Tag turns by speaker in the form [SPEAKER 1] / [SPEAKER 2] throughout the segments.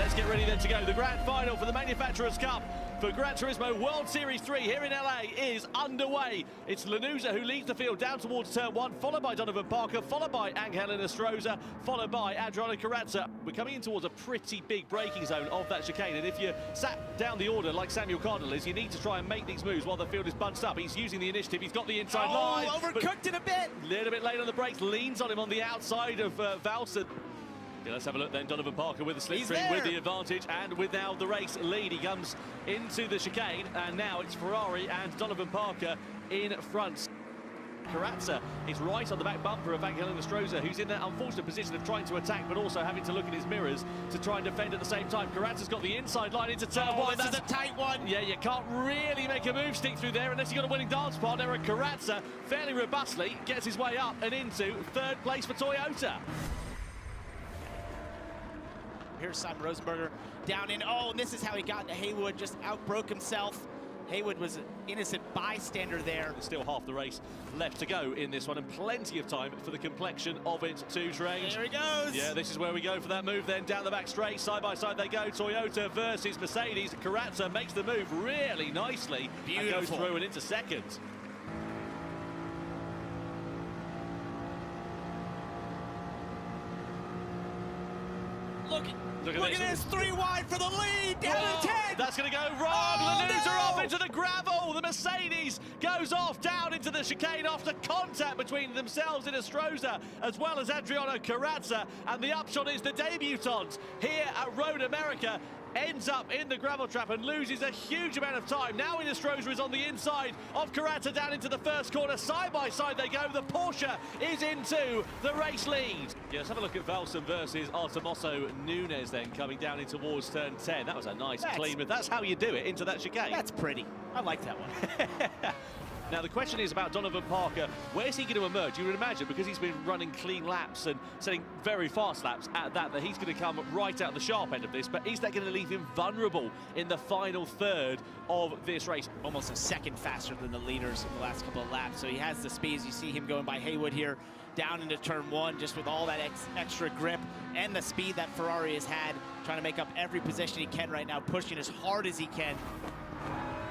[SPEAKER 1] Let's get ready then to go. The grand final for the Manufacturers' Cup for Gran Turismo World Series 3 here in LA is underway. It's Lanuza who leads the field down towards turn 1, followed by Donovan Parker, followed by Angel Inestrosa, followed by Adriano Carrazza. We're coming in towards a pretty big braking zone of that chicane, and if you sat down the order like Samuel Cardinal is, you need to try and make these moves while the field is bunched up. He's using the initiative, he's got the inside line.
[SPEAKER 2] Overcooked it a bit.
[SPEAKER 1] A little bit late on the brakes, leans on him on the outside of Valsa. Yeah, let's have a look then. Donovan Parker with the slipstream, with the advantage, and with now the race lead. He comes into the chicane, and now it's Ferrari and Donovan Parker in front. Carrazza is right on the back bumper of Angel Inestrosa, who's in that unfortunate position of trying to attack, but also having to look at his mirrors to try and defend at the same time. Carrazza's got the inside line into turn 1.
[SPEAKER 2] This is a tight one.
[SPEAKER 1] Yeah, you can't really make a move stick through there unless you've got a winning dance partner, and Carrazza fairly robustly gets his way up and into third place for Toyota.
[SPEAKER 2] Here's Simon Rosenberger down in, and this is how he got into Haywood, just outbroke himself. Haywood was an innocent bystander there.
[SPEAKER 1] There's still half the race left to go in this one, and plenty of time for the complexion of it to change.
[SPEAKER 2] There he goes.
[SPEAKER 1] Yeah, this is where we go for that move then. Down the back straight, side by side they go. Toyota versus Mercedes. Carrazza makes the move really nicely.
[SPEAKER 2] Beautiful.
[SPEAKER 1] And goes through and into second.
[SPEAKER 2] Look at this, 3 wide for the lead, down to 10.
[SPEAKER 1] That's going to go wrong. Lanuza off into the gravel. The Mercedes goes off down into the chicane after contact between themselves in Inestrosa as well as Adriano Carrazza. And the upshot is the debutant here at Road America ends up in the gravel trap and loses a huge amount of time. Now Inestrosa is on the inside of Carrazza down into the first corner. Side by side they go. The Porsche is into the race lead. Yeah, let's have a look at Valsen versus Artemoso Nunes then coming down in towards turn 10. That was a nice clean move. That's how you do it into that chicane.
[SPEAKER 2] That's pretty. I like that one.
[SPEAKER 1] Now, the question is about Donovan Parker. Where's he going to emerge? You would imagine, because he's been running clean laps and setting very fast laps at that he's going to come right out the sharp end of this. But is that going to leave him vulnerable in the final third of this race?
[SPEAKER 2] Almost a second faster than the leaders in the last couple of laps. So he has the speeds. You see him going by Haywood here down into turn 1, just with all that extra grip and the speed that Ferrari has had, trying to make up every position he can right now, pushing as hard as he can.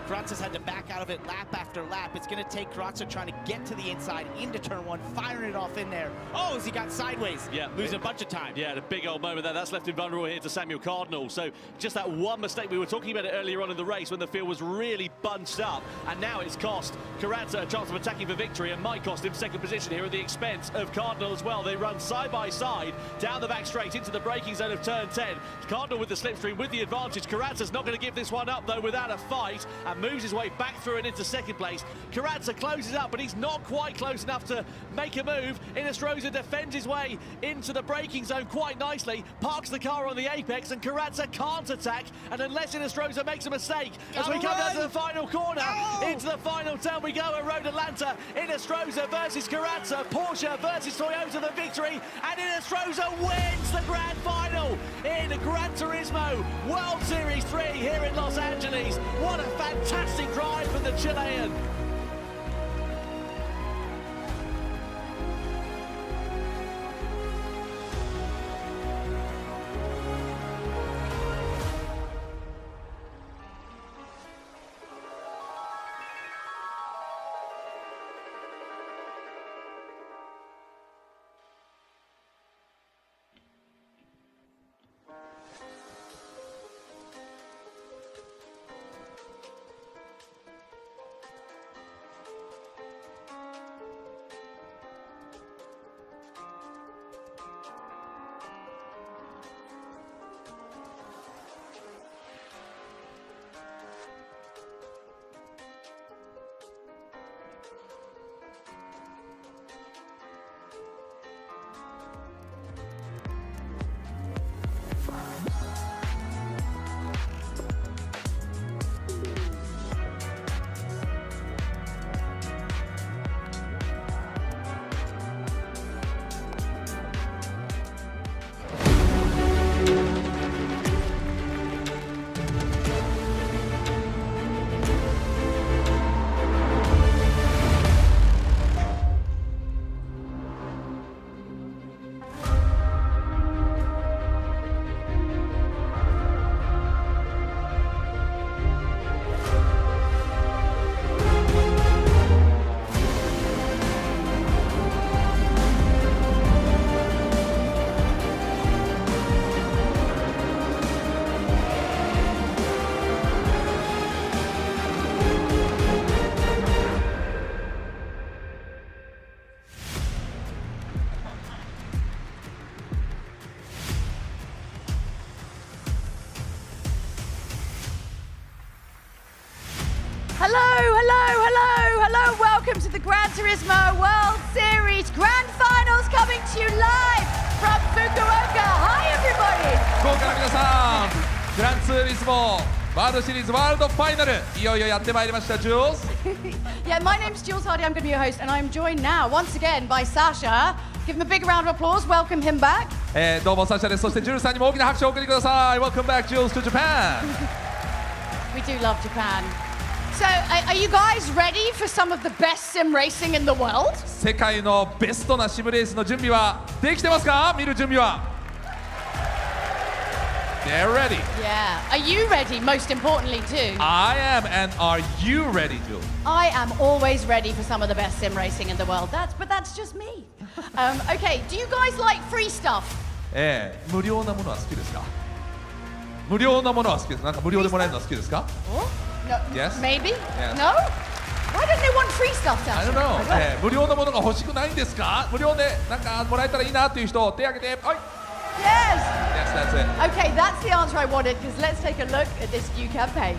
[SPEAKER 2] Carrazza's had to back out of it lap after lap. It's going to take Carrazza trying to get to the inside into turn 1, firing it off in there. As he got sideways, losing a bunch of time.
[SPEAKER 1] Yeah, the big old moment there. That's left him vulnerable here to Samuel Cardinal. So just that one mistake, we were talking about it earlier on in the race when the field was really bunched up, and now it's cost Carrazza a chance of attacking for victory and might cost him second position here at the expense of Cardinal as well. They run side by side down the back straight into the braking zone of turn 10. Cardinal with the slipstream with the advantage. Carrazza's not going to give this one up though without a fight, and moves his way back through and into second place. Carrazza closes up, but he's not quite close enough to make a move. Inestrosa defends his way into the braking zone quite nicely, parks the car on the apex, and Carrazza can't attack, and unless Inestrosa makes a mistake, as we come down to the final corner, into the final turn we go at Road Atlanta. Inestrosa versus Carrazza, Porsche versus Toyota, the victory, and Inestrosa wins the grand final in Gran Turismo World Series 3 here in Los Angeles. What a fantastic drive for the Chilean.
[SPEAKER 3] Hello. Welcome to the Gran Turismo World Series Grand Finals coming to you live from Fukuoka. Hi, everybody.
[SPEAKER 4] 福岡の皆さん、グランツーリスモワールドシリーズワールドファイナル、いよいよやってまいりました、Jules.
[SPEAKER 3] Yeah, my name's Jules Hardy. I'm going to be your host, and I'm joined now once again by Sasha. Give him a big round of applause. Welcome him back.
[SPEAKER 4] どうもサシャです。そしてジュルさんにも大きな拍手をお送りください。Welcome back, Jules, to Japan.
[SPEAKER 3] We do love Japan. So, are you guys ready for some of the best sim racing in the world?
[SPEAKER 4] 世界のベストなシムレースの準備はできてますか？見る準備は。They're ready.
[SPEAKER 3] Yeah. Are you ready? Most importantly, too.
[SPEAKER 4] I am, and are you ready, Jules?
[SPEAKER 3] I am always ready for some of the best sim racing in the world. That's just me. Okay. Do you guys like free stuff?
[SPEAKER 4] 無料なものは好きですか？無料なものは好きです。なんか無料でもらえるのは好きですか？
[SPEAKER 3] No.
[SPEAKER 4] Yes.
[SPEAKER 3] Maybe.
[SPEAKER 4] Yes.
[SPEAKER 3] No. Why don't they want free stuff, Sasha?
[SPEAKER 4] I don't know. 無料なものが欲しくないんですか？無料でなんかもらえたらいいなっていう人手挙げて。はい。
[SPEAKER 3] Yes.
[SPEAKER 4] Yes, that's it.
[SPEAKER 3] Okay, that's the answer I wanted. Because let's take a look at this new campaign.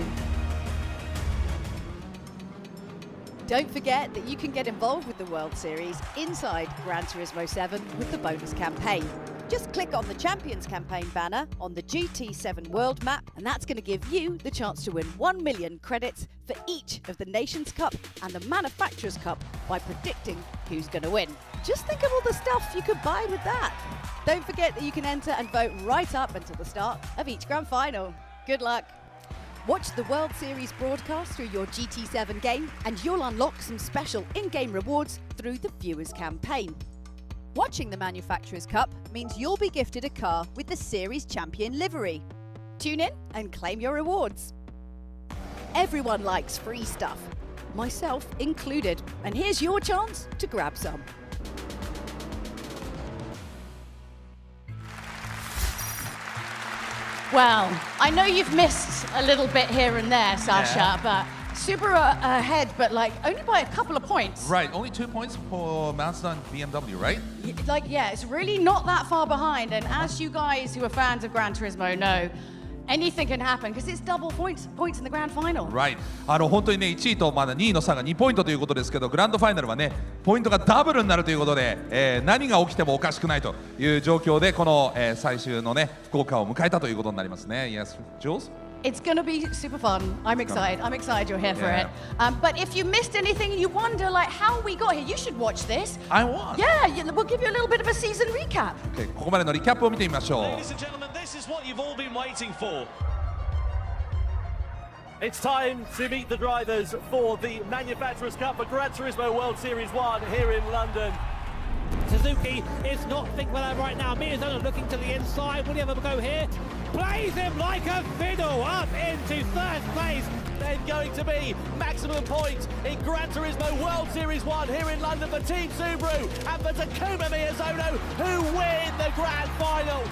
[SPEAKER 5] Don't forget that you can get involved with the World Series inside Gran Turismo 7 with the bonus campaign. Just click on the Champions campaign banner on the GT7 World map, and that's going to give you the chance to win 1 million credits for each of the Nations Cup and the Manufacturers Cup by predicting who's going to win. Just think of all the stuff you could buy with that. Don't forget that you can enter and vote right up until the start of each Grand Final. Good luck. Watch the World Series broadcast through your GT7 game, and you'll unlock some special in-game rewards through the Viewers campaign. Watching the Manufacturers Cup means you'll be gifted a car with the Series Champion livery. Tune in and claim your rewards. Everyone likes free stuff, myself included, and here's your chance to grab some.
[SPEAKER 3] Well, I know you've missed a little bit here and there, Sasha, but Subaru ahead, but like only by a couple of points.
[SPEAKER 4] Right, only 2 points for Mazda and BMW, right?
[SPEAKER 3] Yeah, it's really not that far behind. And as you guys who are fans of Gran Turismo know, anything can happen because it's double points in the grand final.
[SPEAKER 4] Right. 本当にね、1位とまだ2位の差が2ポイントということですけど、グランドファイナルはね、ポイントがダブルになるということで、何が起きてもおかしくないという状況で、この、最終のね、福岡を迎えたということになりますね。Yes, Jules?
[SPEAKER 3] It's going to be super fun. I'm excited. I'm excited you're here for it. But if you missed anything and you wonder like how we got here, you should watch this.
[SPEAKER 4] I want.
[SPEAKER 3] Yeah, we'll give you a little bit of a season recap.
[SPEAKER 4] Okay, ここまでのリキャップを見てみましょう。
[SPEAKER 1] Ladies and gentlemen, this is what you've all been waiting for. It's time to meet the drivers for the Manufacturers Cup for Gran Turismo World Series 1 here in London.
[SPEAKER 6] Suzuki is not thinking about that right now. Miyazono looking to the inside. Will he ever go here? Plays him like a fiddle up into third place.
[SPEAKER 1] Then going to be maximum points in Gran Turismo World Series 1 here in London for Team Subaru and for Takuma Miyazono, who win the grand final.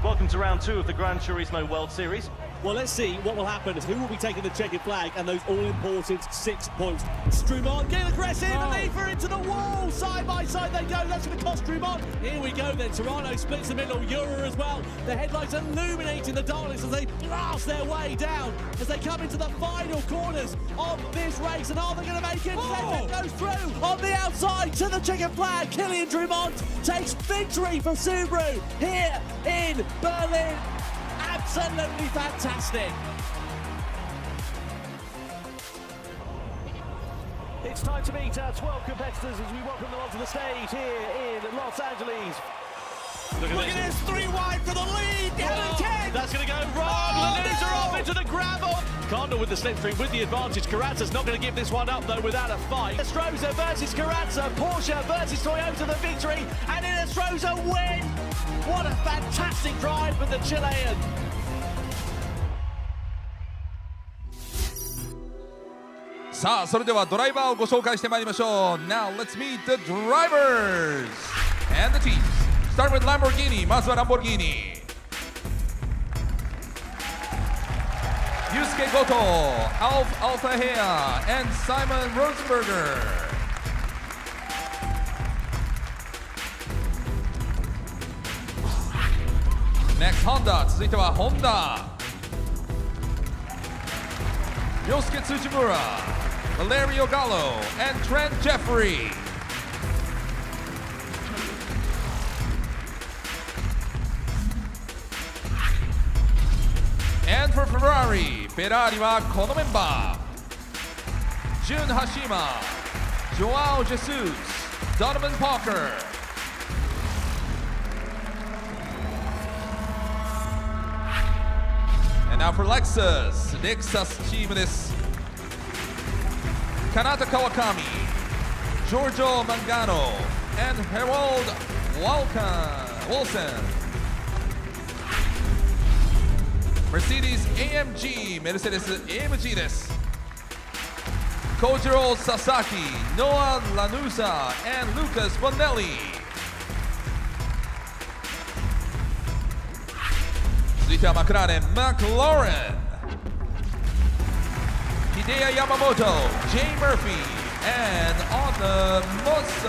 [SPEAKER 7] Welcome to round 2 of the Gran Turismo World Series.
[SPEAKER 1] Well, let's see what will happen. Who will be taking the checkered flag and those all-important 6 points? Strumont getting aggressive, and Leafer into the wall. Side by side they go. That's going to cost Strumont. Here we go then. Toronto splits the middle. Euro as well. The headlights illuminating the darlings as they blast their way down as they come into the final corners of this race. And are they going to make it? It goes through on the outside to the checkered flag. Kylian Drumont takes victory for Subaru here in Berlin. Absolutely fantastic. It's time to meet our 12 competitors as we welcome them onto the stage here in Los Angeles. Look at this, 3 wide for the lead. That's going to go wrong. Lanuza off into the gravel. Cardinal with the slipstream with the advantage. Carrazza's not going to give this one up though without a fight. Estroza versus Carrazza. Porsche versus Toyota the victory. And Estroza win. What a fantastic drive for the Chilean.
[SPEAKER 4] Now let's meet the drivers and the teams. Start with Lamborghini, Mazda Lamborghini. Yusuke Goto, Alf Altahea, and Simon Rosenberger. Next, Honda. 続いては Honda. Yosuke Tsujimura, Valerio Gallo, and Trent Jeffrey. And for Ferrari はこのメンバー。Jun Hashima, Joao Jesus, Donovan Parker. And now for Lexus チームです。Kanata Kawakami, Giorgio Mangano, and Harold Wilson. Mercedes AMG メルセデス AMG です。Kojiro Sasaki, Noah Lanusa, and Lucas Bonelli. 続いてはマクラーレン McLaren, Hideo Yamamoto, Jay Murphy, and Arthur Mosso.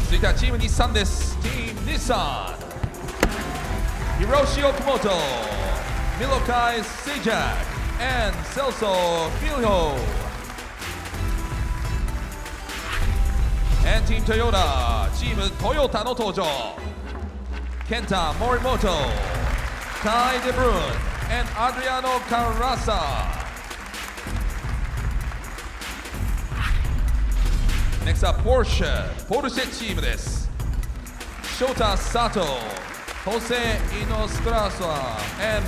[SPEAKER 4] 続いてはチーム日産です。Team Nissan, Hiroshi Okamoto, Milokai Sejak, and Celso Filho. And Team Toyota, チームトヨタの登場。Kenta Morimoto, Kai De Bruyne, and Adriano Carrasa. Next up, Porsche チームです。Shota Sato, Jose Inostraza, and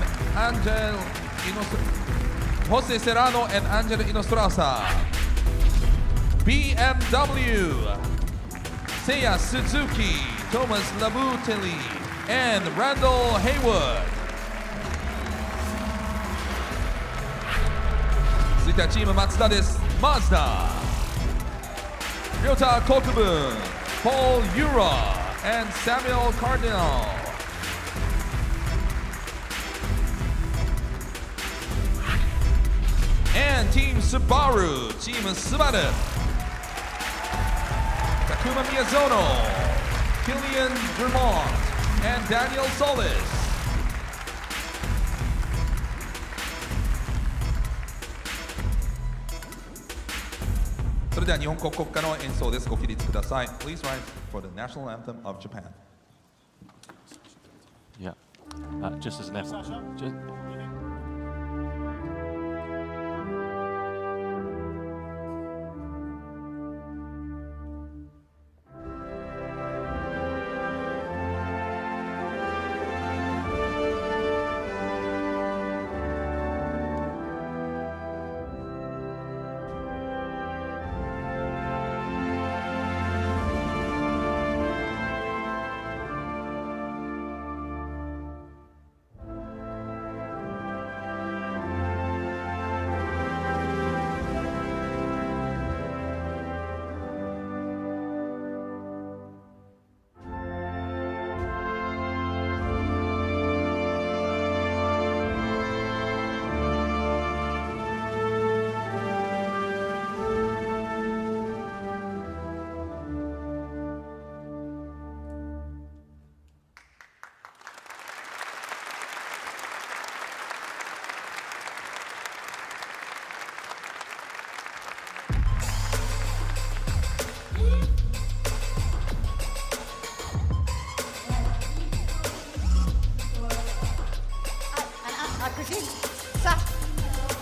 [SPEAKER 4] Jose Serrano and Angel Inostraza. BMW, Seiya Suzuki, Thomas Labutelli, and Randall Haywood. 続いてはチームマツダです。Mazda, Ryota Kokubun, Paul Ura, and Samuel Cardinal. And Team Subaru, チームスバル。Takuma Miyazono, Killian Vermont, and Daniel Solis. それでは日本国国歌の演奏です。ご起立ください。Please rise for the national anthem of Japan.
[SPEAKER 1] Yeah, just as an effort.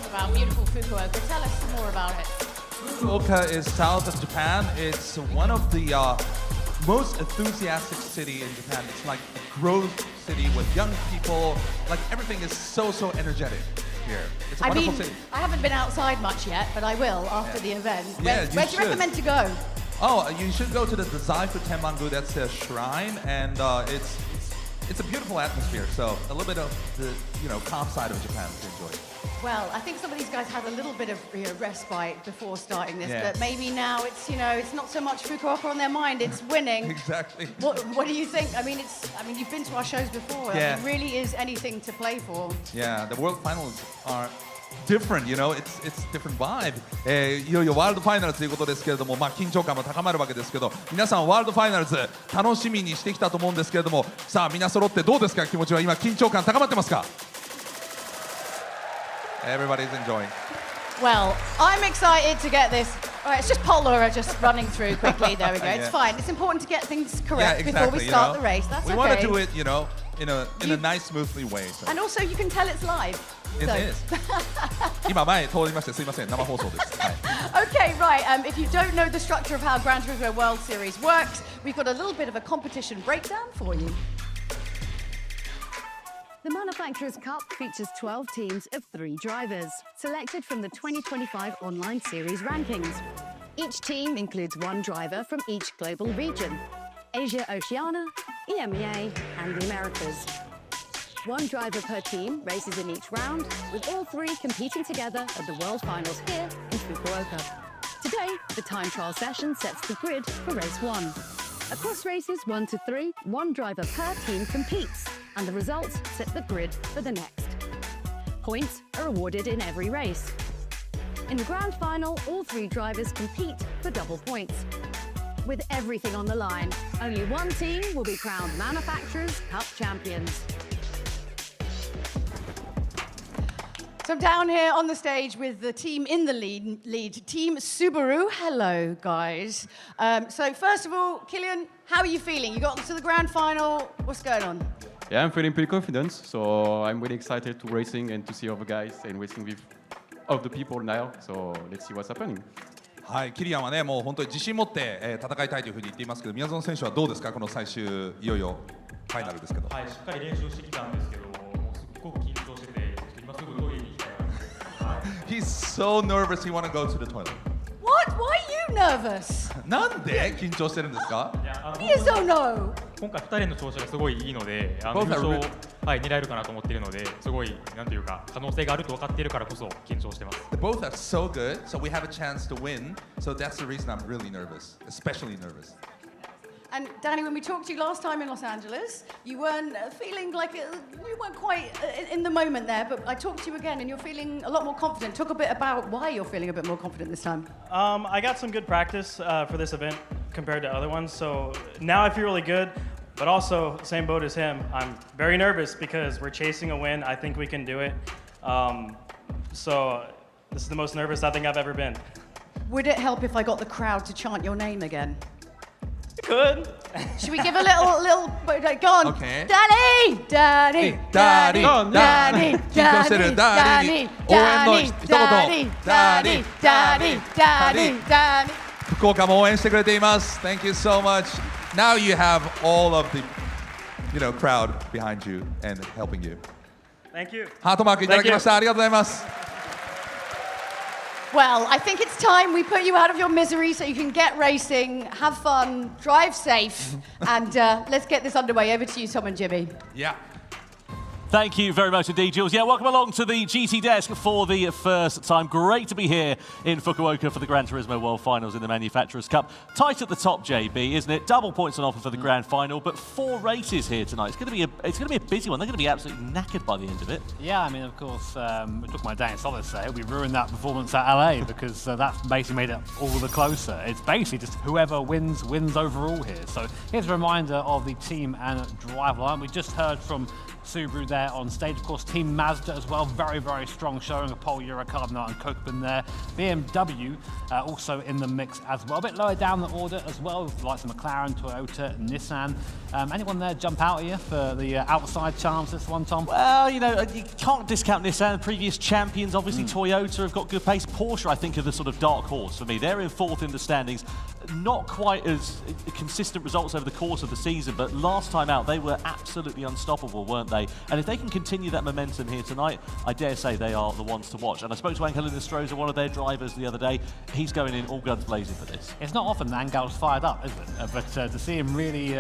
[SPEAKER 3] About beautiful Fukuoka. Tell us more about it.
[SPEAKER 4] Fukuoka is south of Japan. It's one of the most enthusiastic city in Japan. It's like a growth city with young people. Like everything is so energetic here. It's a wonderful city.
[SPEAKER 3] I haven't been outside much yet, but I will after the event.
[SPEAKER 4] Yeah,
[SPEAKER 3] Where do you recommend to go?
[SPEAKER 4] Oh, you should go to the Dazaifu Tenmangu. That's their shrine, and it's a beautiful atmosphere. So a little bit of the calm side of Japan to enjoy.
[SPEAKER 3] Well, I think some of these guys had a little bit of respite before starting this,
[SPEAKER 4] Yeah.
[SPEAKER 3] but maybe now it's not so much Fukuoka on their mind; it's winning.
[SPEAKER 4] Exactly.
[SPEAKER 3] What do you think? I mean, you've been to our shows before.
[SPEAKER 4] Yeah.
[SPEAKER 3] It really is anything to play for.
[SPEAKER 4] Yeah, the world finals are different, you know, it's different vibe、いよいよワールドファイナルということですけれども、緊張感も高まるわけですけど、皆さんワールドファイナルズ楽しみにしてきたと思うんですけれども、さあみんな揃ってどうですか、気持ちは。今緊張感高まってますか？ Everybody's enjoying.
[SPEAKER 3] Well, I'm excited to get this. All right, it's just Paula just running through quickly. There we go. It's fine. It's important to get things correct before we start the race. That's
[SPEAKER 4] we
[SPEAKER 3] okay.
[SPEAKER 4] want to do it, you know, in a nice, smoothly way. So.
[SPEAKER 3] And also, you can tell it's live.
[SPEAKER 4] It is. 今前通りましてすいません、生放送です。はい。
[SPEAKER 3] Okay, right. If you don't know the structure of how Gran Turismo World Series works, we've got a little bit of a competition breakdown for you.
[SPEAKER 8] The Manufacturers' Cup features 12 teams of 3 drivers, selected from the 2025 online series rankings. Each team includes 1 driver from each global region: Asia, Oceania, EMEA, and the Americas. 1 driver per team races in each round, with all 3 competing together at the World Finals here in Fukuoka. Today, the time trial session sets the grid for race 1. Across races 1 to 3, 1 driver per team competes, and the results set the grid for the next. Points are awarded in every race. In the grand final, all 3 drivers compete for double points. With everything on the line, only 1 team will be crowned Manufacturers' Cup champions.
[SPEAKER 3] So I'm down here on the stage with the team in the lead Team Subaru. Hello, guys. So first of all, Killian, how are you feeling? You got to the grand final. What's going on?
[SPEAKER 9] Yeah, I'm feeling pretty confident. So I'm really excited to racing and to see all the guys and racing with all the people now. So let's see what's happening.
[SPEAKER 4] はい、キリアンはね、もう本当に自信持って、戦いたいというふうに言っていますけど、宮園選手はどうですか、この最終いよいよファイナルですけど。
[SPEAKER 10] はい、しっかり練習してきたんですけど、もうすっごく緊張してて、今すぐトイレに行きたい。
[SPEAKER 4] He's so nervous he want to go to the toilet.
[SPEAKER 3] What? Why are you nervous?
[SPEAKER 4] なんで緊張してるんですか？
[SPEAKER 3] You don't know.
[SPEAKER 10] 今回2人の調子がすごいいいので、優勝はい狙えるかなと思っているので、すごいなんていうか可能性があると分かっているからこそ緊張してます。
[SPEAKER 4] They both are so good, so we have a chance to win. So that's the reason I'm really nervous, especially nervous.
[SPEAKER 3] And Danny, when we talked to you last time in Los Angeles, you weren't feeling like you weren't quite in the moment there. But I talked to you again, and you're feeling a lot more confident. Talk a bit about why you're feeling a bit more confident this time.
[SPEAKER 11] I got some good practice for this event compared to other ones, so now I feel really good. But also, same boat as him. I'm very nervous because we're chasing a win. I think we can do it. So this is the most nervous I think I've ever been.
[SPEAKER 3] Would it help if I got the crowd to chant your name again?
[SPEAKER 11] Could.
[SPEAKER 3] Should we give a little go on?
[SPEAKER 4] Okay.
[SPEAKER 3] Danny, Danny, Danny, Danny, Danny, Danny, Danny, Danny, Danny, Danny, Danny, Danny.
[SPEAKER 4] 福岡も応援してくれています。Thank you so much. Now you have all of the, crowd behind you and helping you.
[SPEAKER 11] Thank you.
[SPEAKER 4] ハートマークいただきました。ありがとうございます。
[SPEAKER 3] Well, I think it's time we put you out of your misery so you can get racing, have fun, drive safe, and let's get this underway. Over to you, Tom and Jimmy.
[SPEAKER 1] Yeah. Thank you very much indeed, Jules. Yeah, welcome along to the GT desk for the first time. Great to be here in Fukuoka for the Gran Turismo World Finals in the Manufacturers' Cup. Tight at the top, JB, isn't it? Double points on offer for the grand final, but 4 races here tonight. It's going to be a busy one. They're going to be absolutely knackered by the end of it.
[SPEAKER 6] Yeah, I mean, of course, it took my day in Solid say we ruined that performance at LA because that's basically made it all the closer. It's basically just whoever wins overall here. So here's a reminder of the team and driver line. We just heard from Subaru there on stage. Of course, Team Mazda as well, very, very strong showing. Pole, Eurocardinal and Kokubun there. BMW also in the mix as well. A bit lower down the order as well, like McLaren, Toyota, Nissan. Anyone there jump out here for the outside chance this one, Tom?
[SPEAKER 1] Well, you can't discount Nissan. Previous champions, obviously Toyota have got good pace. Porsche, I think, are the sort of dark horse for me. They're in 4th in the standings. Not quite as consistent results over the course of the season, but last time out, they were absolutely unstoppable, weren't they? And if they can continue that momentum here tonight, I dare say they are the ones to watch. And I spoke to Angel Nestroza, one of their drivers, the other day. He's going in all guns blazing for this.
[SPEAKER 6] It's not often that Angel's fired up, is it? But to see him really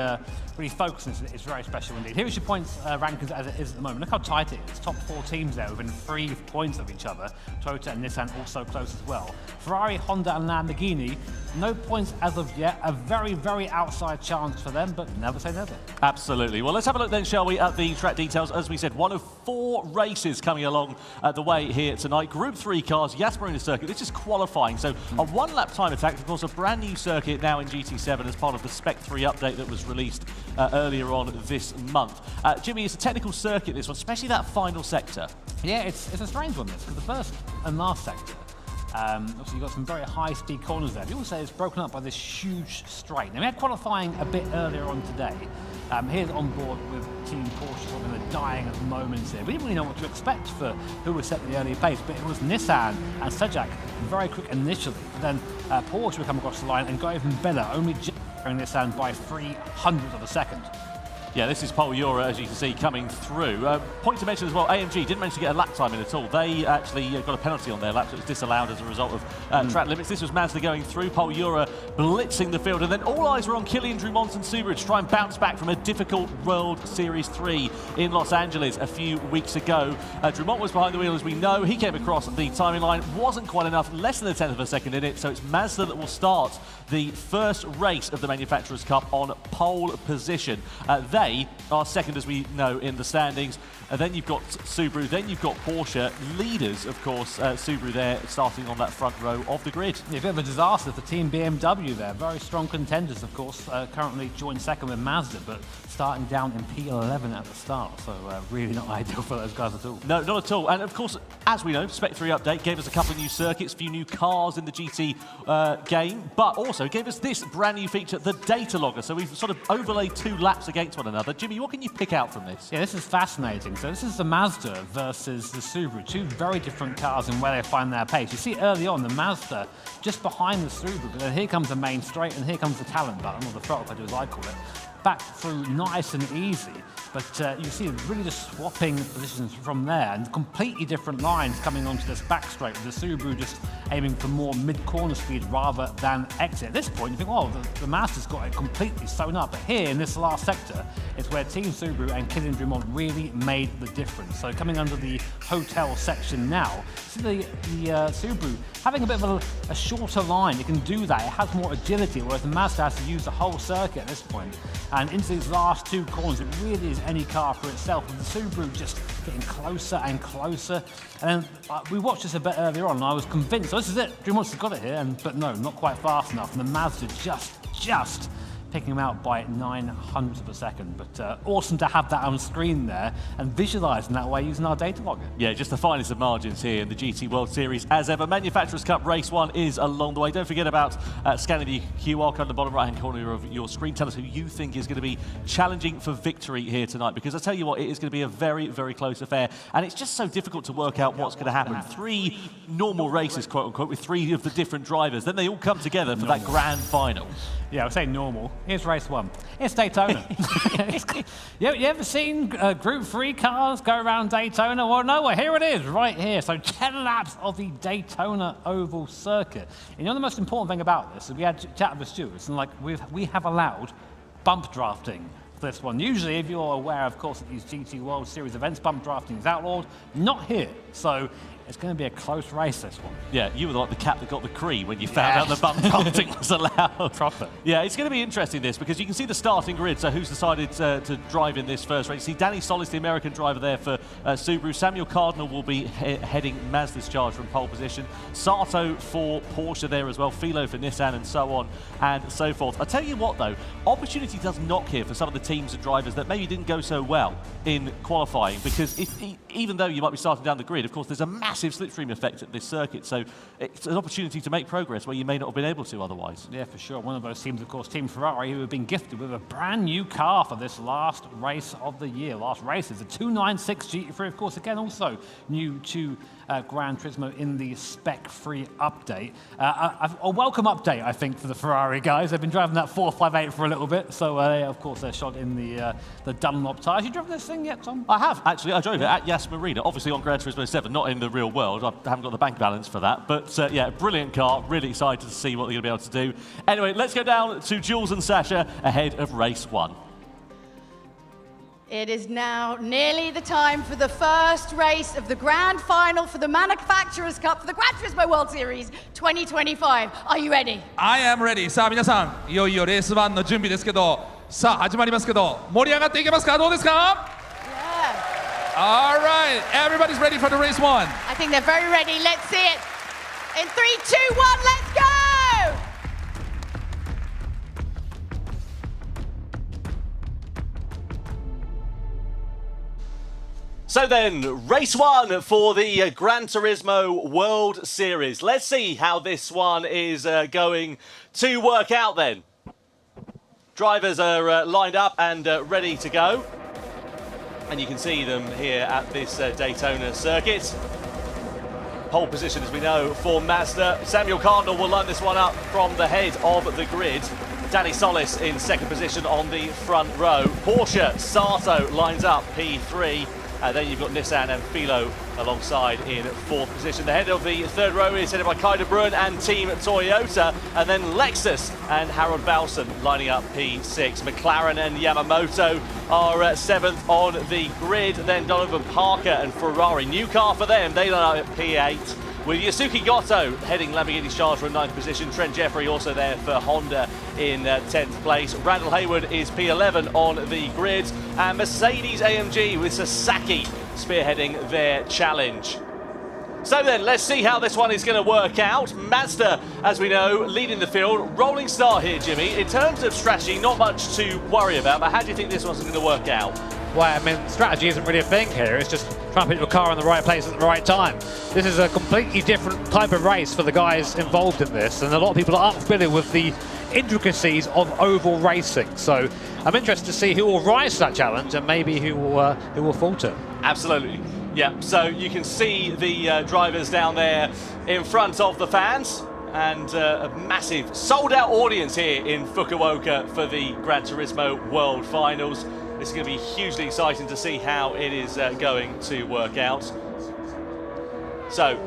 [SPEAKER 6] focused, it's very special indeed. Here is your points rankings as it is at the moment. Look how tight it is. Top 4 teams there within 3 points of each other. Toyota and Nissan also close as well. Ferrari, Honda and Lamborghini No points as of yet. A very, very outside chance for them, but never say never.
[SPEAKER 1] Absolutely. Well, let's have a look then, shall we, at the track details. As we said, one of 4 races coming along the way here tonight. Group 3 cars, Yas Marina circuit. This is qualifying. So a 1-lap time attack, of course, a brand new circuit now in GT7 as part of the Spec 3 update that was released earlier on this month. Jimmy, it's a technical circuit, this one, especially that final sector.
[SPEAKER 6] Yeah, it's a strange one, this, because the first and last sector, obviously you've got some very high-speed corners there. People say it's broken up by this huge straight. Now, we had qualifying a bit earlier on today. Here's on board with Team Porsche, sort of in the dying of moments here. We didn't really know what to expect for who was set the early pace, but it was Nissan and Sejak very quick initially. But then Porsche would come across the line and go even better, only Nissan by 300th of a second.
[SPEAKER 1] Yeah, this is Pol Ura, as you can see, coming through. Point to mention as well, AMG didn't manage to get a lap time in at all. They actually got a penalty on their lap, so it was disallowed as a result of track limits. This was Mazda going through, Pol Ura blitzing the field, and then all eyes were on Kylian Drumont and Subaru to try and bounce back from a difficult World Series 3 in Los Angeles a few weeks ago. Drumont was behind the wheel, as we know. He came across the timing line, wasn't quite enough, less than a tenth of a second in it, so it's Mazda that will start the first race of the Manufacturers' Cup on pole position. They are second, as we know, in the standings. Then you've got Subaru, then you've got Porsche. Leaders, of course, Subaru there, starting on that front row of the grid.
[SPEAKER 6] Yeah, a bit of a disaster for Team BMW there. Very strong contenders, of course, currently joined second with Mazda, but starting down in P11 at the start. So really not ideal for those guys at all.
[SPEAKER 1] No, not at all. And of course, as we know, Spec 3 update gave us a couple of new circuits, a few new cars in the GT game, but also gave us this brand new feature, the data logger. So we've sort of overlaid 2 laps against one another. Jimmy, what can you pick out from this?
[SPEAKER 6] Yeah, this is fascinating. So this is the Mazda versus the Subaru, 2 very different cars in where they find their pace. You see early on the Mazda just behind the Subaru, but then here comes the main straight and here comes the talent button, or the throttle pedal as I call it, back through nice and easy. But you see really just swapping positions from there, and completely different lines coming onto this back straight, with the Subaru just aiming for more mid-corner speed rather than exit. At this point, you think, well, the Mazda's got it completely sewn up. But here, in this last sector, it's where Team Subaru and Kylian Drumont really made the difference. So coming under the hotel section now, see the Subaru having a bit of a shorter line. It can do that. It has more agility, whereas the Mazda has to use the whole circuit at this point. And into these last 2 corners, it really is any car for itself, with the Subaru just getting closer and closer. And then we watched this a bit earlier on, and I was convinced, this is it, Drumont's got it here, but no, not quite fast enough. And the Mazda just picking him out by 900th of a second. But awesome to have that on screen there and visualising that way using our data logger.
[SPEAKER 1] Yeah, just the finest of margins here in the GT World Series as ever. Manufacturers' Cup Race 1 is along the way. Don't forget about scanning the QR code on the bottom right-hand corner of your screen. Tell us who you think is going to be challenging for victory here tonight, because I tell you what, it is going to be a very, very close affair, and it's just so difficult to work out what's going to happen. 3 normal races, quote-unquote, with 3 of the different drivers. Then they all come together for that grand final.
[SPEAKER 6] Yeah, I would say normal. Here's race 1. It's Daytona. You ever seen Group 3 cars go around Daytona? Well, no, here it is, right here. So 10 laps of the Daytona Oval Circuit. And you know the most important thing about this is we had chat with the stewards, and like we have allowed bump drafting for this one. Usually, if you're aware, of course, that these GT World Series events, bump drafting is outlawed. Not here. So it's going to be a close race, this one.
[SPEAKER 1] Yeah, you were like the cat that got the cream when you found out the bump drafting was allowed.
[SPEAKER 6] Proper.
[SPEAKER 1] Yeah, it's going to be interesting, this, because you can see the starting grid. So who's decided to drive in this first race? You see Danny Solis, the American driver there for Subaru. Samuel Cardinal will be heading Mazda's charge from pole position. Sato for Porsche there as well. Philo for Nissan, and so on and so forth. I'll tell you what, though, opportunity does knock here for some of the teams and drivers that maybe didn't go so well in qualifying, because even though you might be starting down the grid, of course, there's a massive slipstream effect at this circuit, so it's an opportunity to make progress where you may not have been able to otherwise.
[SPEAKER 6] Yeah, for sure. One of those teams, of course, Team Ferrari, who have been gifted with a brand new car for this last race of the year. Last race is a 296 GT3, of course, again, also new to Gran Turismo in the Spec 3 update. A welcome update, I think, for the Ferrari guys. They've been driving that 458 for a little bit, so of course they're shot in the Dunlop tyres. You driven this thing yet, Tom?
[SPEAKER 1] I have, actually. I drove it at Yas Marina, obviously on Gran Turismo 7, not in the real world. I haven't got the bank balance for that, but yeah, brilliant car. Really excited to see what they're going to be able to do. Anyway, let's go down to Jules and Sasha ahead of race 1.
[SPEAKER 3] It is now nearly the time for the first race of the grand final for the Manufacturers Cup for the Gran Turismo World Series 2025. Are you ready?
[SPEAKER 4] I am ready. さあ皆さん、いよいよレース1の準備ですけど、さあ始まりますけど、盛り上がっていけますか？どうですか？
[SPEAKER 3] Yeah.
[SPEAKER 4] All right, everybody's ready for the race 1.
[SPEAKER 3] I think they're very ready. Let's see it. In 3, 2, 1, let's go!
[SPEAKER 1] So then, race 1 for the Gran Turismo World Series. Let's see how this one is going to work out then. Drivers are lined up and ready to go. And you can see them here at this Daytona circuit. Pole position, as we know, for Mazda. Samuel Cardinal will line this one up from the head of the grid. Danny Solis in second position on the front row. Porsche, Sato lines up P3. Then you've got Nissan and Philo alongside in fourth position. The head of the third row is headed by Kai de Bruin and Team Toyota. And then Lexus and Harold Balson lining up P6. McLaren and Yamamoto are seventh on the grid. Then Donovan Parker and Ferrari. New car for them. They line up at P8. With Yasuki Goto heading Lamborghini Charge for 9th position. Trent Jeffrey also there for Honda in 10th place. Randall Haywood is P11 on the grid. And Mercedes AMG with Sasaki spearheading their challenge. So then, let's see how this one is going to work out. Mazda, as we know, leading the field. Rolling start here, Jimmy. In terms of strategy, not much to worry about, but how do you think this one's going to work out?
[SPEAKER 6] Well, I mean, strategy isn't really a thing here. It's just trying to put your car in the right place at the right time. This is a completely different type of race for the guys involved in this, and a lot of people aren't familiar with the intricacies of oval racing. So I'm interested to see who will rise to that challenge and maybe who will falter.
[SPEAKER 1] Absolutely. Yeah, so you can see the drivers down there in front of the fans, and a massive sold-out audience here in Fukuoka for the Gran Turismo World Finals. This is going to be hugely exciting to see how it is going to work out. So,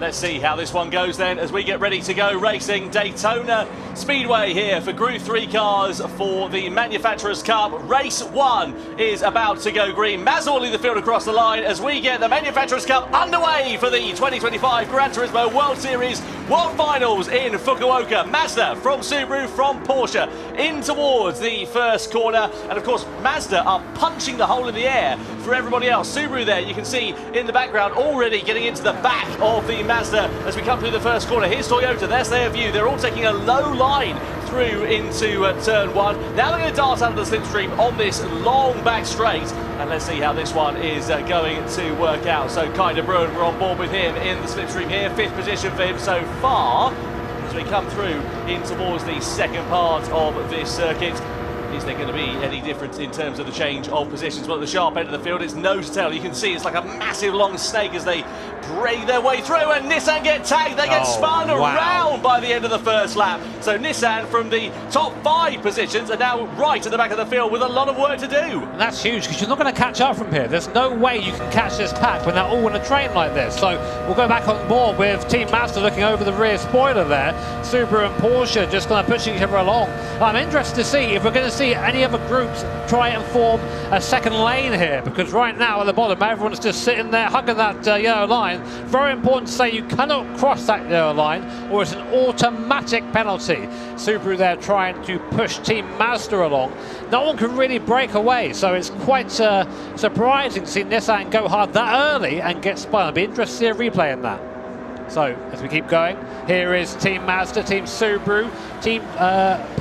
[SPEAKER 1] let's see how this one goes then as we get ready to go racing Daytona Speedway here for Group 3 cars for the Manufacturers Cup. Race 1 is about to go green. Mazda will lead the field across the line as we get the Manufacturers Cup underway for the 2025 Gran Turismo World Series World Finals in Fukuoka. Mazda from Subaru, from Porsche, in towards the first corner. And of course, Mazda are punching the hole in the air for everybody else. Subaru there, you can see in the background already getting into the back of the Mazda as we come through the first corner. Here's Toyota, there's their view. They're all taking a low line through into turn 1. Now they're going to dart out of the slipstream on this long back straight. And let's see how this one is going to work out. So Kai de Bruin, we're on board with him in the slipstream here. 5th position for him so far as we come through in towards the second part of this circuit. Is there going to be any difference in terms of the change of positions? Well, at the sharp end of the field, it's nose to tail. You can see it's like a massive long snake as they break their way through, and Nissan get tagged. They get spun around by the end of the first lap. So Nissan from the top 5 positions are now right at the back of the field with a lot of work to do.
[SPEAKER 6] And that's huge because you're not going to catch up from here. There's no way you can catch this pack when they're all in a train like this. So we'll go back on board with Team Mazda looking over the rear spoiler there. Subaru and Porsche just kind of pushing each other along. I'm interested to see if we're going to see any other groups try and form a second lane here, because right now at the bottom everyone's just sitting there hugging that yellow line. Very important to say you cannot cross that yellow line or it's an automatic penalty. Subaru there trying to push Team Mazda along. No one can really break away, so it's quite surprising to see Nissan go hard that early and get spun. I'd be interested to see a replay in that. So, as we keep going, here is Team Mazda, Team Subaru, Team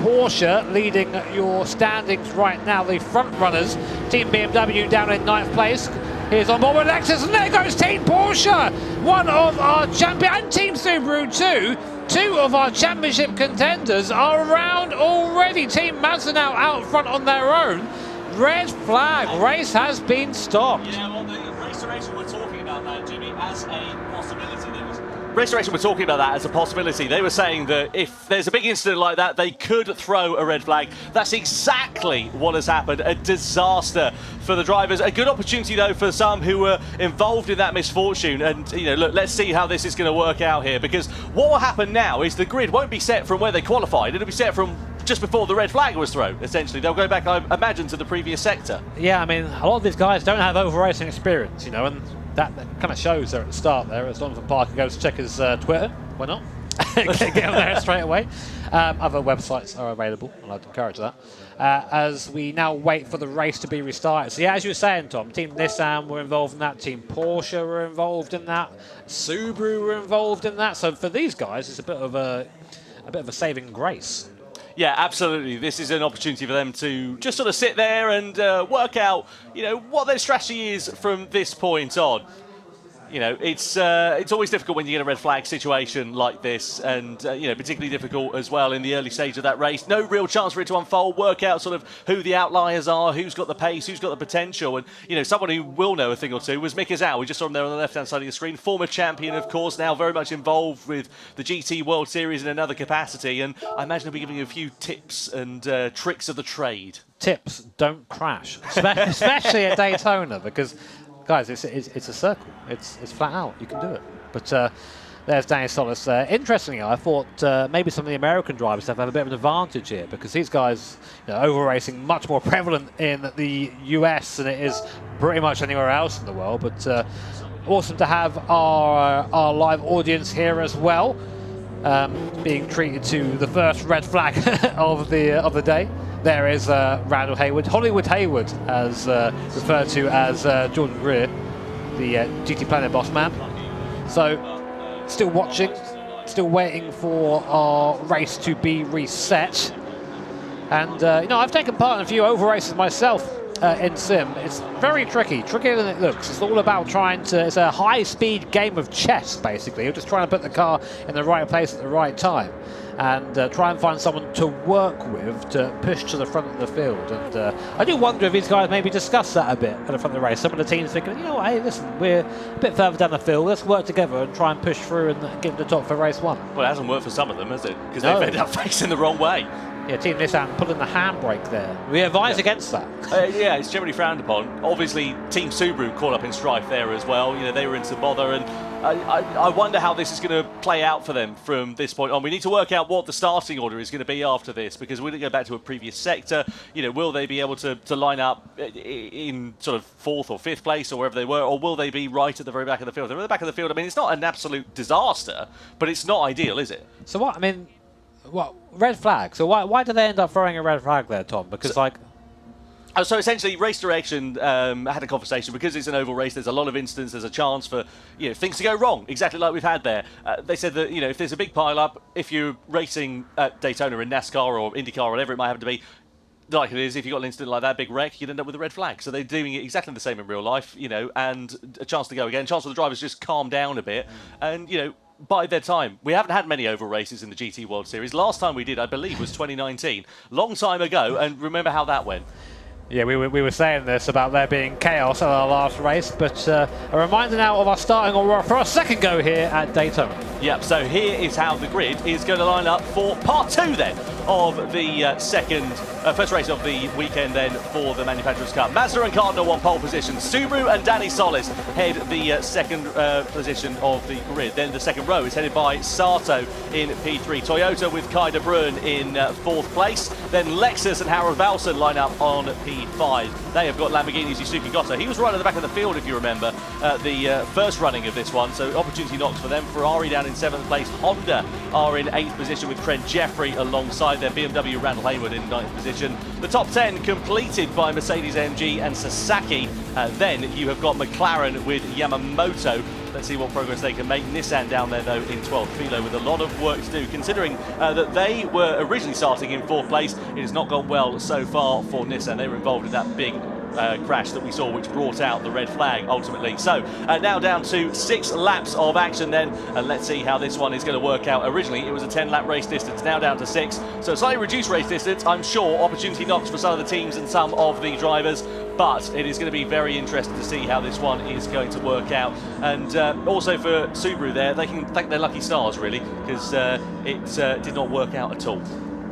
[SPEAKER 6] Porsche leading your standings right now, the front runners. Team BMW down in 9th place. Here's on board with Lexus, and there goes Team Porsche, one of our champion, and Team Subaru too. 2 of our championship contenders are around already. Team Mazda now out front on their own. Red flag, race has been stopped.
[SPEAKER 1] Yeah, well, the restoration we're talking about that, Jimmy, as a possibility. Restoration were talking about that as a possibility. They were saying that if there's a big incident like that, they could throw a red flag. That's exactly what has happened. A disaster for the drivers. A good opportunity, though, for some who were involved in that misfortune. And, you know, look, let's see how this is going to work out here, because what will happen now is the grid won't be set from where they qualified. It'll be set from just before the red flag was thrown, essentially. They'll go back, I imagine, to the previous sector.
[SPEAKER 6] Yeah, I mean, a lot of these guys don't have over racing experience, you know, and that kind of shows there at the start there. As Jonathan Parker goes to check his Twitter, why not? Get on there straight away. Other websites are available, and I'd encourage that. As we now wait for the race to be restarted. So yeah, as you were saying, Tom, Team Nissan were involved in that, Team Porsche were involved in that, Subaru were involved in that. So for these guys, it's a bit of a saving grace.
[SPEAKER 1] Yeah, absolutely. This is an opportunity for them to just sort of sit there and work out, you know, what their strategy is from this point on. You know, it's always difficult when you get a red flag situation like this, and you know, particularly difficult as well in the early stage of that race. No real chance for it to unfold, work out sort of who the outliers are, who's got the pace, who's got the potential. And you know, someone who will know a thing or two was Mick Azal. We just saw him there on the left-hand side of the screen. Former champion, of course, now very much involved with the GT World Series in another capacity. And I imagine he'll be giving you a few tips and tricks of the trade.
[SPEAKER 6] Tips: don't crash, especially at Daytona, because guys, it's a circle. It's flat out. You can do it. But there's Danny Solis. Interestingly, I thought maybe some of the American drivers have a bit of an advantage here, because these guys, you know, over racing much more prevalent in the US than it is pretty much anywhere else in the world. But awesome to have our live audience here as well, being treated to the first red flag of the day. There is Randall Hayward, Hollywood Hayward, as referred to as Jordan Greer, the GT Planet boss man. So, still watching, still waiting for our race to be reset. And, you know, I've taken part in a few oval races myself in sim. It's very tricky, trickier than it looks. It's all about trying to, it's a high-speed game of chess, basically. You're just trying to put the car in the right place at the right time, and try and find someone to work with to push to the front of the field. And I do wonder if these guys maybe discuss that a bit at the front of the race. Some of the teams thinking, you know what, hey, listen, we're a bit further down the field, let's work together and try and push through and get to the top for race one.
[SPEAKER 1] Well, it hasn't worked for some of them, has it? Because they've ended up facing the wrong way.
[SPEAKER 6] Yeah, Team Nissan pulling the handbrake there. We advise against that.
[SPEAKER 1] Yeah, it's generally frowned upon. Obviously, Team Subaru caught up in strife there as well. You know, they were into bother, and I wonder how this is going to play out for them from this point on. We need to work out what the starting order is going to be after this, because we're going to go back to a previous sector. You know, will they be able to line up in sort of 4th or 5th place or wherever they were, or will they be right at the very back of the field? They're at the back of the field. I mean, it's not an absolute disaster, but it's not ideal, is it?
[SPEAKER 6] So what, I mean, what, red flag? So why did they end up throwing a red flag there, Tom? Because, like...
[SPEAKER 1] So essentially, Race Direction had a conversation. Because it's an oval race, there's a lot of instances, there's a chance for, you know, things to go wrong, exactly like we've had there. They said that, you know, if there's a big pile-up, if you're racing at Daytona in NASCAR or IndyCar or whatever it might happen to be, the likelihood is if you've got an incident like that, big wreck, you'd end up with a red flag. So they're doing it exactly the same in real life, you know, and a chance to go again, chance for the drivers just calm down a bit, and, you know, bide their time. We haven't had many oval races in the GT World Series. Last time we did, I believe, was 2019. Long time ago, and remember how that went.
[SPEAKER 6] Yeah, we were saying this about there being chaos at our last race, but a reminder now of our starting order for our second go here at Daytona.
[SPEAKER 1] Yep, so here is how the grid is going to line up for part 2 then of the first race of the weekend then for the Manufacturers' Cup. Mazda and Cardinal on pole position. Subaru and Danny Solis head the second position of the grid. Then the second row is headed by Sato in P3. Toyota with Kai de Bruin in 4th place. Then Lexus and Harold Valson line up on P5. They have got Lamborghini's Yusuke Goto. He was right at the back of the field, if you remember, the first running of this one. So opportunity knocks for them. Ferrari down in 7th place. Honda are in 8th position with Trent Jeffrey alongside their BMW Randall Hayward in 9th position. The top 10 completed by Mercedes-AMG and Sasaki. Then you have got McLaren with Yamamoto. Let's see what progress they can make. Nissan down there, though, in 12th. Philo with a lot of work to do, considering that they were originally starting in 4th place. It has not gone well so far for Nissan. They were involved in that big crash that we saw, which brought out the red flag ultimately. So now down to 6 laps of action then, and let's see how this one is going to work out. Originally it was a 10-lap race distance, now down to 6, so slightly reduced race distance. I'm sure opportunity knocks for some of the teams and some of the drivers, but it is going to be very interesting to see how this one is going to work out. And also for Subaru there, they can thank their lucky stars really, because it did not work out at all.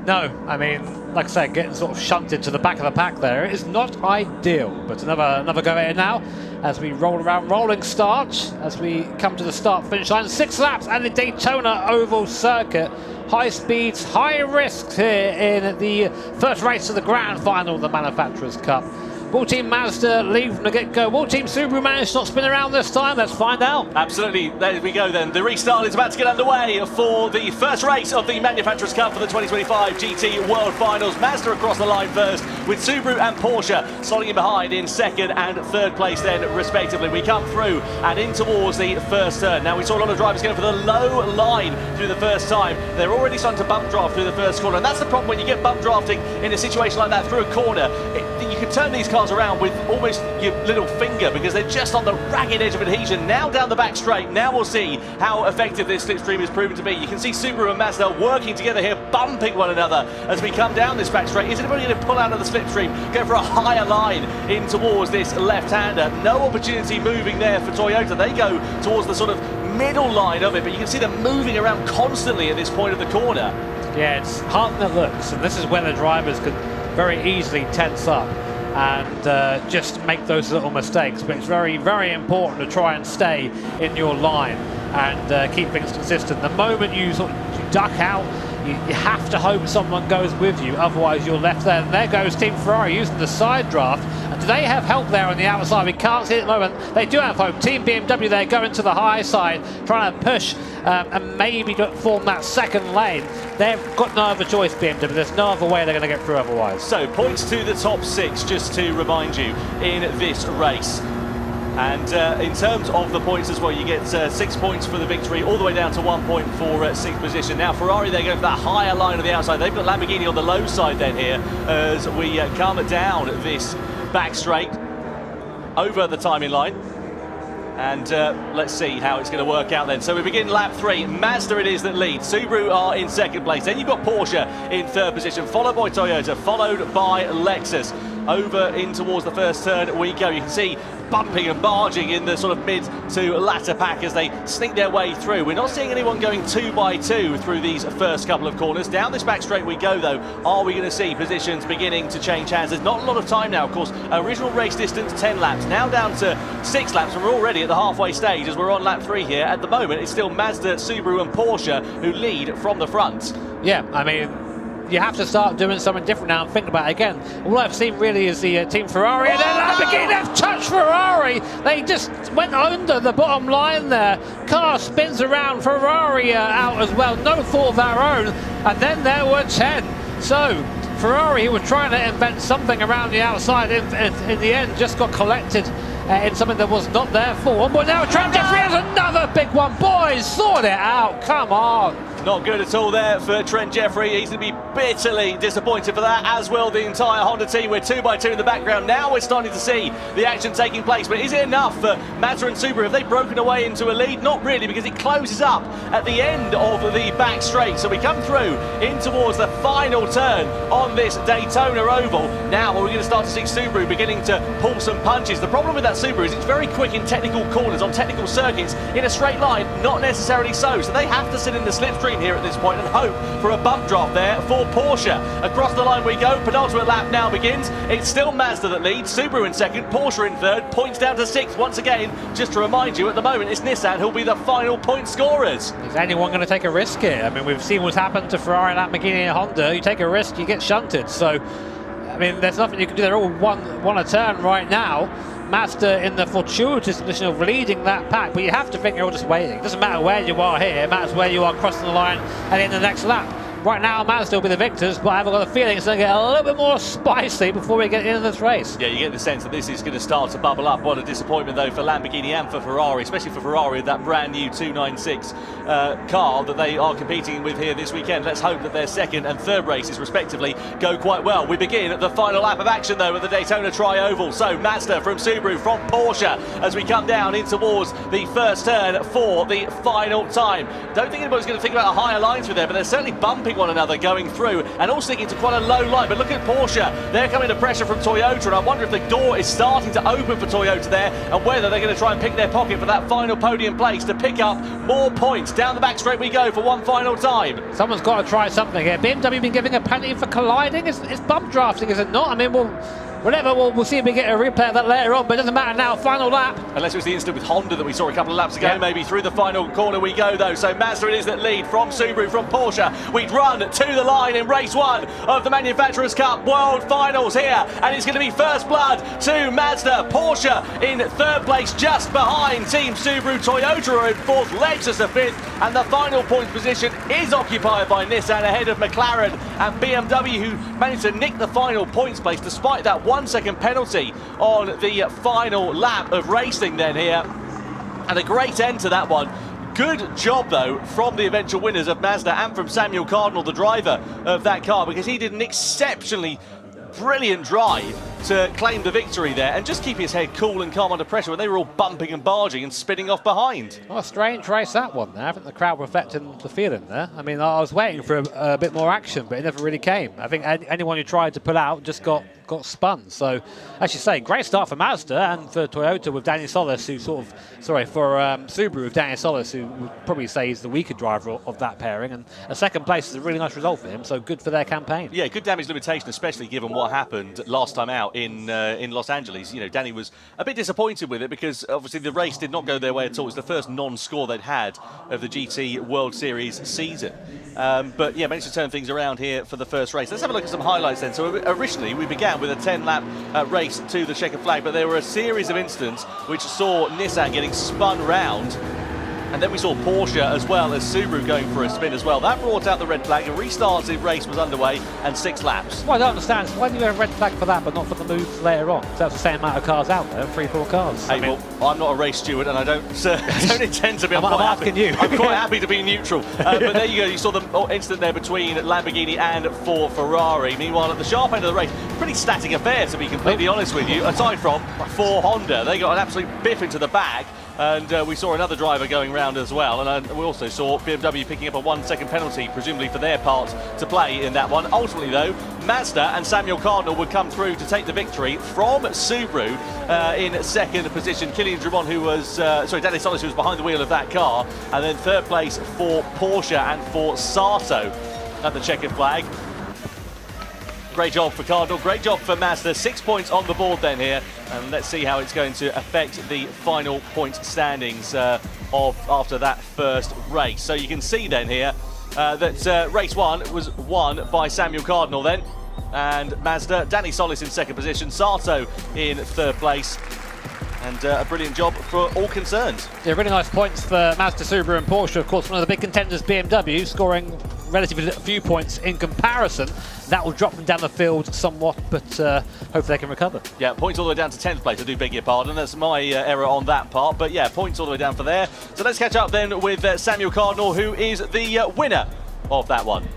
[SPEAKER 6] No, I mean, like I said, getting sort of shunted to the back of the pack there is not ideal. But another go at it now as we roll around, rolling start, as we come to the start-finish line. 6 laps at the Daytona Oval Circuit. high speeds, high risks here in the first race of the grand final of the Manufacturers' Cup. Will Team Mazda leave from the get-go? Will Team Subaru manage to not spin around this time? Let's find out.
[SPEAKER 1] Absolutely. There we go then. The restart is about to get underway for the first race of the Manufacturers' Cup for the 2025 GT World Finals. Mazda across the line first, with Subaru and Porsche slotting in behind in second and third place then, respectively. We come through and in towards the first turn. Now, we saw a lot of drivers going for the low line through the first time. They're already starting to bump draft through the first corner, and that's the problem when you get bump drafting in a situation like that through a corner. You can turn these cars around with almost your little finger because they're just on the ragged edge of adhesion. Now down the back straight. Now we'll see how effective this slipstream is proven to be. You can see Subaru and Mazda working together here, bumping one another as we come down this back straight. Is anybody going to pull out of the slipstream, go for a higher line in towards this left-hander? No opportunity moving there for Toyota. They go towards the sort of middle line of it, but you can see them moving around constantly at this point of the corner.
[SPEAKER 6] Yeah, it's hard than it looks, and this is where the drivers could very easily tense up and just make those little mistakes. But it's very, very important to try and stay in your line and keep things consistent. The moment you sort of duck out, you have to hope someone goes with you, otherwise you're left there. And there goes Team Ferrari using the side draft. And do they have help there on the outside? We can't see it at the moment. They do have hope. Team BMW, they're going to the high side, trying to push and maybe form that second lane. They've got no other choice, BMW. There's no other way they're going to get through otherwise.
[SPEAKER 1] So, points to the top six, just to remind you, in this race. And in terms of the points as well, you get 6 points for the victory, all the way down to 1 point for sixth position. Now, Ferrari, they're going for that higher line on the outside. They've got Lamborghini on the low side then here as we come down this back straight over the timing line. And let's see how it's going to work out then. So we begin lap 3. Mazda it is that leads. Subaru are in second place. Then you've got Porsche in third position, followed by Toyota, followed by Lexus. Over in towards the first turn we go. You can see bumping and barging in the sort of mid to latter pack as they sneak their way through. We're not seeing anyone going 2 by 2 through these first couple of corners. Down this back straight we go though. Are we going to see positions beginning to change hands? There's not a lot of time now, of course. Original race distance 10 laps, now down to 6 laps, and we're already at the halfway stage as we're on lap 3 here. At the moment it's still Mazda, Subaru and Porsche who lead from the front.
[SPEAKER 6] Yeah, I mean, you have to start doing something different now and think about it again. All I've seen really is the Team Ferrari, and then Lamborghini have touched Ferrari. They just went under the bottom line there. Car spins around, Ferrari out as well, no fault of their own, and then there were 10. So Ferrari, who were trying to invent something around the outside, in the end just got collected in something that was not their fault. But now Trent Jeffrey has another big one. Boys, sort it out, come on.
[SPEAKER 1] Not good at all there for Trent Jeffrey. He's going to be bitterly disappointed for that, as will the entire Honda team. We're 2 by 2 in the background. Now we're starting to see the action taking place. But is it enough for Mazda and Subaru? Have they broken away into a lead? Not really, because it closes up at the end of the back straight. So we come through in towards the final turn on this Daytona Oval. Now we're going to start to see Subaru beginning to pull some punches. The problem with that Subaru is it's very quick in technical corners, on technical circuits. In a straight line, not necessarily so. So they have to sit in the slipstream here at this point and hope for a bump drop there for Porsche. Across the line we go. Penultimate lap now begins. It's still Mazda that leads, Subaru in second, Porsche in third, points down to 6th. Once again, just to remind you, at the moment it's Nissan who'll be the final point scorers.
[SPEAKER 6] Is anyone going to take a risk here? I mean, we've seen what's happened to Ferrari, Lamborghini and Honda. You take a risk, you get shunted. So, I mean, there's nothing you can do. They're all one a turn right now. Mazda in the fortuitous position of leading that pack, but you have to think you're all just waiting. It doesn't matter where you are here, it matters where you are crossing the line and in the next lap. Right now, Mazda will be the victors, but I've got a feeling it's going to get a little bit more spicy before we get into this race.
[SPEAKER 1] Yeah, you get the sense that this is going to start to bubble up. What a disappointment, though, for Lamborghini and for Ferrari, especially for Ferrari with that brand new 296 car that they are competing with here this weekend. Let's hope that their second and third races, respectively, go quite well. We begin the final lap of action, though, at the Daytona Tri-Oval. So, Mazda from Subaru, from Porsche, as we come down in towards the first turn for the final time. Don't think anybody's going to think about a higher line through there, but they're certainly bumping one another going through and all sticking to quite a low line. But look at Porsche, they're coming to pressure from Toyota, and I wonder if the door is starting to open for Toyota there and whether they're going to try and pick their pocket for that final podium place to pick up more points. Down the back straight we go for one final time.
[SPEAKER 6] Someone's got to try something here. BMW been giving a penalty for colliding. It's bump drafting, is it not? I mean, well, Whatever, we'll see if we get a replay of that later on, but it doesn't matter now. Final lap.
[SPEAKER 1] Unless it was the incident with Honda that we saw a couple of laps ago, maybe through the final corner we go though. So Mazda it is that lead from Subaru, from Porsche. We'd run to the line in race 1 of the Manufacturers' Cup World Finals here, and it's going to be first blood to Mazda. Porsche in 3rd place, just behind Team Subaru. Toyota are in 4th, Lexus are 5th, and the final points position is occupied by Nissan ahead of McLaren and BMW, who managed to nick the final points place despite that 1-second penalty on the final lap of racing then here. And a great end to that one. Good job though from the eventual winners of Mazda and from Samuel Cardinal, the driver of that car, because he did an exceptionally brilliant drive to claim the victory there and just keep his head cool and calm under pressure when they were all bumping and barging and spinning off behind.
[SPEAKER 6] Well, a strange race that one there. I think the crowd were affecting the feeling there. I mean, I was waiting for a bit more action, but it never really came. I think anyone who tried to pull out just got spun. So, as you say, great start for Mazda and for Toyota with Daniel Solis, who for Subaru with Daniel Solis, who would probably say he's the weaker driver of that pairing. And a 2nd place is a really nice result for him, so good for their campaign.
[SPEAKER 1] Yeah, good damage limitation, especially given what happened last time out in Los Angeles. You know, Danny was a bit disappointed with it because obviously the race did not go their way at all. It was the first non-score they'd had of the GT World Series season. But yeah, managed to turn things around here for the first race. Let's have a look at some highlights then. So originally we began with a 10-lap race to the checkered flag, but there were a series of incidents which saw Nissan getting spun round, and then we saw Porsche as well as Subaru going for a spin as well. That brought out the red flag. A restarted race was underway and 6 laps.
[SPEAKER 6] Well, I don't understand. Why do you have a red flag for that but not for the moves later on? Because that's the same amount of cars out there, 3-4 cars.
[SPEAKER 1] Hey, well, I'm not a race steward and I don't intend to be. I'm quite happy to be neutral. But there you go. You saw the incident there between Lamborghini and Ferrari. Meanwhile, at the sharp end of the race, pretty static affair to be completely honest with you, aside from for Honda. They got an absolute biff into the back. And we saw another driver going round as well, and we also saw BMW picking up a 1-second penalty, presumably for their part to play in that one. Ultimately though, Mazda and Samuel Cardinal would come through to take the victory from Subaru in 2nd position. Kylian Dramont, who was, Danny Solis, who was behind the wheel of that car, and then 3rd place for Porsche and for Sato at the checkered flag. Great job for Cardinal, great job for Mazda. 6 points on the board then here, and let's see how it's going to affect the final point standings after that first race. So you can see then here that race 1 was won by Samuel Cardinal then, and Mazda, Danny Solis in 2nd position, Sato in 3rd place. And a brilliant job for all concerned. Yeah,
[SPEAKER 6] really nice points for Mazda, Subaru and Porsche. Of course, one of the big contenders, BMW, scoring relatively few points in comparison. That will drop them down the field somewhat, but hopefully they can recover. Yeah, points all the way down to 10th place, I do beg your pardon. That's my error on that part. But yeah, points all the way down for there. So let's catch up then with Samuel Cardinal, who is the winner of that one.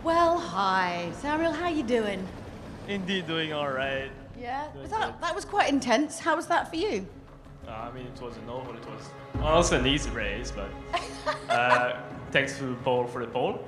[SPEAKER 3] Well, hi. Samuel, how you doing?
[SPEAKER 11] Indeed doing all right.
[SPEAKER 3] Yeah, that was quite intense. How was that for you?
[SPEAKER 11] I mean, it wasn't normal. It was also an easy race, but thanks to Paul for the pole.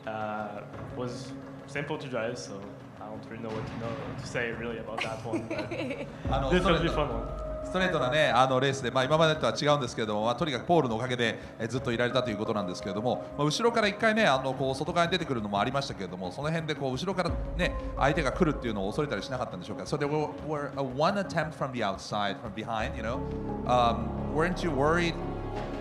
[SPEAKER 11] It was simple to drive, so I don't really know what to say really about that one. Definitely fun one.
[SPEAKER 4] ストレートな、ね、レースで、今までとは違うんですけれども、とにかくポールのおかげで、ずっといられたということなんですけれども、後ろから1回ね、外側に出てくるのもありましたけれども、その辺で後ろから、ね、相手が来るっていうのを恐れたりしなかったんでしょうか。So there were one attempt from the outside, from behind, you know. Weren't you worried?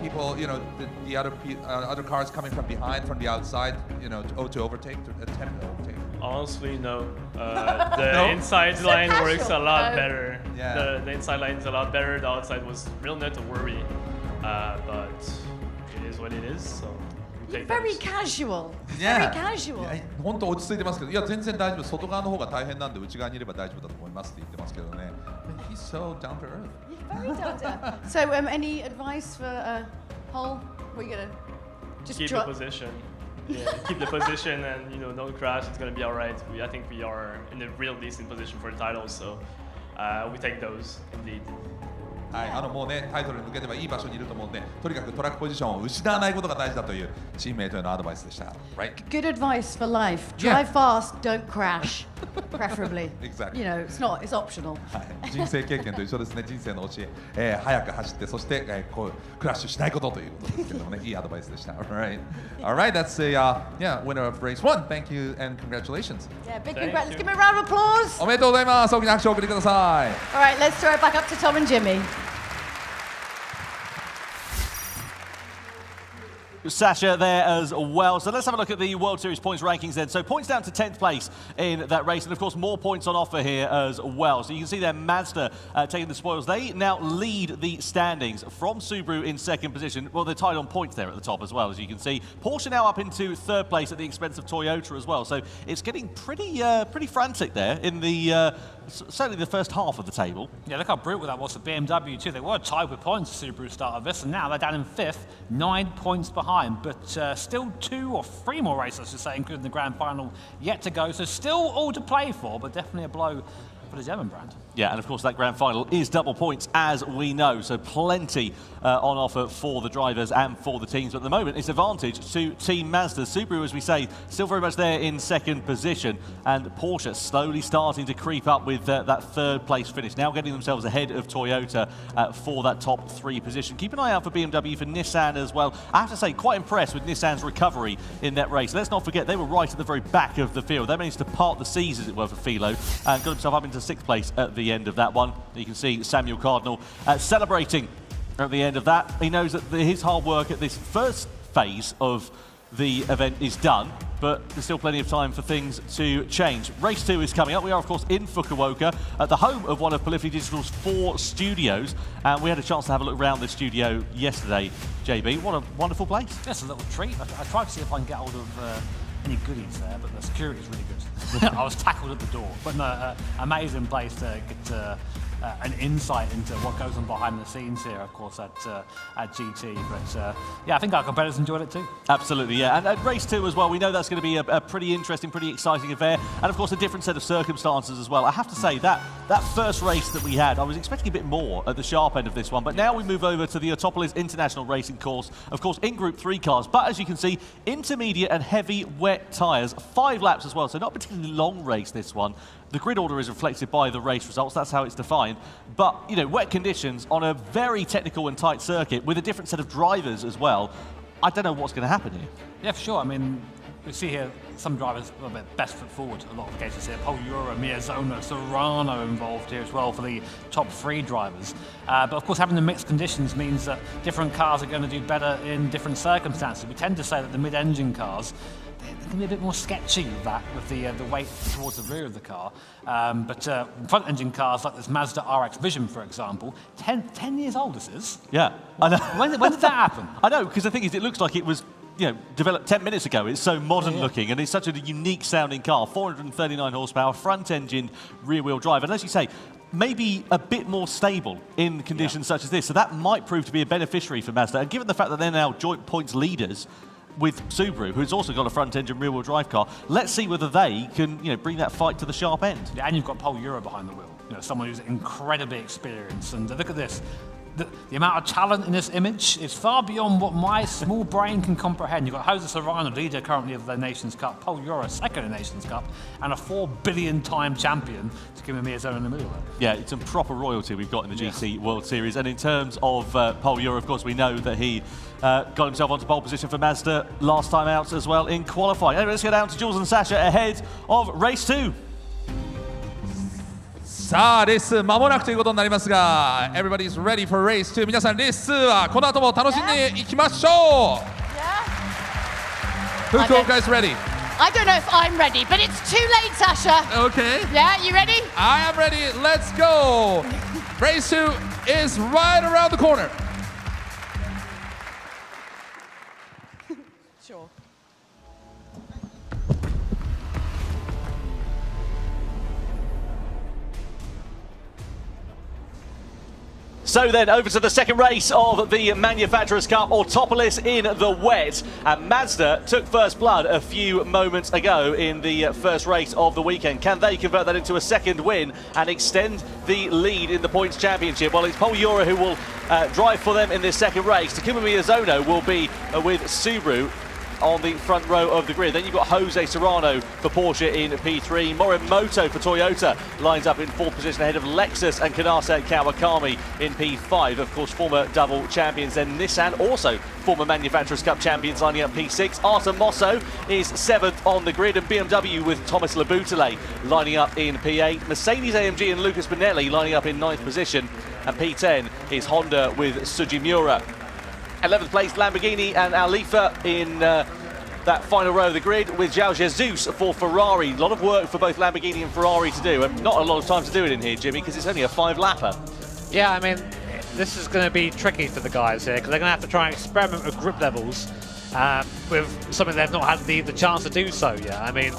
[SPEAKER 4] People, you know, the other cars coming from behind, from the outside, you know, to overtake, to attempt to overtake.
[SPEAKER 11] Honestly, no. The inside line works a lot better. Yeah. The inside line is a lot better. The outside was real not to worry, but it is what it is. So
[SPEAKER 3] very casual. Very casual.
[SPEAKER 4] 本当落ち着いてますけど、いや全然大丈夫。外側の方が大変なんで内側にいれば大丈夫だと思いますって言ってますけどね。He's so down to earth.
[SPEAKER 3] Very down to earth. So, any advice for Paul? What are you gonna just
[SPEAKER 11] keep the position? Yeah, keep the position and don't crash. It's gonna be all right. I think we are in a real decent position for the title, so we take those indeed.
[SPEAKER 4] はい、もうね、タイトルに向けてはいい場所にいると思うんで、とにかくトラックポジションを失わないことが大事だというチームメイトへのアドバイスでした。Right?
[SPEAKER 3] Good advice for life. Drive fast, don't crash. Preferably.
[SPEAKER 4] Exactly.
[SPEAKER 3] You know, it's optional.
[SPEAKER 4] 人生経験と一緒ですね、人生の教え、早く走って、そして、こうクラッシュしないことということですけどもね、いいアドバイスでした。Alright, that's a winner of race 1. Thank you and congratulations.
[SPEAKER 3] Yeah, big congrats. Let's give him a round of applause.
[SPEAKER 4] おめでとうございます。大きな拍手をお送りください。
[SPEAKER 3] All right, let's throw it back up to Tom and Jimmy.
[SPEAKER 1] Sasha there as well. So let's have a look at the World Series points rankings then. So points down to 10th place in that race, and of course more points on offer here as well. So you can see there Mazda taking the spoils. They now lead the standings from Subaru in second position. Well, they're tied on points there at the top as well, as you can see. Porsche now up into third place at the expense of Toyota as well. So it's getting pretty frantic there in the certainly the first half of the table.
[SPEAKER 6] Yeah, look how brutal that was for BMW too. They were tied with points to Subaru start of this, and now they're down in 5th, 9 points behind. But still 2 or 3 more races, I should say, including the grand final, yet to go. So still all to play for, but definitely a blow for the German brand.
[SPEAKER 1] Yeah, and of course that grand final is double points, as we know, so plenty on offer for the drivers and for the teams. But at the moment, it's advantage to Team Mazda. Subaru, as we say, still very much there in second position, and Porsche slowly starting to creep up with that third place finish, now getting themselves ahead of Toyota for that top 3 position. Keep an eye out for BMW, for Nissan as well. I have to say, quite impressed with Nissan's recovery in that race. Let's not forget, they were right at the very back of the field. They managed to part the seas, as it were, for Philo, and got himself up into 6th place at the end of that one. You can see Samuel Cardinal celebrating at the end of that. He knows that his hard work at this first phase of the event is done, but there's still plenty of time for things to change. Race 2 is coming up. We are, of course, in Fukuoka, at the home of one of Polyphony Digital's 4 studios, and we had a chance to have a look around the studio yesterday. JB, what a wonderful place.
[SPEAKER 6] That's a little treat. I tried to see if I can get hold of any goodies there, but the security's really good. I was tackled at the door, but no, amazing place to get an insight into what goes on behind the scenes here, of course, at GT. But yeah, I think our competitors enjoyed it too.
[SPEAKER 1] Absolutely, yeah. And at race 2 as well, we know that's going to be a pretty interesting, pretty exciting affair, and of course a different set of circumstances as well. I have to say that first race that we had, I was expecting a bit more at the sharp end of this one, but now we move over to the Autopolis International Racing Course, of course in Group 3 cars, but as you can see, intermediate and heavy wet tyres, 5 laps as well, so not a particularly long race this one. The grid order is reflected by the race results, that's how it's defined. But, you know, wet conditions on a very technical and tight circuit with a different set of drivers as well. I don't know what's going to happen here.
[SPEAKER 6] Yeah, for sure. I mean, we see here some drivers a bit best foot forward, a lot of cases here. Polura, Miyazono, Serrano involved here as well for the top 3 drivers. But of course, having the mixed conditions means that different cars are going to do better in different circumstances. We tend to say that the mid-engine cars, they can be a bit more sketchy with that, with the weight towards the rear of the car. But front engine cars like this Mazda RX Vision, for example, 10 years old this is.
[SPEAKER 1] Yeah, I know.
[SPEAKER 6] When did that happen?
[SPEAKER 1] I know, because the thing is, it looks like it was, you know, developed 10 minutes ago. It's so modern looking, and it's such a unique sounding car. 439 horsepower, front engine, rear wheel drive. And as you say, maybe a bit more stable in conditions such as this. So that might prove to be a beneficiary for Mazda. And given the fact that they're now joint points leaders with Subaru, who's also got a front-engine rear-wheel drive car, let's see whether they can, you know, bring that fight to the sharp end.
[SPEAKER 6] Yeah, and you've got Paul Euro behind the wheel, you know, someone who's incredibly experienced. And look at this. The amount of talent in this image is far beyond what my small brain can comprehend. You've got Jose Serrano, leader currently of the Nations Cup, Paul Euro, second in the Nations Cup, and a 4 billion time champion to give him a zone in the middle there.
[SPEAKER 1] Yeah, it's some proper royalty we've got in the GT World Series. And in terms of Paul Euro, of course, we know that he got himself onto pole position for Mazda last time out as well in qualifying. Anyway, let's go down to Jules and Sasha ahead of race 2.
[SPEAKER 4] さあレース間もなくということになりますが Everybody's ready for race 2 皆さんレース2はこの後も楽しんでいきましょう Fukuoka is ready
[SPEAKER 3] I don't know if I'm ready, but it's too late, Sasha.
[SPEAKER 4] Okay.
[SPEAKER 3] Yeah, you ready?
[SPEAKER 4] I am ready. Let's go. Race 2 is right around the corner.
[SPEAKER 3] Sure.
[SPEAKER 1] So then, over to the second race of the Manufacturers' Cup, Autopolis in the wet. And Mazda took first blood a few moments ago in the first race of the weekend. Can they convert that into a second win and extend the lead in the points championship? Well, it's Paul Euro who will drive for them in this second race. Takuma Miyazono will be with Subaru. on the front row of the grid. Then you've got Jose Serrano for Porsche in P3. Morimoto for Toyota lines up in 4th position ahead of Lexus and Kanase Kawakami in P5. Of course, former double champions. Then Nissan, also former Manufacturers' Cup champions, lining up P6. Arthur Mosso is 7th on the grid, and BMW with Thomas Labutile lining up in P8. Mercedes-AMG and Lucas Bonelli lining up in 9th position, and P10 is Honda with Sugimura. 11th place Lamborghini and Alifa in that final row of the grid, with João Jesus for Ferrari. A lot of work for both Lamborghini and Ferrari to do, and not a lot of time to do it in here, Jimmy, because it's only a 5-lapper.
[SPEAKER 6] Yeah, I mean, this is going to be tricky for the guys here, because they're going to have to try and experiment with grip levels with something they've not had the chance to do so yet. I mean,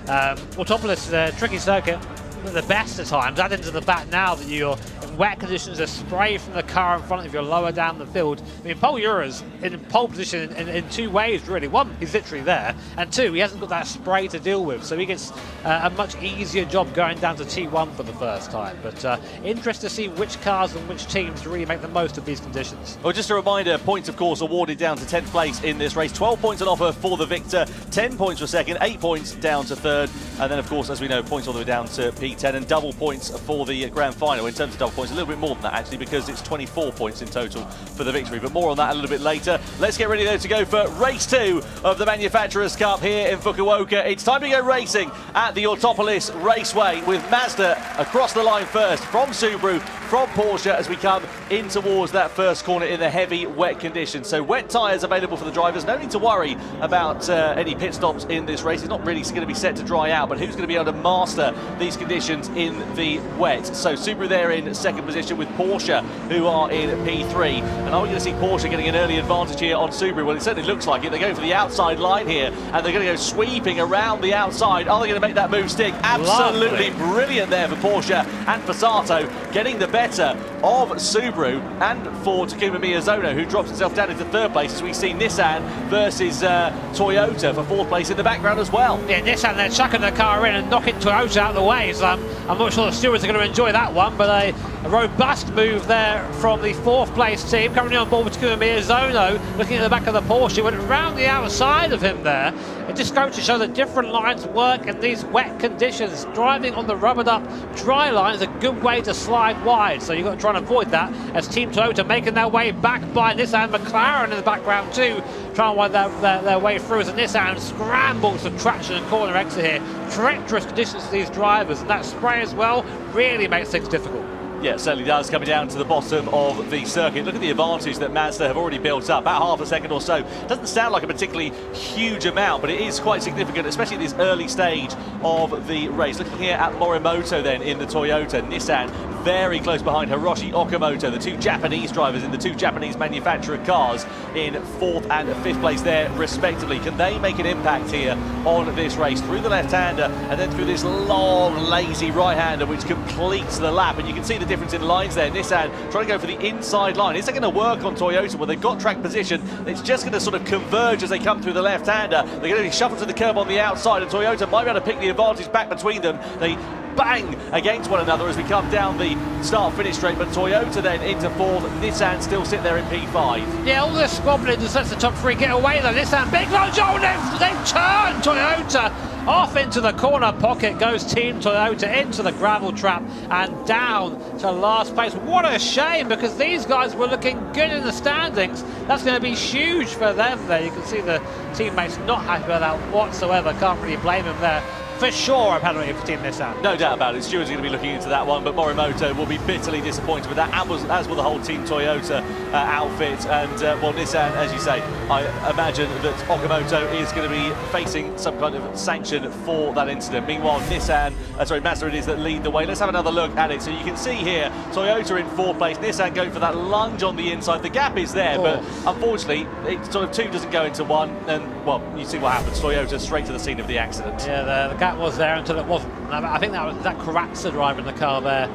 [SPEAKER 6] Autopolis is a tricky circuit at the best of times. Add into the fact now that you're in wet conditions, a spray from the car in front of you lower down the field. I mean, Paul Ura's in pole position in 2 ways, really. One, he's literally there, and 2, he hasn't got that spray to deal with, so he gets a much easier job going down to T1 for the first time. But interesting to see which cars and which teams really make the most of these conditions.
[SPEAKER 1] Well, just a reminder, points, of course, awarded down to 10th place in this race. 12 points on offer for the victor, 10 points for second, 8 points down to third, and then, of course, as we know, points all the way down to P10, and double points for the grand final. In terms of double points, a little bit more than that, actually, because it's 24 points in total for the victory, but more on that a little bit later. Let's get ready, though, to go for race 2 of the Manufacturers' Cup here in Fukuoka. It's time to go racing at the Autopolis Raceway, with Mazda across the line first from Subaru, from Porsche, as we come in towards that first corner in the heavy wet conditions. So wet tyres available for the drivers. No need to worry about any pit stops in this race. It's not really going to be set to dry out, but who's going to be able to master these conditions in the wet? So Subaru there in 2nd position, with Porsche, who are in P3. And are we going to see Porsche getting an early advantage here on Subaru? Well, it certainly looks like it. They're going for the outside line here, and they're going to go sweeping around the outside. Are they going to make that move stick? Absolutely brilliant there for Porsche and Passato, getting the better of Subaru, and for Takuma Miyazono, who drops himself down into 3rd place, as we see Nissan versus Toyota for 4th place in the background as well.
[SPEAKER 6] Yeah, Nissan, they're chucking the car in and knocking Toyota out of the way, so I'm not sure the stewards are going to enjoy that one, but a robust move there from the 4th place team. Currently on board with Takuma Miyazono, looking at the back of the Porsche, went around the outside of him there. It just goes to show that different lines work in these wet conditions. Driving on the rubbered up dry line is a good way to slide wide, so you've got to try and avoid that, as Team Toyota making their way back by Nissan. McLaren in the background too, trying to wind their way through, as the Nissan scrambles for traction and corner exit here. Treacherous conditions for these drivers, and that spray as well really makes things difficult.
[SPEAKER 1] Yeah, it certainly does, coming down to the bottom of the circuit. Look at the advantage that Mazda have already built up, about half a second or so. Doesn't sound like a particularly huge amount, but it is quite significant, especially at this early stage of the race. Looking here at Morimoto then in the Toyota, Nissan very close behind Hiroshi Okamoto, the 2 Japanese drivers in the 2 Japanese manufactured cars in 4th and 5th place there, respectively. Can they make an impact here on this race? Through the left-hander and then through this long, lazy right-hander, which completes the lap. And you can see the difference in lines there. Nissan trying to go for the inside line. Is that going to work on Toyota? Well, they've got track position. It's just going to sort of converge as they come through the left-hander. They're going to be shuffled to the curb on the outside, and Toyota might be able to pick the advantage back between them. They bang against one another as we come down the start-finish straight, but Toyota then into 4th. Nissan still sit there in P5.
[SPEAKER 6] Yeah, all this squabbling just lets the top 3 get away though. Nissan, big launch, they've turned Toyota off into the corner pocket. Goes Team Toyota into the gravel trap and down to last place. What a shame, because these guys were looking good in the standings. That's going to be huge for them there. You can see the teammates not happy with that whatsoever. Can't really blame them there. For sure, a penalty for Team Nissan.
[SPEAKER 1] No doubt about it. Stewards are going to be looking into that one, but Morimoto will be bitterly disappointed with that, as will the whole Team Toyota outfit. And, well, Nissan, as you say, I imagine that Okamoto is going to be facing some kind of sanction for that incident. Meanwhile, Mazda it is that lead the way. Let's have another look at it. So you can see here, Toyota in 4th place, Nissan going for that lunge on the inside. The gap is there, but unfortunately, it sort of 2 doesn't go into 1, and, well, you see what happens. Toyota straight to the scene of the accident.
[SPEAKER 6] Yeah, the gap was there until it wasn't. I think that was that Karatsa driver in the car there,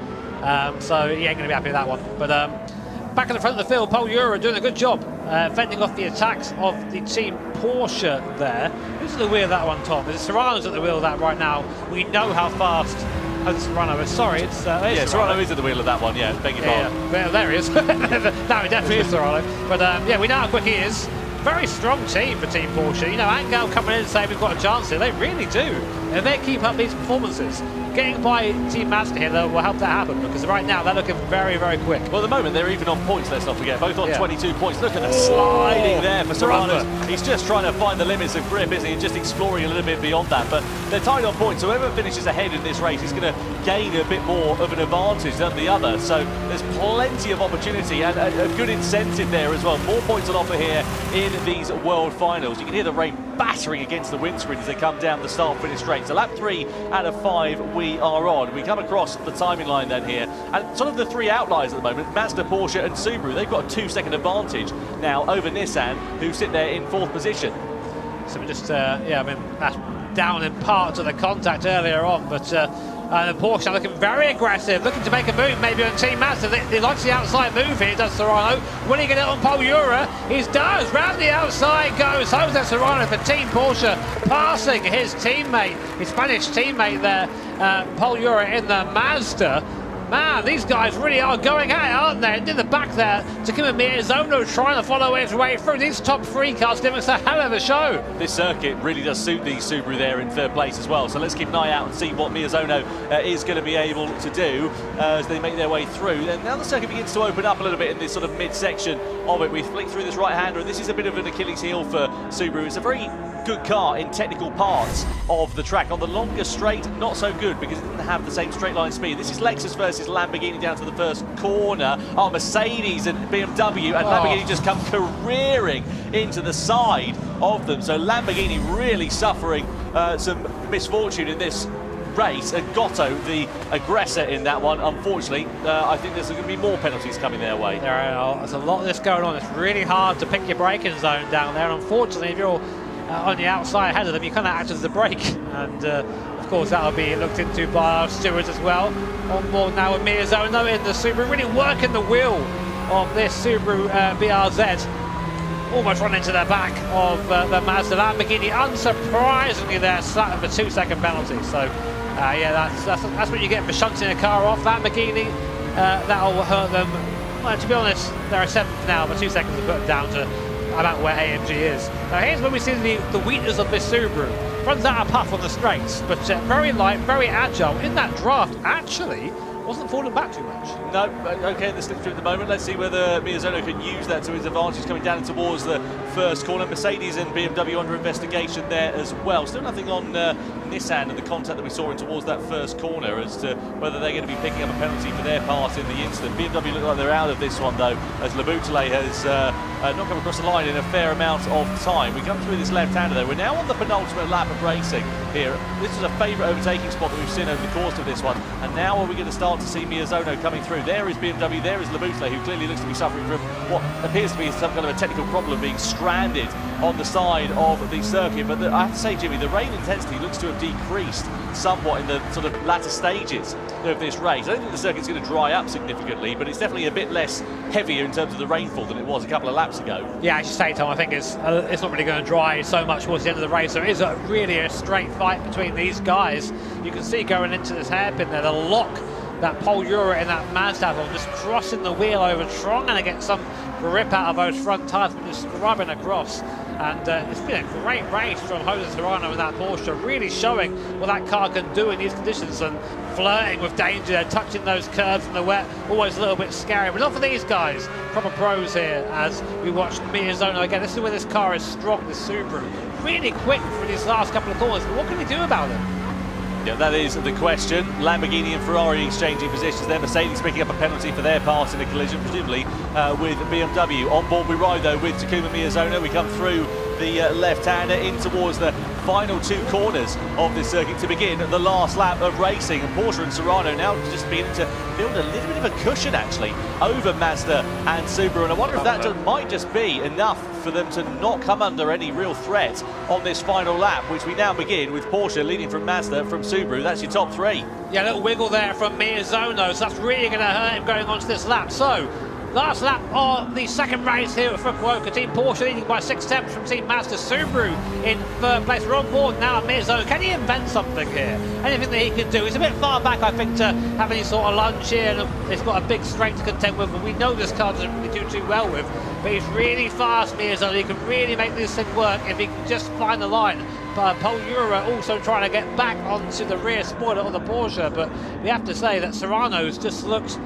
[SPEAKER 6] so he ain't going to be happy with that one. But back in the front of the field, Paul Ura doing a good job fending off the attacks of the Team Porsche there. Who's at the wheel of that one, Tom? Is it Serrano's at the wheel of that right now? We know how fast. Oh, Serrano is. Sorry, it's
[SPEAKER 1] yeah, Serrano is at the wheel of that one. Yeah, beg your pardon.
[SPEAKER 6] Yeah, there he is. No, it definitely is Serrano. But yeah, we know how quick he is. very strong team for Team Porsche. You know, Angel coming in and saying we've got a chance here. They really do. If they keep up these performances, getting by Team Mazda here will help that happen, because right now they're looking very, very quick.
[SPEAKER 1] Well, at the moment they're even on points, let's not forget, both on 22 points. Look at the sliding there for Serrano. He's just trying to find the limits of grip, isn't he, and just exploring a little bit beyond that. But they're tied on points, so whoever finishes ahead in this race is going to gain a bit more of an advantage than the other. So there's plenty of opportunity and a good incentive there as well. More points on offer here in these World Finals. You can hear the rain battering against the windscreen as they come down the start-finish straight. So lap 3 out of 5 we are on. We come across the timing line then here, and sort of the three outliers at the moment, Mazda, Porsche and Subaru, they've got a 2-second advantage now over Nissan, who sit there in 4th position.
[SPEAKER 6] So we're just, yeah, I mean, that's down in part to the contact earlier on, but the Porsche are looking very aggressive, looking to make a move maybe on Team Mazda. They like the outside move here, does Serrano. Will he get it on Pol Ura? He does, round the outside goes Jose Serrano for Team Porsche, passing his teammate, his Spanish teammate there, Pol Ura in the Mazda. Man, these guys really are going at it, aren't they? And in the back there, Takuma Miyazono trying to follow his way through. These top 3 cars giving us a hell of a show.
[SPEAKER 1] This circuit really does suit the Subaru there in 3rd place as well. So let's keep an eye out and see what Miyazono is going to be able to do as they make their way through. And now the circuit begins to open up a little bit in this sort of mid-section of it. We flick through this right-hander, and this is a bit of an Achilles heel for Subaru. It's a very good car in technical parts of the track. On the longer straight, not so good because it didn't have the same straight line speed. This is Lexus versus Lamborghini down to the first corner. Oh, Mercedes and BMW, and Lamborghini just come careering into the side of them. So Lamborghini really suffering some misfortune in this race, and Gotto, the aggressor in that one, unfortunately, I think there's going to be more penalties coming their way.
[SPEAKER 6] There's a lot of this going on. It's really hard to pick your braking zone down there, and unfortunately, if you're on the outside ahead of them, you kind of act as the brake, and of course that'll be looked into by our stewards as well. On board now with Miyazono in the Subaru, really working the wheel of this Subaru BRZ. Almost run into the back of the Mazda. Lamborghini, unsurprisingly, they're slapping for 2-second penalty. So yeah, that's what you get for shunting a car off. Lamborghini, that'll hurt them. Well, to be honest, they're a 7th now, but 2 seconds to put them down to about where AMG is. Now here's where we see the weakness of this Subaru. Runs out of puff on the straights, but very light, very agile. In that draft, actually, wasn't falling back too much.
[SPEAKER 1] No, okay, the slip through at the moment. Let's see whether Miyazono can use that to his advantage coming down towards the first corner. Mercedes and BMW under investigation there as well. Still nothing on Nissan and the contact that we saw in towards that first corner as to whether they're going to be picking up a penalty for their part in the incident. BMW look like they're out of this one though, as Laboutelet has not come across the line in a fair amount of time. We come through this left-hander though. We're now on the penultimate lap of racing here. This is a favourite overtaking spot that we've seen over the course of this one, and now are we going to start to see Miyazono coming through. There is BMW, there is Laboutelet, who clearly looks to be suffering from what appears to be some kind of a technical problem, being stranded on the side of the circuit. But I have to say, Jimmy, the rain intensity looks to have decreased somewhat in the sort of latter stages of this race. I don't think the circuit's going to dry up significantly, but it's definitely a bit less heavier in terms of the rainfall than it was a couple of laps ago.
[SPEAKER 6] Yeah, as you say, Tom, I think it's not really going to dry so much towards the end of the race. There is really a straight fight between these guys. You can see going into this hairpin there, the lock that Pol Ura and that Mazda have on, just crossing the wheel over, trying to get some grip out of those front tyres, but just scrubbing across. And it's been a great race from Jose Serrano and that Porsche, really showing what that car can do in these conditions and flirting with danger, touching those curves in the wet, always a little bit scary. But not for these guys, proper pros here, as we watch Miyazono again. This is where this car is strong, this Subaru. Really quick for these last couple of corners, but what can he do about it?
[SPEAKER 1] Yeah, that is the question. Lamborghini and Ferrari exchanging positions there. Mercedes picking up a penalty for their part in a collision, presumably with BMW. On board we ride though with Takuma Miyazono. We come through the left-hander in towards the final 2 corners of this circuit to begin the last lap of racing. And Porsche and Serrano now just beginning to build a little bit of a cushion actually over Mazda and Subaru. And I wonder if that might just be enough for them to not come under any real threat on this final lap, which we now begin with Porsche leading from Mazda, from Subaru. That's your top 3.
[SPEAKER 6] Yeah, a little wiggle there from Miyazono, so that's really going to hurt him going onto this lap. So Last lap of the second race here at Fukuoka. Team Porsche leading by 6/10 from Team Mazda. Subaru in third place. We're on board now at mid-zone. Can he invent something here? Anything that he can do? He's a bit far back, I think, to have any sort of lunge here. And he's got a big straight to contend with, but we know this car doesn't really do too well with. But he's really fast, mid-zone. He can really make this thing work if he can just find the line. But Polyura also trying to get back onto the rear spoiler of the Porsche. But we have to say that Serrano's just looks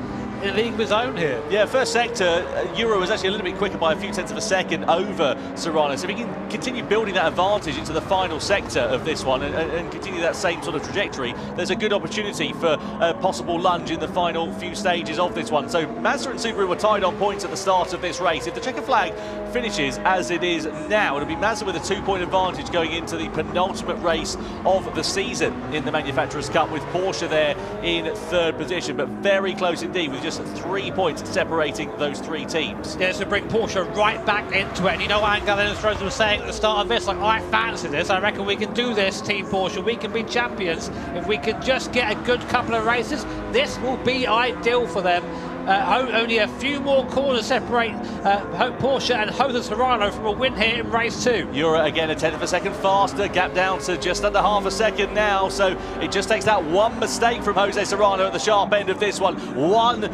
[SPEAKER 6] in a league of his own here.
[SPEAKER 1] Yeah, first sector, Euro was actually a little bit quicker by a few tenths of a second over Serrano. So if he can continue building that advantage into the final sector of this one and continue that same sort of trajectory, there's a good opportunity for a possible lunge in the final few stages of this one. So Mazda and Subaru were tied on points at the start of this race. If the checkered flag finishes as it is now, it'll be Mazda with a 2-point advantage going into the penultimate race of the season in the Manufacturers' Cup, with Porsche there in third position, but very close indeed, with just 3 points separating those three teams.
[SPEAKER 6] Yeah, to bring Porsche right back into it. And you know what Angela Stroza was saying at the start of this, like, I fancy this, I reckon we can do this, Team Porsche, we can be champions. If we can just get a good couple of races, this will be ideal for them. Only a few more corners separate Porsche and Jose Serrano from a win here in race 2.
[SPEAKER 1] Euro again a tenth of a second faster, gap down to just under half a second now, so it just takes that one mistake from Jose Serrano at the sharp end of this one. One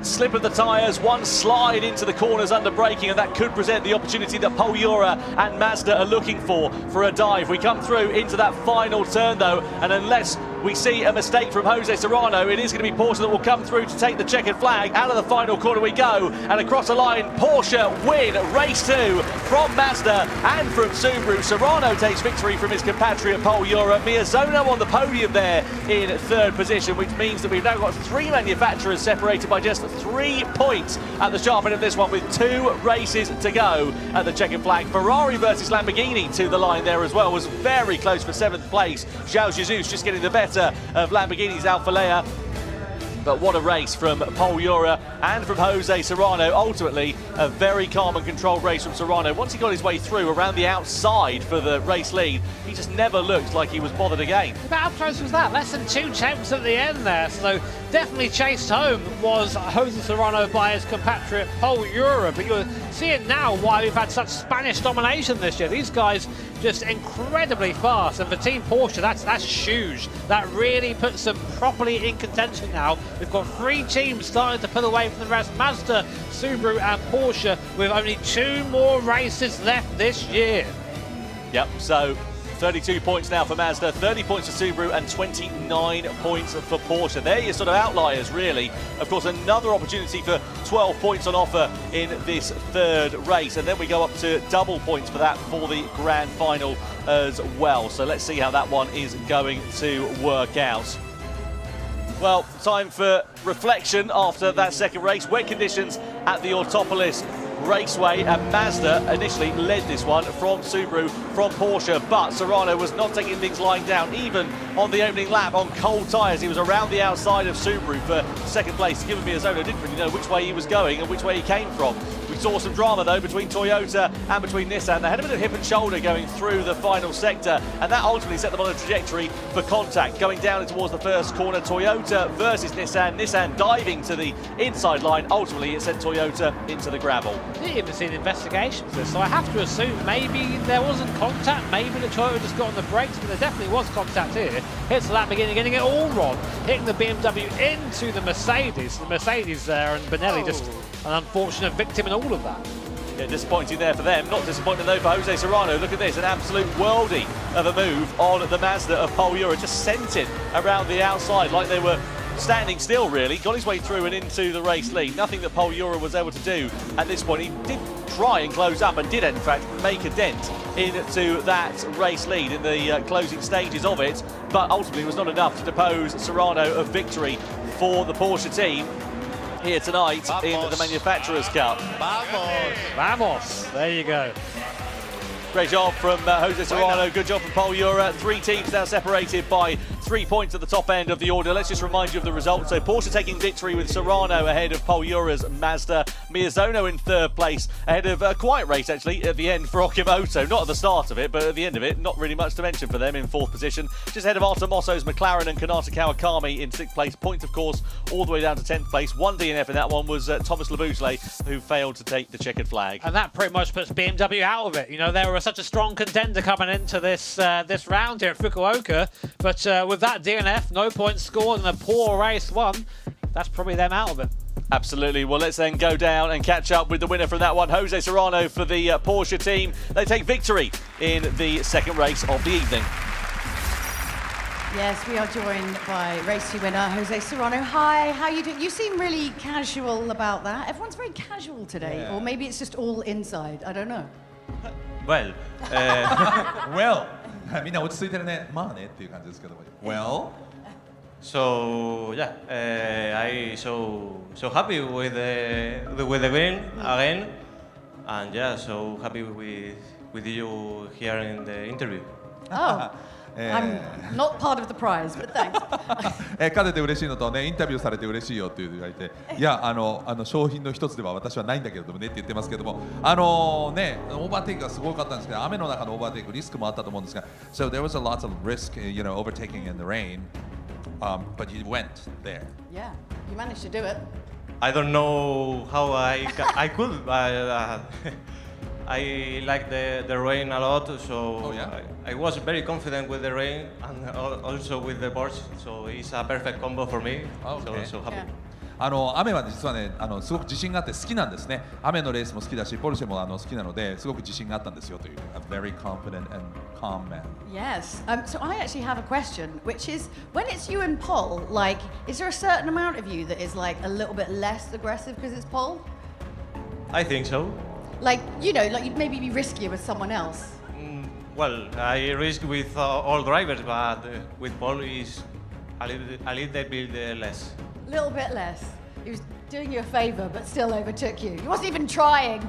[SPEAKER 1] slip of the tyres, one slide into the corners under braking, and that could present the opportunity that Polyura and Mazda are looking for a dive. We come through into that final turn though, and unless we see a mistake from Jose Serrano, it is going to be Porsche that will come through to take the checkered flag. Out of the final corner we go, and across the line, Porsche win race 2 from Mazda and from Subaru. Serrano takes victory from his compatriot Polyura. Miyazono on the podium there in third position, which means that we've now got 3 manufacturers separated by just 3 points at the sharp end of this one, with 2 races to go at the checkered flag. Ferrari versus Lamborghini to the line there as well, was very close for 7th place. João Jesus just getting the better of Lamborghini's Alfa Lea. But what a race from Polyura and from Jose Serrano. Ultimately, a very calm and controlled race from Serrano. Once he got his way through around the outside for the race lead, he just never looked like he was bothered again.
[SPEAKER 6] But how close was that? Less than 2 tenths at the end there. So definitely chased home was Jose Serrano by his compatriot Polyura. But you're seeing now why we've had such Spanish domination this year. These guys just incredibly fast. And for Team Porsche, that's huge. That really puts them properly in contention now. We've got 3 teams starting to pull away from the rest. Mazda, Subaru and Porsche, with only 2 more races left this year.
[SPEAKER 1] Yep, so 32 points now for Mazda, 30 points for Subaru and 29 points for Porsche. They're your sort of outliers, really. Of course, another opportunity for 12 points on offer in this third race. And then we go up to double points for that for the grand final as well. So let's see how that one is going to work out. Well, time for reflection after that second race. Wet conditions at the Autopolis Raceway, and Mazda initially led this one from Subaru, from Porsche, but Serrano was not taking things lying down, even on the opening lap on cold tyres. He was around the outside of Subaru for second place. Given Miyazono didn't really know which way he was going and which way he came from. We saw some drama though between Toyota and between Nissan. They had a bit of hip and shoulder going through the final sector, and that ultimately set them on a trajectory for contact. Going down towards the first corner, Toyota versus Nissan. Nissan diving to the inside line. Ultimately, it sent Toyota into the gravel.
[SPEAKER 6] I didn't even see an investigation for this, so I have to assume maybe there wasn't contact, maybe the Toyota just got on the brakes, but there definitely was contact here. Hits the lap beginning, getting it all wrong, hitting the BMW into the Mercedes. The Mercedes there, and Benelli just an unfortunate victim in all of that.
[SPEAKER 1] Yeah, disappointing there for them. Not disappointing though for Jose Serrano. Look at this, an absolute worldie of a move on the Mazda of Polyura. Just sent it around the outside like they were standing still, really. Got his way through and into the race lead. Nothing that Polyura was able to do at this point. He did try and close up and did in fact make a dent into that race lead in the closing stages of it, but ultimately was not enough to depose Serrano of victory for the Porsche team here tonight in the Manufacturers' Cup.
[SPEAKER 6] Vamos! Vamos! There you go.
[SPEAKER 1] Great job from Jose Serrano, good job from Polyura. 3 teams now separated by 3 points at the top end of the order. Let's just remind you of the results. So Porsche taking victory with Serrano ahead of Polyura's Mazda. Miyazono in third place, ahead of a quiet race actually at the end for Okimoto. Not at the start of it, but at the end of it, not really much to mention for them in fourth position. Just ahead of Artemosso's McLaren and Kanata Kawakami in sixth place. Points, of course, all the way down to 10th place. One DNF in that one was Thomas Labouchelet, who failed to take the checkered flag.
[SPEAKER 12] And that pretty much puts BMW out of it. You know, they were such a strong contender coming into this this round here at Fukuoka, but with that DNF, no points scored and a poor race won, that's probably them out of it.
[SPEAKER 1] Absolutely. Well, let's then go down and catch up with the winner from that one, Jose Serrano for the Porsche team. They take victory in the second race of the evening.
[SPEAKER 3] Yes, we are joined by race 2 winner Jose Serrano. Hi, how are you doing? You seem really casual about that. Everyone's very casual today, or maybe it's just all inside. I don't know.
[SPEAKER 13] Well,
[SPEAKER 4] Well, みんな落ち着いてるね。まあねっていう感じですけど。Well,
[SPEAKER 13] so yeah, I so happy with the win again, and yeah, so happy with you here in the interview.
[SPEAKER 3] Oh, I'm not part of the prize, but thanks.
[SPEAKER 4] 勝てて嬉しいのとね、インタビューされて嬉しいよって言われて、いや商品の一つでは私はないんだけれどもねって言ってますけども、ね、オーバーテイクがすごかったんですけど、雨の中のオーバーテイクリスクもあったと思うんですが、so there was a lot of risk, you know, overtaking in the rain, but you went there.
[SPEAKER 3] Yeah, you managed to do it.
[SPEAKER 13] I don't know how I could, but I like the rain a lot, so I was very confident with the rain and also with the Porsche, so it's a perfect combo for me. So happy.
[SPEAKER 4] 雨は実はね、すごく自信があって好きなんですね。雨のレースも好きだし、ポルシェも好きなので、すごく自信があったんですよという。A very confident and calm man.
[SPEAKER 3] Yes. So I actually have a question, which is, when it's you and Pol, like, is there a certain amount of you that is like a little bit less aggressive because it's Pol?
[SPEAKER 13] I think so.
[SPEAKER 3] Like, you know, like you'd maybe be riskier with someone else.
[SPEAKER 13] Well, I risk with all drivers, but with Paul is a little bit less.
[SPEAKER 3] A little bit less. He was doing you a favor, but still overtook you. He wasn't even trying.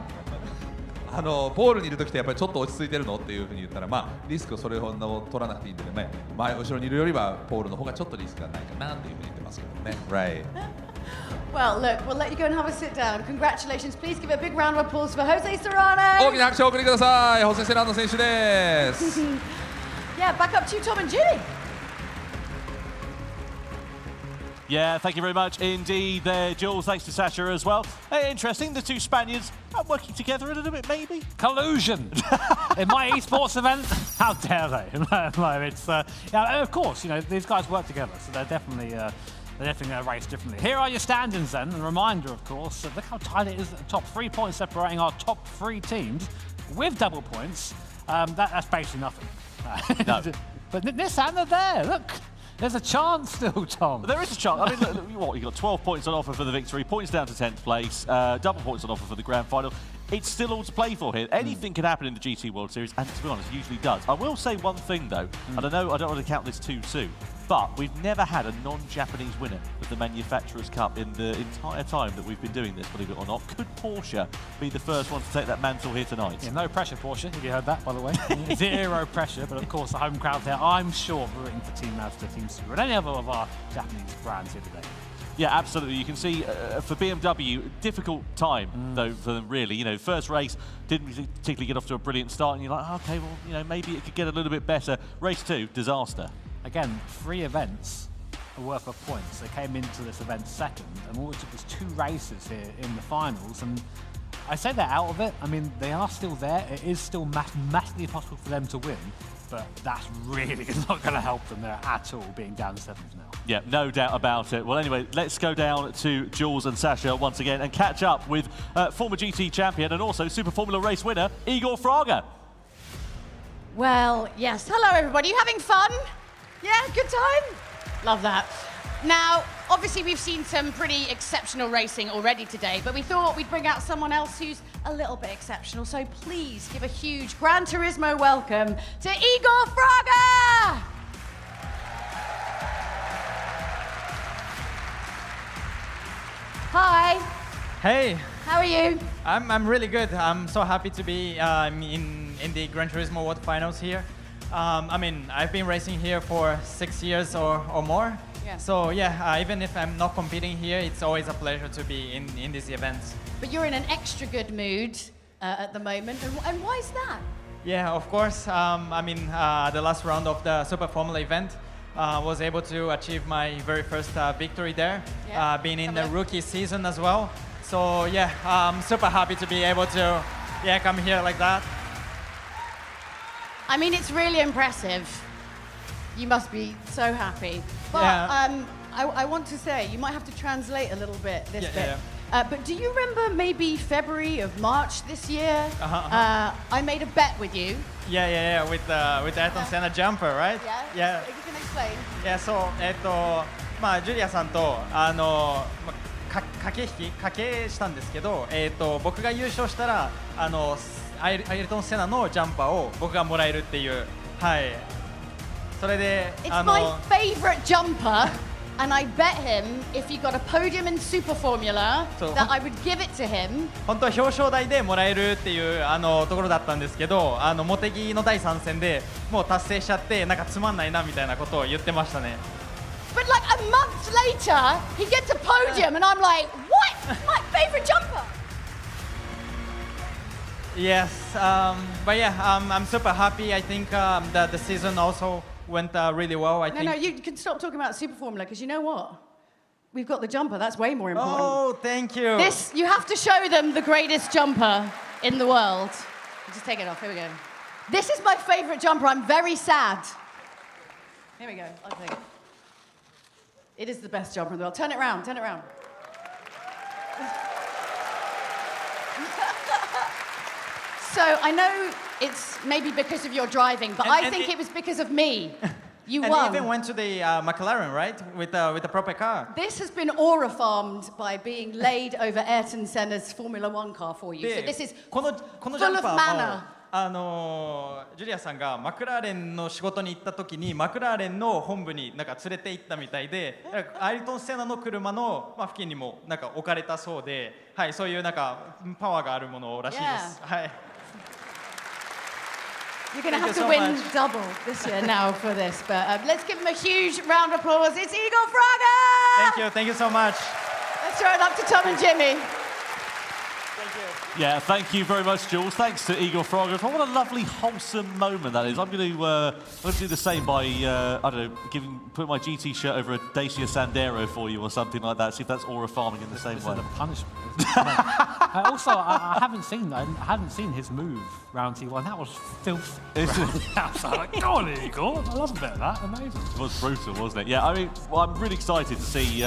[SPEAKER 4] ポールにいる時ってやっぱりちょっと落ち着いてるのっていうふうに言ったら、まあリスクをそれほど取らなくていいんでね、前後ろにいるよりはポールの方がちょっとリスクがないかなっていうふうに言ってますけどね。Right.
[SPEAKER 3] Well, look, we'll let you go and have a sit down. Congratulations. Please give a big round of applause for Jose Serrano.
[SPEAKER 4] 大きな拍手をお送りください。ホセ・セラーノ選手です。
[SPEAKER 3] Yeah, back up to you, Tom and Jimmy.
[SPEAKER 1] Yeah, thank you very much indeed there, Jules. Thanks to Sasha as well. Interesting, the two Spaniards are working together a little bit, maybe?
[SPEAKER 6] Collusion! In my esports event, how dare they? It's, yeah, of course, you know, these guys work together, so they're definitely going to race differently. Here are your standings then, and a reminder, of course, look how tight it is at the top. 3 points separating our top 3 teams with double points. That's basically nothing.
[SPEAKER 1] No.
[SPEAKER 6] But Nissan are there, look. There's a chance still, Tom.
[SPEAKER 1] There is a chance. I mean, look, what, you've got 12 points on offer for the victory, points down to 10th place, double points on offer for the grand final. It's still all to play for here. Anything can happen in the GT World Series, and to be honest, usually does. I will say one thing, though, and I know I don't want to count this too soon, but we've never had a non-Japanese winner of the Manufacturers' Cup in the entire time that we've been doing this, believe it or not. Could Porsche be the first one to take that mantle here tonight?
[SPEAKER 6] Yeah, no pressure, Porsche, if you heard that, by the way. Zero pressure, but of course the home crowd there, I'm sure, rooting for Team Mazda, Team Subaru, and any other of our Japanese brands here today.
[SPEAKER 1] Yeah, absolutely. You can see for BMW, difficult time though for them really. You know, first race didn't particularly get off to a brilliant start, and you're like, okay, well, you know, maybe it could get a little bit better. Race 2, disaster.
[SPEAKER 6] Again, 3 events worth of points. They came into this event second, and all it took was 2 races here in the finals. And I say they're out of it. I mean, they are still there. It is still mathematically possible for them to win, but that's really not going to help them there at all, being down 7th now.
[SPEAKER 1] Yeah, no doubt about it. Well, anyway, let's go down to Jules and Sasha once again and catch up with former GT champion and also Super Formula race winner, Igor Fraga.
[SPEAKER 3] Well, yes. Hello, everybody. You having fun? Yeah, good time? Love that. Now, obviously, we've seen some pretty exceptional racing already today, but we thought we'd bring out someone else who's a little bit exceptional. So please give a huge Gran Turismo welcome to Igor Fraga! Hi.
[SPEAKER 14] Hey.
[SPEAKER 3] How are you?
[SPEAKER 14] I'm really good. I'm so happy to be in the Gran Turismo World Finals here. I mean, I've been racing here for 6 years or more.
[SPEAKER 3] Yeah.
[SPEAKER 14] So yeah, even if I'm not competing here, it's always a pleasure to be in these events.
[SPEAKER 3] But you're in an extra good mood at the moment, and why is that?
[SPEAKER 14] Yeah, of course. I mean, the last round of the Super Formula event was able to achieve my very first victory there, being in the rookie season as well. So yeah, I'm super happy to be able to come here like that.
[SPEAKER 3] I mean, it's really impressive. You must be so happy. But
[SPEAKER 14] Yeah.
[SPEAKER 3] I want to say, you might have to translate a little bit this
[SPEAKER 14] Yeah,
[SPEAKER 3] bit.
[SPEAKER 14] yeah.
[SPEAKER 3] But do you remember maybe February of March this year? I made a bet with you.
[SPEAKER 14] Yeah, with Ayrton Senna jumper, right?
[SPEAKER 3] Yeah. You can explain.
[SPEAKER 14] Yeah, so まあジュリアさんと駆けしたんですけど、僕が優勝したらアイルトン・セナのジャンパーを僕がもらえるっていう、はい。それで
[SPEAKER 3] It's my favorite jumper. And I bet him if he got a podium in Super Formula that I would give it to him.
[SPEAKER 14] 本当は表彰台でもらえるっていうところだったんですけど、茂木の第3戦でもう達成しちゃってなんかつまんないなみたいなことを言ってましたね。
[SPEAKER 3] But like a month later, he gets a podium, and I'm like, what? My favorite jumper.
[SPEAKER 14] Yes, but yeah, I'm super happy. I think that the season also went really well. I think.
[SPEAKER 3] No, you can stop talking about Super Formula because you know what? We've got the jumper. That's way more important.
[SPEAKER 14] Oh, thank you.
[SPEAKER 3] You have to show them the greatest jumper in the world. Just take it off. Here we go. This is my favorite jumper. I'm very sad. Here we go. I'll take it. It is the best jumper in the world. Turn it around. Turn it around. So I know it's maybe because of your driving, but I think it was because of me. You won.
[SPEAKER 14] And even went to the McLaren, right? With the proper car.
[SPEAKER 3] This has been aura farmed by being laid over Ayrton Senna's Formula One car for you. So this is
[SPEAKER 14] この
[SPEAKER 3] full
[SPEAKER 14] ジャン
[SPEAKER 3] of
[SPEAKER 14] パー
[SPEAKER 3] manner.
[SPEAKER 14] もジュリアさんがマクラーレンの仕事に行った時にマクラーレンの本部になんか連れて行ったみたいで、アイルトン・セナの車の付近にもなんか置かれたそうで、はい、そういうなんかパワーがあるものらしいです。はい。
[SPEAKER 3] You're going to
[SPEAKER 14] Thank
[SPEAKER 3] have
[SPEAKER 14] you
[SPEAKER 3] to
[SPEAKER 14] so
[SPEAKER 3] win
[SPEAKER 14] much.
[SPEAKER 3] double this year now for this. But let's give him a huge round of applause. It's Igor Fraga!
[SPEAKER 14] Thank you so much.
[SPEAKER 3] Let's throw it up to Tom and Jimmy.
[SPEAKER 1] Yeah, thank you very much, Jules. Thanks to Igor Fraga. What a lovely, wholesome moment that is. I'm going to do the same by, I don't know, put my GT shirt over a Dacia Sandero for you or something like that. See if that's aura farming in the same way.
[SPEAKER 6] This is a punishment. Also, I hadn't seen his move round T1. That was filthy. I was like, go on, Igor. I love a bit of that. Amazing.
[SPEAKER 1] It was brutal, wasn't it? Yeah, I mean, well, I'm really excited to see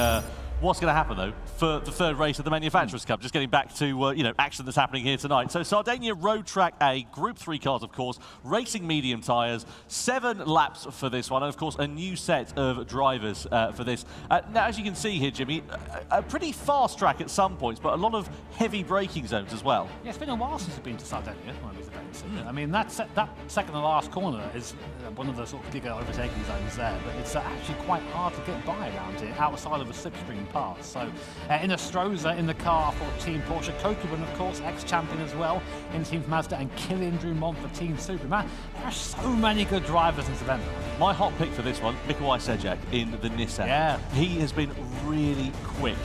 [SPEAKER 1] what's going to happen, though, for the third race of the Manufacturers' Cup. Just getting back to, action that's happening here tonight. So Sardinia Road Track A, Group 3 cars, of course, racing medium tyres, 7 laps for this one, and, of course, a new set of drivers for this. Now, as you can see here, Jimmy, a pretty fast track at some points, but a lot of heavy braking zones as well.
[SPEAKER 6] Yeah, it's been a while since we've been to Sardinia. I mean, that second to last corner is one of the sort of bigger overtaking zones there, but it's actually quite hard to get by around here, outside of a slipstream pass. So, in Astroza in the car for Team Porsche, Kokuben, of course, ex-champion as well, in Team Mazda, and Kylian Drumont for Team Subaru. Man, there are so many good drivers in this event.
[SPEAKER 1] My hot pick for this one, Mikołaj Sejak in the Nissan.
[SPEAKER 6] Yeah.
[SPEAKER 1] He has been really quick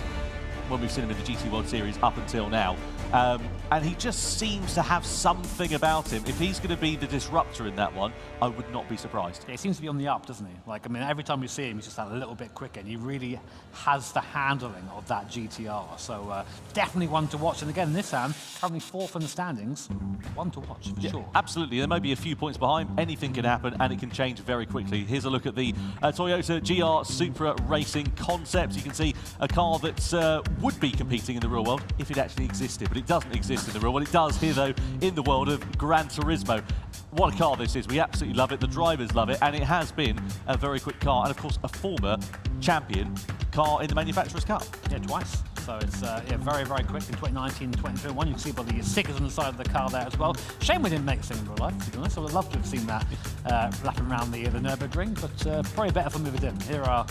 [SPEAKER 1] when we've seen him in the GT World Series up until now. And he just seems to have something about him. If he's going to be the disruptor in that one, I would not be surprised.
[SPEAKER 6] Yeah, he seems to be on the up, doesn't he? Like, I mean, every time we see him, he's just a little bit quicker, and he really has the handling of that GTR. So definitely one to watch. And again, Nissan currently 4th in the standings. One to watch for sure.
[SPEAKER 1] Absolutely. There may be a few points behind. Anything can happen, and it can change very quickly. Here's a look at the Toyota GR Supra Racing concept. You can see a car that would be competing in the real world if it actually existed, but it doesn't exist in the real world. It does here, though, in the world of Gran Turismo. What a car this is. We absolutely love it. The drivers love it, and it has been a very quick car, and of course a former champion car in the Manufacturers' Cup.
[SPEAKER 6] Yeah, twice. So it's very, very quick in 2019, 2021. You can see by the stickers on the side of the car there as well. Shame we didn't make this thing in real life, to be honest. I would love to have seen that lapping around the Nürburgring, but probably better if we move it in. Here are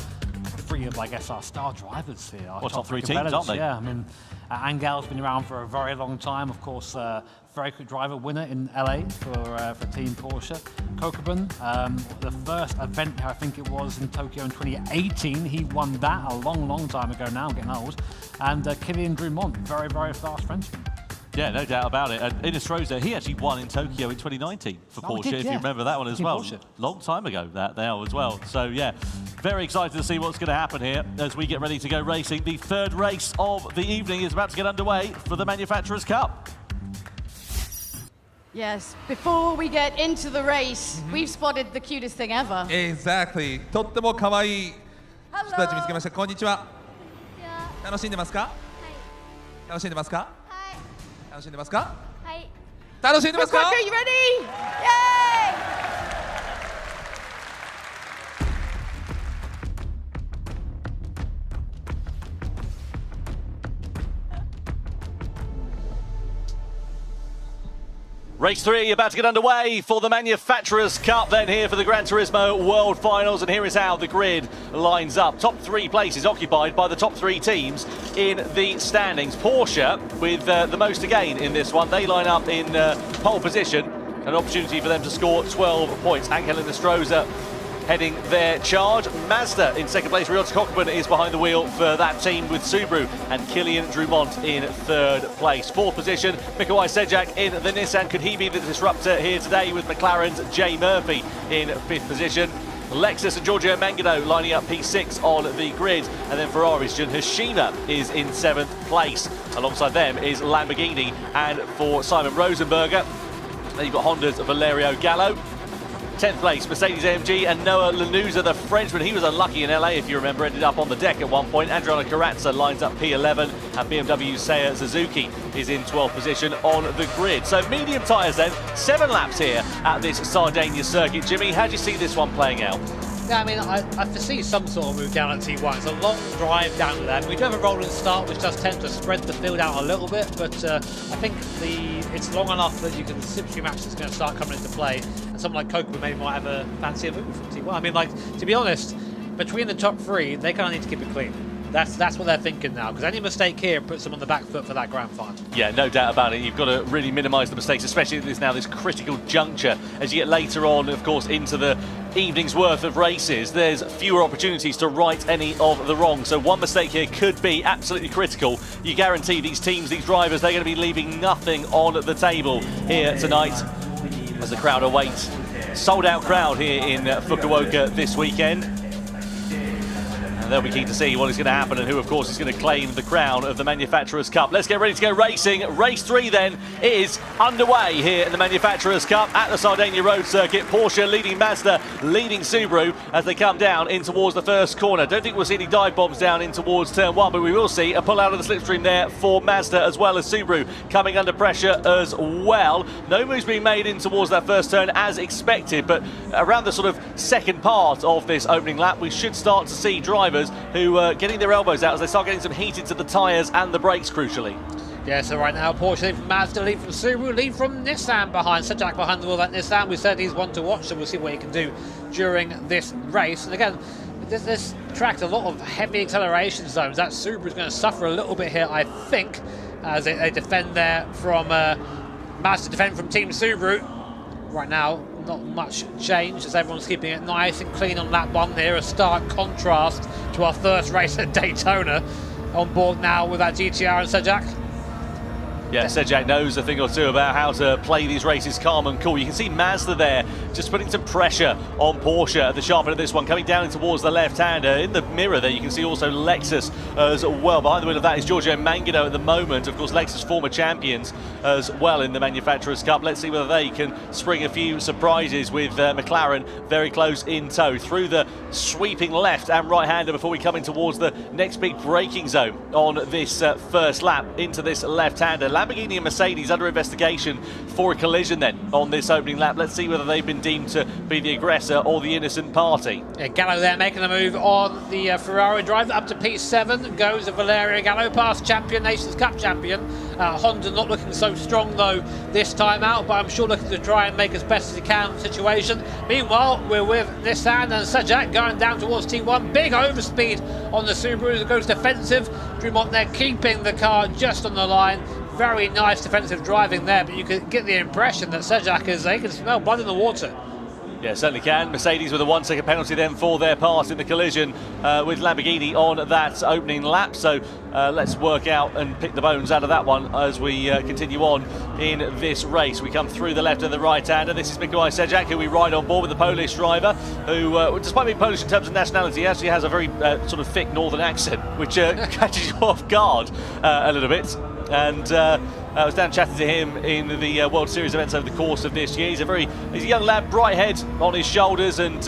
[SPEAKER 6] three of, I guess, our star drivers here. Our
[SPEAKER 1] top three teams, aren't they?
[SPEAKER 6] Yeah, I mean, Angel's been around for a very long time. Of course, very quick driver, winner in LA for Team Porsche. Kokubun, the first event, I think it was in Tokyo in 2018. He won that a long time ago now, getting old. And Kylian Drumont, very, very fast Frenchman.
[SPEAKER 1] Yeah, no doubt about it. And Inestrosa, he actually won in Tokyo in 2019 for Porsche, if you remember that one as well.
[SPEAKER 6] Porsche.
[SPEAKER 1] Long time ago, that there as well. So, yeah, very excited to see what's going to happen here as we get ready to go racing. The third race of the evening is about to get underway for the Manufacturers' Cup.
[SPEAKER 3] Yes, before we get into the race, we've spotted the cutest thing ever.
[SPEAKER 4] Exactly. とっても可愛い人たち見つけました。こんにちは。楽しんでますか？楽しんでますか？楽しんでますか？はい。楽しんでますか？
[SPEAKER 3] Are you ready? Yay!
[SPEAKER 1] Race 3 about to get underway for the Manufacturers' Cup, then here for the Gran Turismo World Finals, and here is how the grid lines up. Top 3 places occupied by the top 3 teams in the standings. Porsche with the most to gain in this one. They line up in pole position, an opportunity for them to score 12 points. Angel Inestrosa heading their charge. Mazda in second place. Ryota Kokubun is behind the wheel for that team with Subaru, and Kylian Drumont in third place. Fourth position, Mikołaj Sejak in the Nissan. Could he be the disruptor here today with McLaren's Jay Murphy in fifth position? Lexus and Giorgio Mangano lining up P6 on the grid, and then Ferrari's Jun Hashima is in seventh place. Alongside them is Lamborghini, and for Simon Rosenberger, then you've got Honda's Valerio Gallo. 10th place, Mercedes-AMG and Noah Lanuza, the Frenchman. He was unlucky in LA, if you remember, ended up on the deck at one point. Adriano Carrazza lines up P11, and BMW's Seiya Suzuki is in 12th position on the grid. So medium tyres then, 7 laps here at this Sardinia circuit. Jimmy, how do you see this one playing out?
[SPEAKER 12] Yeah, I mean, I foresee some sort of move down at T1. It's a long drive down to there. We do have a rolling start, which does tend to spread the field out a little bit, but I think it's long enough that you can slipstream action is going to start coming into play, and someone like Kokubun maybe might have a fancier move from T1. I mean, like, to be honest, between the top 3, they kind of need to keep it clean. That's what they're thinking now, because any mistake here puts them on the back foot for that grand final. Yeah, no doubt about it. You've got to really minimise the mistakes, especially at this critical juncture. As you get later on, of course, into the evening's worth of races, there's fewer opportunities to right any of the wrong. So one mistake here could be absolutely critical. You guarantee these teams, these drivers, they're going to be leaving nothing on the table here tonight as the crowd awaits. Sold out crowd here in Fukuoka this weekend. They'll be keen to see what is going to happen and who, of course, is going to claim the crown of the Manufacturers' Cup. Let's get ready to go racing. Race 3, then, is underway here in the Manufacturers' Cup at the Sardinia Road Circuit. Porsche leading Mazda, leading Subaru as they come down in towards the first corner. Don't think we'll see any dive bombs down in towards turn 1, but we will see a pull out of the slipstream there for Mazda as well as Subaru coming under pressure as well. No moves being made in towards that first turn as expected, but around the sort of second part of this opening lap, we should start to see drivers who are getting their elbows out as they start getting some heat into the tyres and the brakes, crucially. Yeah, so right now, Porsche lead from Mazda, lead from Subaru, lead from Nissan behind. Sejak behind the wheel at Nissan. We said he's one to watch, so we'll see what he can do during this race. And again, this track's a lot of heavy acceleration zones. That Subaru's going to suffer a little bit here, I think, as they defend there from Mazda defend from Team Subaru. Right now, not much change as everyone's keeping it nice and clean on lap 1 here. A stark contrast to our first race at Daytona. On board now with that GTR and Sejak. Yeah, Sejak knows a thing or two about how to play these races calm and cool. You can see Mazda there just putting some pressure on Porsche at the sharp end of this one, coming down towards the left-hander. In the mirror there, you can see also Lexus as well. Behind the wheel of that is Giorgio Mangano at the moment. Of course, Lexus former champions as well in the Manufacturers' Cup. Let's see whether they can spring a few surprises with McLaren very close in tow through the sweeping left and right-hander before we come in towards the next big braking zone on this first lap into this left-hander. Lamborghini and Mercedes under investigation for a collision then on this opening lap. Let's see whether they've been
[SPEAKER 1] been deemed to be the aggressor or the innocent party.
[SPEAKER 12] Yeah, Gallo there making a move on the Ferrari drive up to P7 goes Valerio Gallo, past champion, Nations Cup champion. Honda not looking so strong though this time out, but I'm sure looking to try and make as best as he can of the situation. Meanwhile, we're with Nissan and Sajak going down towards T1. Big overspeed on the Subaru that goes defensive. Dumont there keeping the car just on the line. Very nice defensive driving there, but you can get the impression that Sajak they can smell blood in the water.
[SPEAKER 1] Yeah, certainly can. Mercedes with a 1 second penalty then for their part in the collision with Lamborghini on that opening lap. So let's work out and pick the bones out of that one as we continue on in this race. We come through the left and the right-hander. This is Mikołaj Sajak, who we ride on board with the Polish driver, who, despite being Polish in terms of nationality, actually has a very sort of thick northern accent, which catches you off guard a little bit. And I was down chatting to him in the World Series events over the course of this year. He's a young lad, bright head on his shoulders, and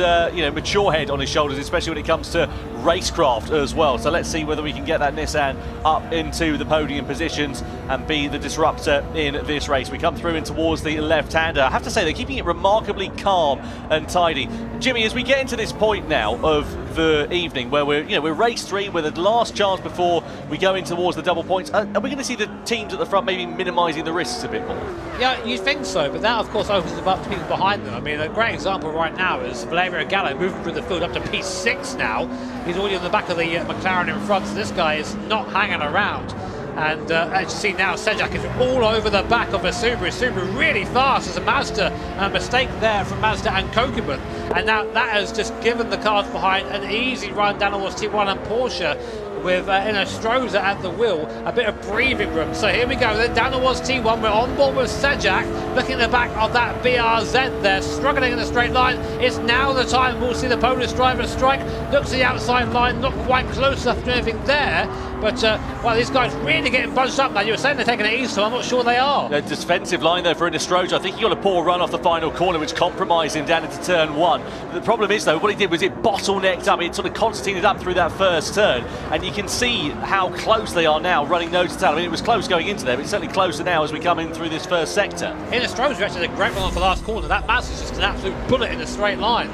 [SPEAKER 1] mature head on his shoulders, especially when it comes to racecraft as well. So let's see whether we can get that Nissan up into the podium positions and be the disruptor in this race. We come through in towards the left-hander. I have to say they're keeping it remarkably calm and tidy. Jimmy, as we get into this point now of the evening where we're race 3, we're the last chance before we go in towards the double points, are we going to see the teams at the front maybe minimising the risks a bit more?
[SPEAKER 12] Yeah, you think so, but that of course opens them up to people behind them. I mean, a great example right now is Valerio Gallo moving through the field up to P6 now. He's already on the back of the McLaren in front, so this guy is not hanging around. And as you see now, Sajak is all over the back of a Subaru. Subaru really fast. There's a Mazda, a mistake there from Mazda and Kokubun. And now that has just given the cars behind an easy run down towards T1 and Porsche with Inestrosa at the wheel, a bit of breathing room. So here we go, then down towards T1, we're on board with Sajak, looking at the back of that BRZ there, struggling in a straight line. It's now the time we'll see the Polish driver strike, looks to the outside line, not quite close enough to do anything there, but well, these guys really getting bunched up now. You were saying they're taking it easy, so I'm not sure they are.
[SPEAKER 1] A defensive line there for Inestrosa. I think he got a poor run off the final corner, which compromised him down into turn 1. The problem is, though, what he did was it bottlenecked up, it sort of concertinaed up through that first turn, and you can see how close they are now running nose to tail. I mean, it was close going into there, but it's certainly closer now as we come in through this first sector.
[SPEAKER 12] Inestrosa actually did a great run off the last corner. That Mazda's just an absolute bullet in a straight line.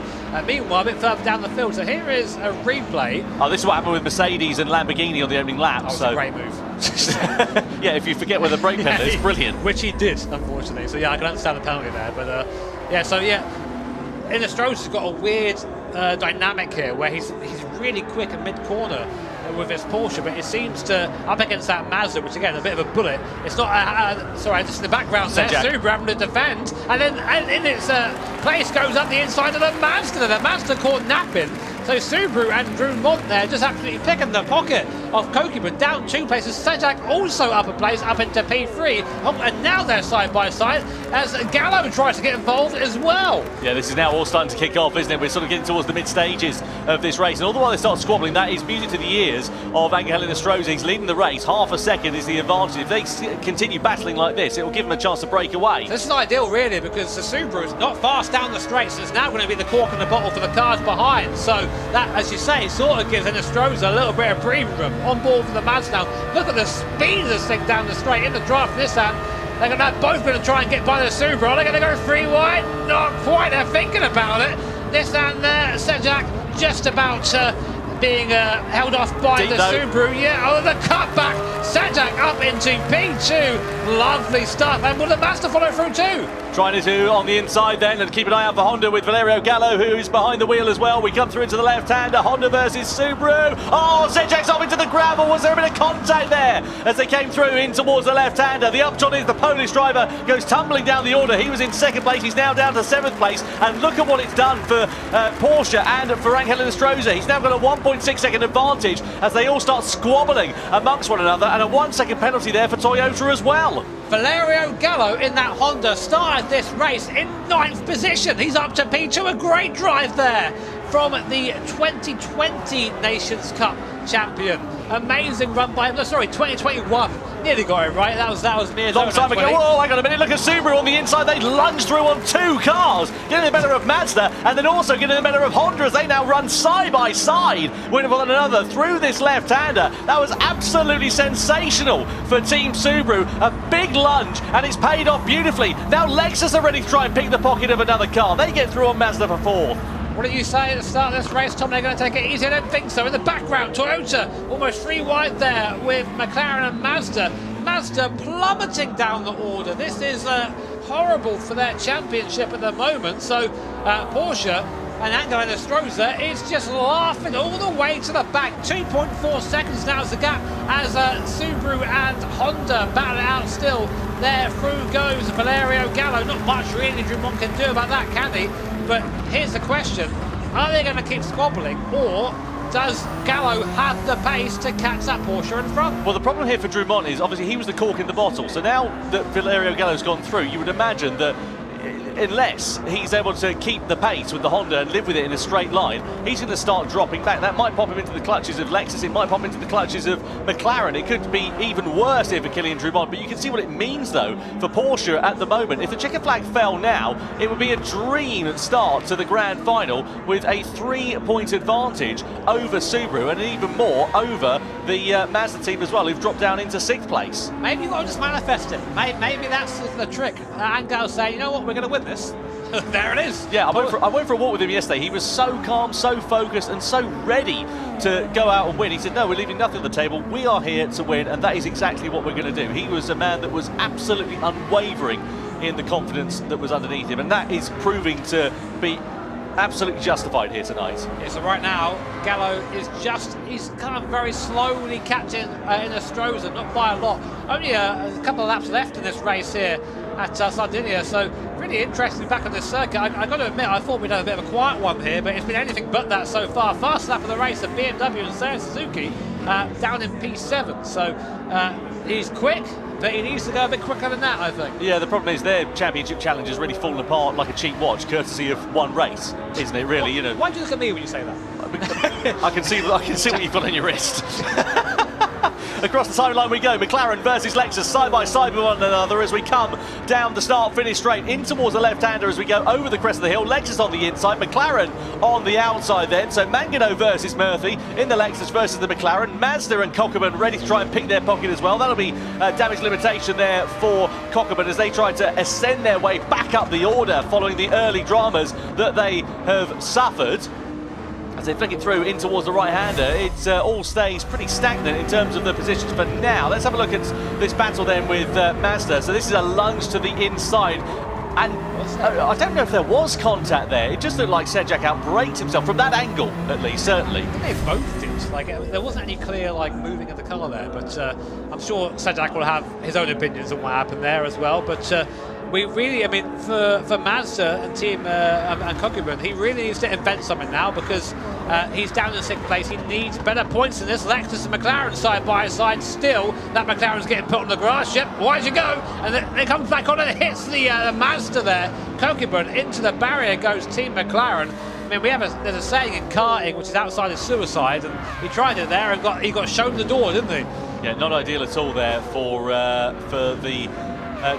[SPEAKER 12] Meanwhile, a bit further down the field. So here is a replay.
[SPEAKER 1] Oh, this is what happened with Mercedes and Lamborghini on the opening lap.
[SPEAKER 12] Oh, so a great move.
[SPEAKER 1] Yeah, if you forget where the brake pedal is, brilliant.
[SPEAKER 12] Which he did, unfortunately. So yeah, I can understand the penalty there. But yeah, so yeah, Inestrosa's got a weird dynamic here where he's really quick in mid-corner with his Porsche, but it seems to, up against that Mazda, which again, a bit of a bullet. It's not, sorry, just in the background there, Subaru having to defend, and then in its place goes up the inside of the Mazda. The Mazda caught napping, so Subaru and Dumont there just absolutely picking the pocket of Kokubun, down 2 places. Sajak also up a place, up into P3, and now they're side by side as Gallo tries to get involved as well.
[SPEAKER 1] Yeah, this is now all starting to kick off, isn't it? We're sort of getting towards the mid stages of this race, and all the while they start squabbling, that is music to the ears of Angel Inestrosa. He's leading the race, half a second is the advantage. If they continue battling like this, it will give them a chance to break away.
[SPEAKER 12] This is ideal really, because the Subaru is not fast down the straight, so it's now going to be the cork in the bottle for the cars behind. So that, as you say, sort of gives Inestrosa a little bit of breathing room on board for the Mazda now. Look at the speed of this thing down the straight in the draft Nissan. They're both going to try and get by the Subaru. Are they going to go 3 wide? Not quite. They're thinking about it. Nissan there, Sajak just about being held off by the Subaru. Yeah, oh, the cutback. Sajak up into P2. Lovely stuff. And will the Mazda follow through too?
[SPEAKER 1] Trying to do on the inside then, and keep an eye out for Honda with Valerio Gallo, who is behind the wheel as well. We come through into the left-hander, Honda versus Subaru. Oh, Sajak's up into the gravel. Was there a bit of contact there as they came through in towards the left-hander? The upshot is the Polish driver goes tumbling down the order. He was in 2nd place. He's now down to 7th place. And look at what it's done for Porsche and for Angel Inestrosa. He's now got a 1.6 second advantage as they all start squabbling amongst one another, and a 1 second penalty there for Toyota as well.
[SPEAKER 12] Valerio Gallo in that Honda started this race in 9th position. He's up to P2, a great drive there from the 2020 Nations Cup champion. Amazing run by him. No, sorry, 2021. Nearly got it right. That was near.
[SPEAKER 1] Long time ago. Oh, hang on a minute. Look at Subaru on the inside. They lunged through on 2 cars, getting the better of Mazda, and then also getting the better of Honda as they now run side by side with one another through this left-hander. That was absolutely sensational for Team Subaru. A big lunge, and it's paid off beautifully. Now Lexus are ready to try and pick the pocket of another car. They get through on Mazda for 4th.
[SPEAKER 12] What did you say at the start of this race, Tom? They're going to take it easy? I don't think so. In the background, Toyota almost 3 wide there with McLaren and Mazda. Mazda plummeting down the order. This is horrible for their championship at the moment. So Porsche and Angel Enestrosa is just laughing all the way to the back. 2.4 seconds now is the gap as Subaru and Honda battle it out still. There through goes Valerio Gallo. Not much really Drummond can do about that, can he? But here's the question, are they going to keep squabbling, or does Gallo have the pace to catch that Porsche in front?
[SPEAKER 1] Well, the problem here for Drummond is obviously he was the cork in the bottle. So now that Valerio Gallo's gone through, you would imagine that unless he's able to keep the pace with the Honda and live with it in a straight line, he's going to start dropping back. That might pop him into the clutches of Lexus, it might pop into the clutches of McLaren. It could be even worse here for Kylian Drummond, but you can see what it means though for Porsche at the moment. If the checker flag fell now, it would be a dream start to the grand final with a 3-point advantage over Subaru and even more over the Mazda team as well, who've dropped down into 6th place.
[SPEAKER 12] Maybe you've got to just manifest it. Maybe that's the trick. Angel saying, you know what, we're going to win this. There it is.
[SPEAKER 1] Yeah, I went for a walk with him yesterday. He was so calm, so focused, and so ready to go out and win. He said, no, we're leaving nothing on the table. We are here to win, and that is exactly what we're going to do. He was a man that was absolutely unwavering in the confidence that was underneath him, and that is proving to be absolutely justified here tonight.
[SPEAKER 12] Yeah, so right now, Gallo is he's kind of very slowly catching Enestrosa, not by a lot. Only a couple of laps left in this race here at Sardinia, so really interesting back on this circuit. I got to admit, I thought we'd have a bit of a quiet one here, but it's been anything but that so far. Fast lap of the race of BMW and Seiya Suzuki down in P7, so he's quick, but he needs to go a bit quicker than that, I think.
[SPEAKER 1] Yeah, the problem is their championship challenge has really fallen apart like a cheap watch, courtesy of one race, isn't it? Really, you know.
[SPEAKER 12] Why do you look at me when you say that?
[SPEAKER 1] I can see what you've got on your wrist. Across the timeline we go, McLaren versus Lexus side by side with one another as we come down the start-finish straight in towards the left-hander as we go over the crest of the hill. Lexus on the inside, McLaren on the outside then. So Mangano versus Murphy in the Lexus versus the McLaren. Mazda and Cockerman ready to try and pick their pocket as well. That'll be damage limitation there for Cockerman as they try to ascend their way back up the order following the early dramas that they have suffered. As they flick it through in towards the right-hander, it all stays pretty stagnant in terms of the positions for now. Let's have a look at this battle then with Mazda. So this is a lunge to the inside, and I don't know if there was contact there. It just looked like Sejak outbraked himself from that angle, at least, certainly.
[SPEAKER 12] I think they both did. Like, there wasn't any clear moving of the car there, but I'm sure Sejak will have his own opinions on what happened there as well. But we really, I mean, for Mazda and Team and Cockerman, he really needs to invent something now because he's down in 6th place. He needs better points than this. Lexus and McLaren side by side still. That McLaren's getting put on the grass. Yep, why'd you go? And then it comes back on and it hits the Mazda there. Cockerman into the barrier goes Team McLaren. I mean, there's a saying in karting, which is outside is suicide, and he tried it there and he got shown the door, didn't he?
[SPEAKER 1] Yeah, not ideal at all there for the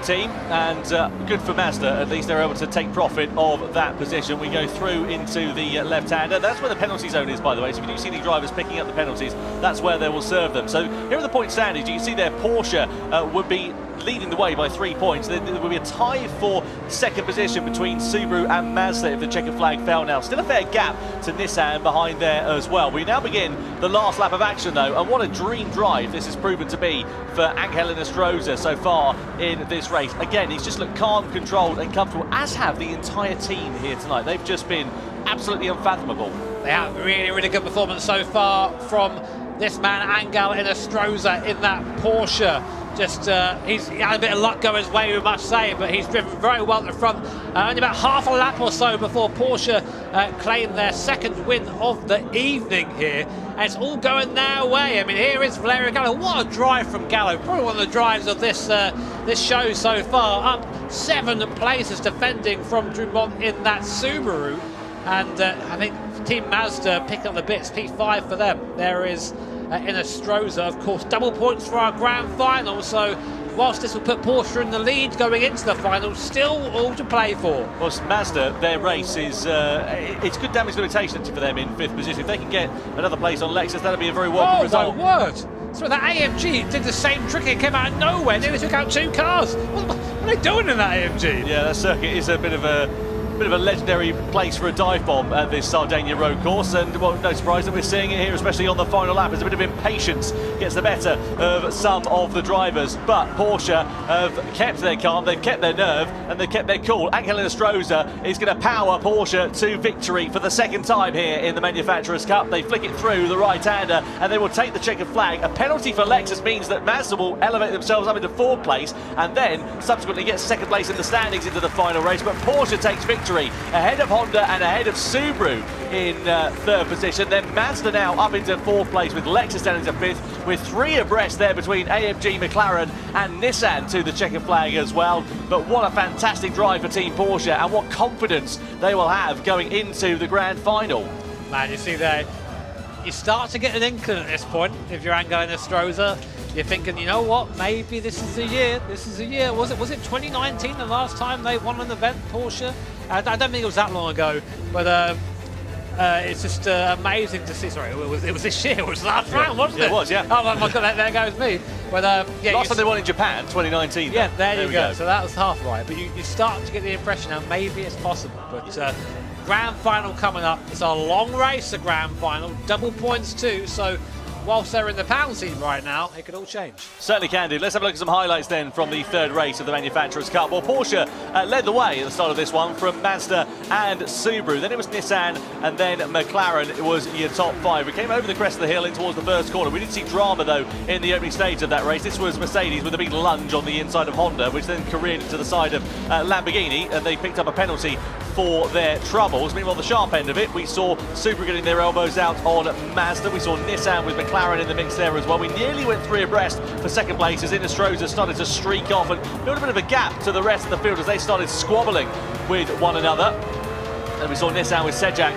[SPEAKER 1] team, and good for Mazda. At least they're able to take profit of that position. We go through into the left-hander. That's where the penalty zone is, by the way. So if you do see any drivers picking up the penalties, that's where they will serve them. So here are the point standings. You can see there Porsche would be leading the way by 3 points. There will be a tie for second position between Subaru and Mazda if the checker flag fell now. Still a fair gap to Nissan behind there as well. We now begin the last lap of action though, and what a dream drive this has proven to be for Angel Enestrosa so far in this race. Again, he's just looked calm, controlled and comfortable, as have the entire team here tonight. They've just been absolutely unfathomable.
[SPEAKER 12] They have really, really good performance so far from this man Angel Enestrosa in that Porsche. Just he's had a bit of luck go his way, we must say, but he's driven very well at the front. Only about half a lap or so before Porsche claimed their second win of the evening here. And it's all going their way. I mean, here is Valerio Gallo. What a drive from Gallo. Probably one of the drives of this this show so far. Up 7 places defending from Drummond in that Subaru. And I think Team Mazda picking up the bits, P5 for them. There is in Astroza. Of course, double points for our grand final, so whilst this will put Porsche in the lead going into the final, still all to play for.
[SPEAKER 1] Well, Mazda, their race is it's good damage limitation for them in 5th position. If they can get another place on Lexus, that'll be a very welcome result.
[SPEAKER 12] Oh my word! So that AMG did the same trick. It came out of nowhere. Nearly took out 2 cars. What are they doing in that AMG?
[SPEAKER 1] Yeah, that circuit is a bit of a legendary place for a dive bomb at this Sardinia road course, and well, no surprise that we're seeing it here, especially on the final lap, as a bit of impatience gets the better of some of the drivers. But Porsche have kept their calm, they've kept their nerve, and they've kept their cool. Angel Stroza is going to power Porsche to victory for the 2nd time here in the Manufacturers' Cup. They flick it through the right-hander, and they will take the checkered flag. A penalty for Lexus means that Mazda will elevate themselves up into 4th place, and then subsequently get 2nd place in the standings into the final race. But Porsche takes victory ahead of Honda and ahead of Subaru in 3rd position. Then Mazda now up into 4th place, with Lexus down into 5th, with 3 abreast there between AMG, McLaren and Nissan to the checkered flag as well. But what a fantastic drive for Team Porsche, and what confidence they will have going into the grand final.
[SPEAKER 12] Man, you see there, you start to get an inkling at this point if you're Angel Stroza. You're thinking, you know what, maybe this is the year, Was it 2019 the last time they won an event, Porsche? I don't think it was that long ago, but it's just amazing to see. Sorry, it was this year, it was last round, wasn't it?
[SPEAKER 1] It was, yeah.
[SPEAKER 12] Oh my God, there goes me. But yeah,
[SPEAKER 1] last time they won in Japan, 2019.
[SPEAKER 12] Yeah, there you go. So that was half right, but you start to get the impression now maybe it's possible. But grand final coming up. It's a long race, the grand final, double points too. So whilst they're in the pound seat right now, it could all change.
[SPEAKER 1] Certainly can do. Let's have a look at some highlights then from the 3rd race of the Manufacturers' Cup. Well, Porsche led the way at the start of this one from Mazda and Subaru. Then it was Nissan, and then McLaren. It was your top 5. We came over the crest of the hill in towards the 1st corner. We did see drama, though, in the opening stage of that race. This was Mercedes with a big lunge on the inside of Honda, which then careered to the side of Lamborghini, and they picked up a penalty for their troubles. Meanwhile, the sharp end of it, we saw Subaru getting their elbows out on Mazda. We saw Nissan with McLaren in the mix there as well. We nearly went 3 abreast for 2nd place as Stroza started to streak off and build a bit of a gap to the rest of the field as they started squabbling with one another. And we saw Nissan with Sejak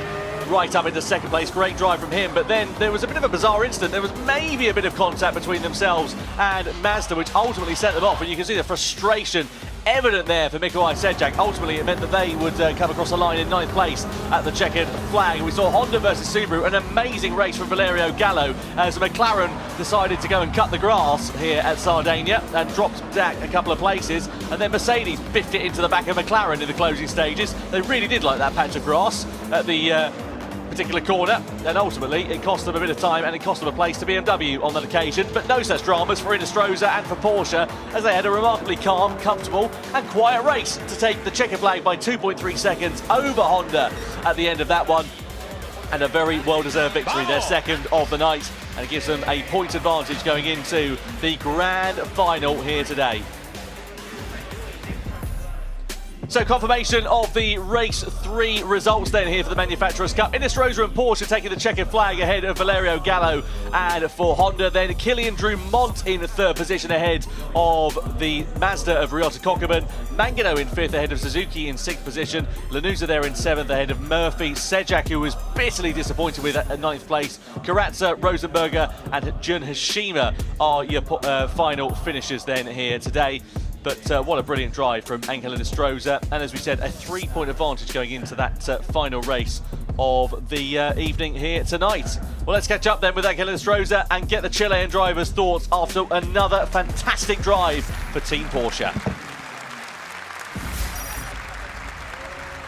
[SPEAKER 1] right up into 2nd place. Great drive from him, but then there was a bit of a bizarre incident. There was maybe a bit of contact between themselves and Mazda, which ultimately set them off, and you can see the frustration evident there for Mikołaj Sejak. Ultimately, it meant that they would come across the line in 9th place at the checkered flag. We saw Honda versus Subaru, an amazing race from Valerio Gallo, as McLaren decided to go and cut the grass here at Sardinia and dropped back a couple of places, and then Mercedes biffed it into the back of McLaren in the closing stages. They really did like that patch of grass at the particular corner, and ultimately it cost them a bit of time and it cost them a place to BMW on that occasion. But no such dramas for Stroza and for Porsche, as they had a remarkably calm, comfortable and quiet race to take the checkered flag by 2.3 seconds over Honda at the end of that one, and a very well-deserved victory, their 2nd of the night, and it gives them a point advantage going into the grand final here today. So confirmation of the race 3 results then here for the Manufacturers' Cup. Stroza and Porsche taking the checkered flag ahead of Valerio Gallo, and for Honda then Kilian Drumont in 3rd position ahead of the Mazda of Ryota Kokkonen. Mangano in 5th ahead of Suzuki in 6th position. Lanuza there in 7th ahead of Murphy. Sejak, who was bitterly disappointed with at 9th place. Karatza, Rosenberger and Jun Hashima are your final finishers then here today. But what a brilliant drive from Angel Stroza, and as we said, a 3-point advantage going into that final race of the evening here tonight. Well, let's catch up then with Angel Stroza and get the Chilean driver's thoughts after another fantastic drive for Team Porsche.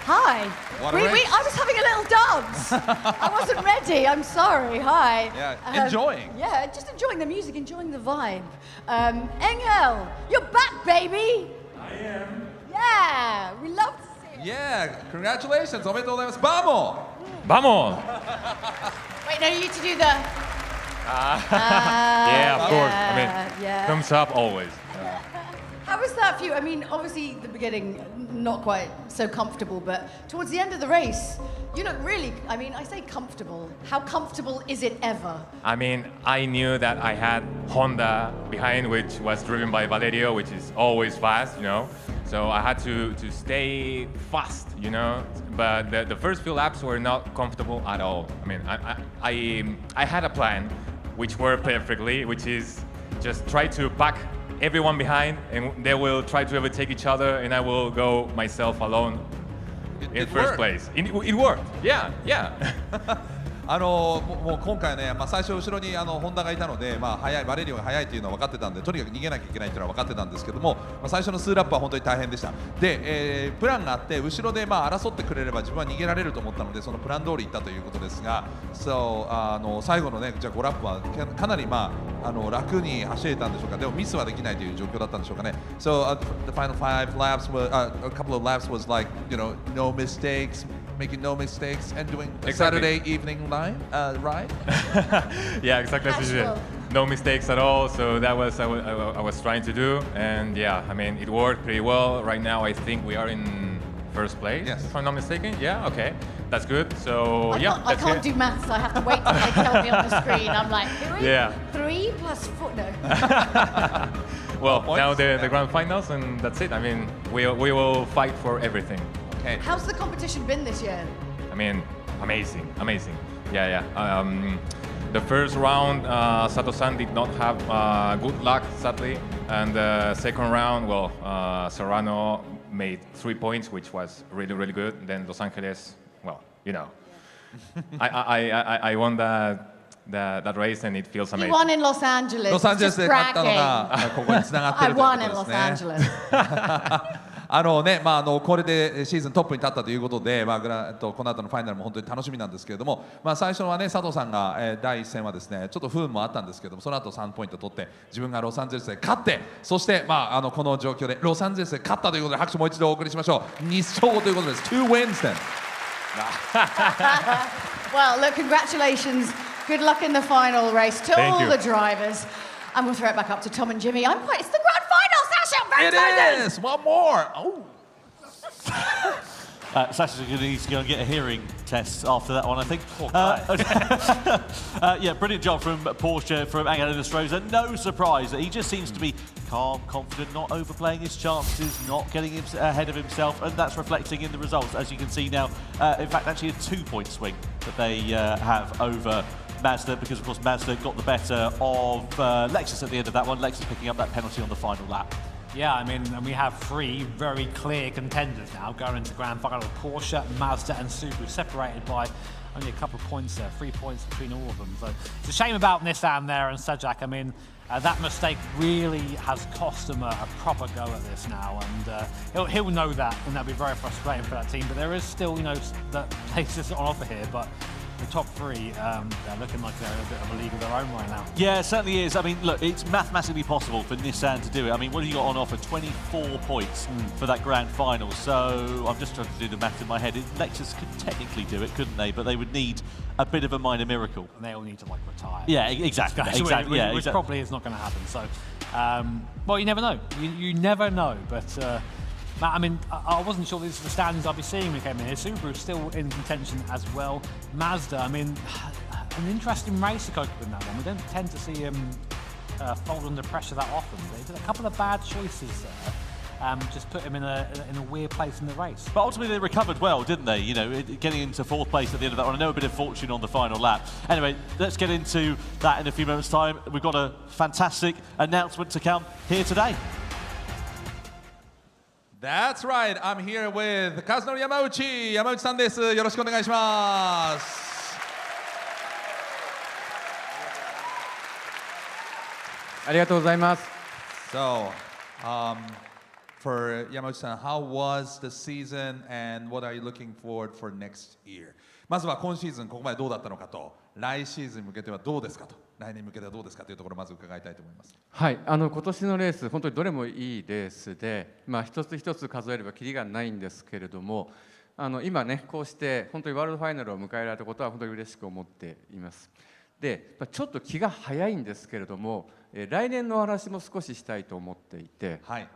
[SPEAKER 3] Hi. I was having a little dance. I wasn't ready. I'm sorry. Hi.
[SPEAKER 4] Yeah, enjoying.
[SPEAKER 3] Yeah, just enjoying the music, enjoying the vibe. Angel, you're back, baby.
[SPEAKER 4] I am.
[SPEAKER 3] Yeah, we love to see it.
[SPEAKER 4] Yeah, congratulations. おめでとうございます。Vamos!
[SPEAKER 10] Vamos!
[SPEAKER 3] Wait, no, you need to do the...
[SPEAKER 10] yeah, of course. I mean, thumbs up always.
[SPEAKER 3] How was that for you? I mean, obviously the beginning, not quite so comfortable, but towards the end of the race, you look really, I mean, I say comfortable. How comfortable is it ever?
[SPEAKER 10] I mean, I knew that I had Honda behind, which was driven by Valerio, which is always fast, you know. So I had to stay fast, you know. But the first few laps were not comfortable at all. I mean, I had a plan. which worked perfectly, which is just try to pack everyone behind, and they will try to overtake each other, and I will go myself alone in first place. It worked. Yeah, yeah.
[SPEAKER 4] もう今回ね、最初後ろにホンダがいたので、速いバレリオが速いというのは分かってたんで、とにかく逃げなきゃいけないというのは分かってたんですけども、最初の数ラップは本当に大変でした。で、プランがあって後ろで争ってくれれば自分は逃げられると思ったので、そのプラン通り行ったということですが、最後のね、じゃあ5ラップはかなり楽に走れたんでしょうか。でもミスはできないという状況だったんでしょうかね。So the final 5 laps was a couple of laps was like no mistakes. Making no mistakes and doing a Saturday evening ride.
[SPEAKER 10] Yeah, exactly as you did. No mistakes at all. So that was I was trying to do, and yeah, I mean it worked pretty well. Right now, I think we are in first place.
[SPEAKER 4] Yes,
[SPEAKER 10] if I'm not mistaken. Yeah, okay, that's good. So
[SPEAKER 3] I can't do maths. I have to wait till they tell me on the screen. I'm like, 3 plus 4. No.
[SPEAKER 10] Well, now the grand finals, and that's it. I mean, we will fight for everything.
[SPEAKER 4] Okay.
[SPEAKER 3] How's the competition been this year?
[SPEAKER 10] I mean, amazing. Yeah. The first round, Sato-san did not have good luck, sadly, and the second round, well, Serrano made 3 points, which was really good. And then Los Angeles, well, I won that race, and it feels amazing.
[SPEAKER 3] You won in Los Angeles.
[SPEAKER 4] Los Angeles で勝ったのがここに繋がっているということですね。I won in Los Angeles. これでシーズントップに立ったということで、この後のファイナルも本当に楽しみなんですけれども、最初はね、佐藤さんが、第1戦はですね、ちょっと不運もあったんですけども、その後3ポイント取って、自分がロサンゼルスで勝って、そして、この状況でロサンゼルスで勝ったということで、拍手もう一度お送りしましょう。2勝ということです。2 wins then.
[SPEAKER 3] Well, look, congratulations. Good luck in the final race to all the drivers. And we'll throw it back up to Tom and Jimmy. It's the grand final, Sasha. I'm very excited.
[SPEAKER 4] It is. One more. Oh.
[SPEAKER 1] Sasha's going to go and get a hearing test after that one, I think. Yeah, brilliant job from Porsche, from Angel Nostroza. No surprise that he just seems to be calm, confident, not overplaying his chances, not getting ahead of himself, and that's reflecting in the results, as you can see now. In fact, actually a 2-point swing that they have over Mazda, because of course Mazda got the better of Lexus at the end of that one. Lexus picking up that penalty on the final lap.
[SPEAKER 6] Yeah, I mean, and we have 3 very clear contenders now going into grand final: Porsche, Mazda and Subaru, separated by only a couple of points there, 3 points between all of them. So it's a shame about Nissan there and Sajak. I mean, that mistake really has cost him a proper go at this now, and he'll know that, and that'll be very frustrating for that team. But there is still, that places on offer here, but the top 3, they're looking like they're in a bit of a league of their own right now.
[SPEAKER 1] Yeah, it certainly is. I mean, look, it's mathematically possible for Nissan to do it. I mean, what have you got on offer? 24 points for that grand final. So I'm just trying to do the math in my head. Lexus could technically do it, couldn't they? But they would need a bit of a minor miracle.
[SPEAKER 6] And they all need to retire.
[SPEAKER 1] Yeah, exactly.
[SPEAKER 6] Which probably is not going to happen. So, well, you never know. You never know. But I mean, I wasn't sure these are the standings I'll be seeing when we came in here. Subaru still in contention as well. Mazda, I mean, an interesting race to cope with in that one. We don't tend to see him fold under pressure that often. They did a couple of bad choices there. Just put him in a weird place in the race.
[SPEAKER 1] But ultimately they recovered well, didn't they? Getting into 4th place at the end of that one. I know a bit of fortune on the final lap. Anyway, let's get into that in a few moments' time. We've got a fantastic announcement to come here today.
[SPEAKER 4] That's right. I'm here with Kazunori Yamauchi. Yamauchi-san です。よろしくお願いします。
[SPEAKER 9] ありがとうございます。
[SPEAKER 4] So, for Yamauchi-san, how was the season and what are you looking forward for next year? まずは今シーズンここまでどうだったのかと、来シーズンに向けてはどうですかと、来年に向けてはどうですかというところをまず伺いたいと思います。
[SPEAKER 9] はい、今年のレース本当にどれもいいレースで、一つ一つ数えればキリがないんですけれども、今ねこうして本当にワールドファイナルを迎えられたことは本当に嬉しく思っています。で、ちょっと気が早いんですけれども、来年の話も少ししたいと思っていて。
[SPEAKER 4] はい。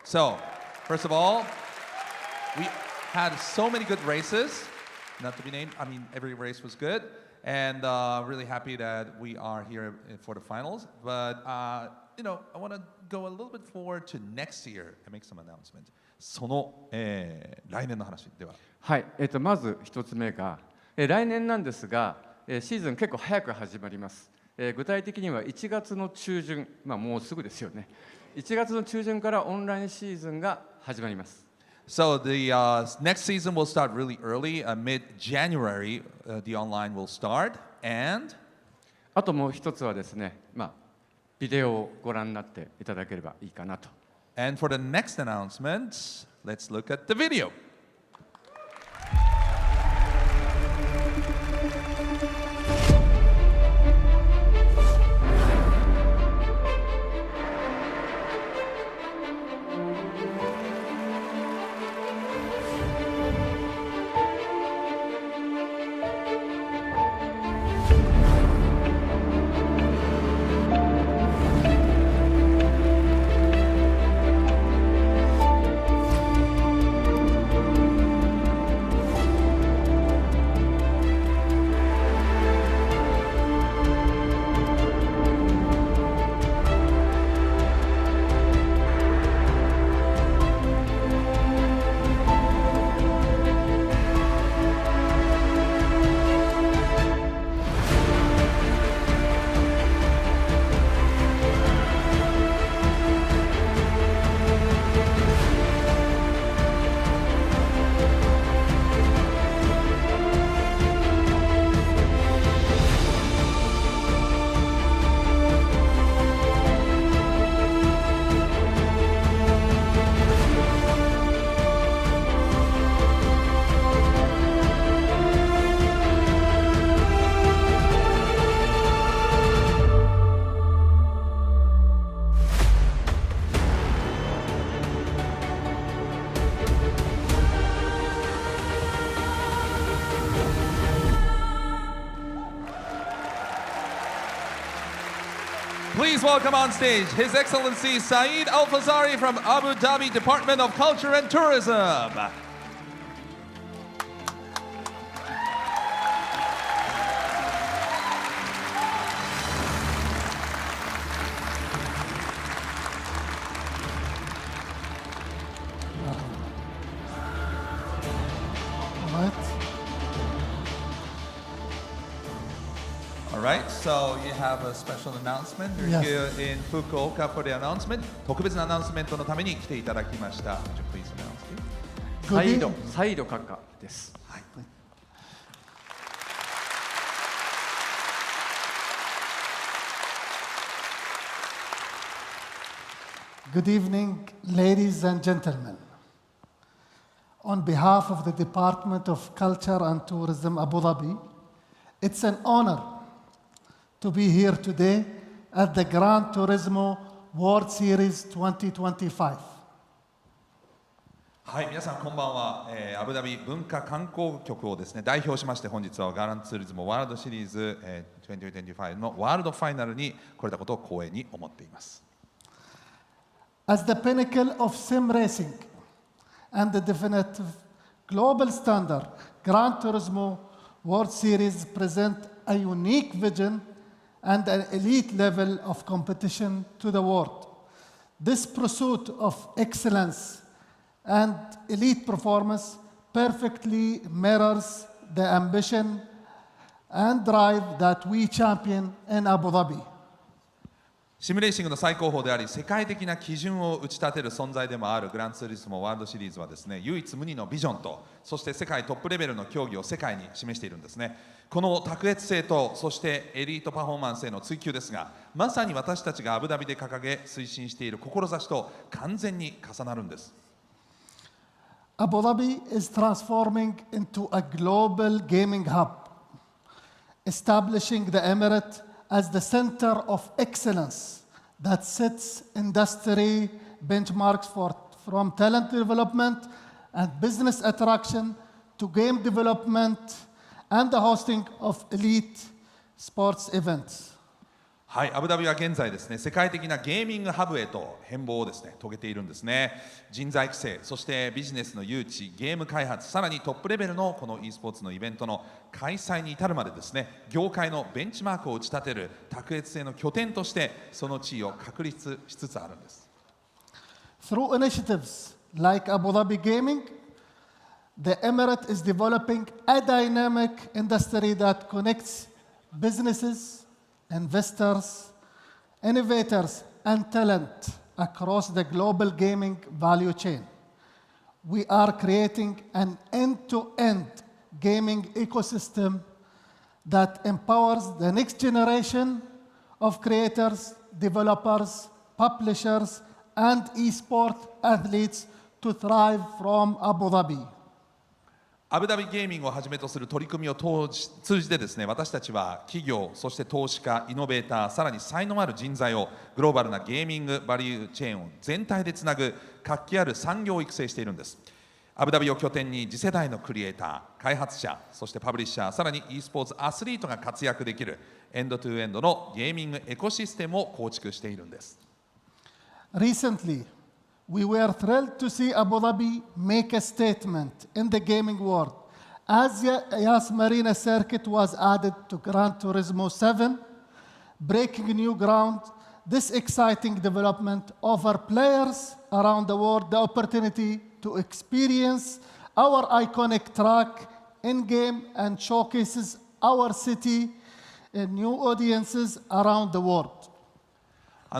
[SPEAKER 4] So, first of all, we had so many good races. Not to be named. I mean, every race was good, and really happy that we are here for the finals. But I want to go a little bit forward to next year and make some announcement. その、来年の話では。
[SPEAKER 9] はい。まず一つ目が、来年なんですが、シーズン結構早く始まります。具体的には1月の中旬、もうすぐですよね。1月の中旬からオンラインシーズンが始まります。
[SPEAKER 4] So the next season will start really early, mid-January. The online will start, and
[SPEAKER 9] あともう一つはですね、ビデオをご覧になっていただければいいかなと。
[SPEAKER 4] And for the next announcement, let's look at the video. Please welcome on stage His Excellency Saeed Al Fazari from Abu Dhabi Department of Culture and Tourism. Alright, so you have a special announcement. You're here in Fukuoka for the announcement. 特別なアナウンスメントのために来ていただきました。Would you please announce it?
[SPEAKER 9] サイド閣下です。
[SPEAKER 15] Good evening, ladies and gentlemen. On behalf of the Department of Culture and Tourism Abu Dhabi, it's an honor to be here today at the Gran Turismo World Series 2025.
[SPEAKER 4] はい、皆さんこんばんは。アブダビ文化観光局をですね代表しまして本日はガランツーリズムワールドシリーズ、2025のワールドファイナルに来れたことを光栄に思っています。
[SPEAKER 15] As the pinnacle of sim racing and the definitive global standard, Gran Turismo World Series present a unique vision and an elite level of competition to the world. This pursuit of excellence and elite performance perfectly mirrors the ambition and drive that we champion in Abu Dhabi.
[SPEAKER 4] シミュレーシングの最高峰であり世界的な基準を打ち立てる存在でもあるグランツーリスモワールドシリーズはですね唯一無二のビジョンとそして世界トップレベルの競技を世界に示しているんですね。この卓越性とそしてエリートパフォーマンスへの追求ですがまさに私たちがアブダビで掲げ推進している志と完全に重なるんです。
[SPEAKER 15] Abu Dhabi is transforming into a global gaming hub, establishing the Emirate as the center of excellence that sets industry benchmarks from talent development and business attraction to game development and the hosting of elite sports events.
[SPEAKER 4] はい、アブダビは現在ですね世界的なゲーミングハブへと変貌をですね遂げているんですね。人材育成そしてビジネスの誘致ゲーム開発さらにトップレベルのこの e スポーツのイベントの開催に至るまでですね業界のベンチマークを打ち立てる卓越性の拠点としてその地位を確立しつつあるんです。
[SPEAKER 15] Through initiatives like Abu Dhabi Gaming, the Emirate is developing a dynamic industry that connects businesses, investors, innovators, and talent across the global gaming value chain. We are creating an end-to-end gaming ecosystem that empowers the next generation of creators, developers, publishers, and eSport athletes to thrive from Abu Dhabi.
[SPEAKER 4] アブダビゲーミングをはじめとする取り組みを通じてですね、私たちは企業、そして投資家、イノベーター、さらに才能ある人材をグローバルなゲーミングバリューチェーンを全体でつなぐ活気ある産業を育成しているんです。アブダビを拠点に次世代のクリエイター、開発者、そしてパブリッシャー、さらに e スポーツアスリートが活躍できるエンドトゥエンドのゲーミングエコシステムを構築しているんです。
[SPEAKER 15] Recently, we were thrilled to see Abu Dhabi make a statement in the gaming world as Yas Marina Circuit was added to Gran Turismo 7, breaking new ground. This exciting development offers players around the world the opportunity to experience our iconic track in-game and showcases our city in new audiences around the world.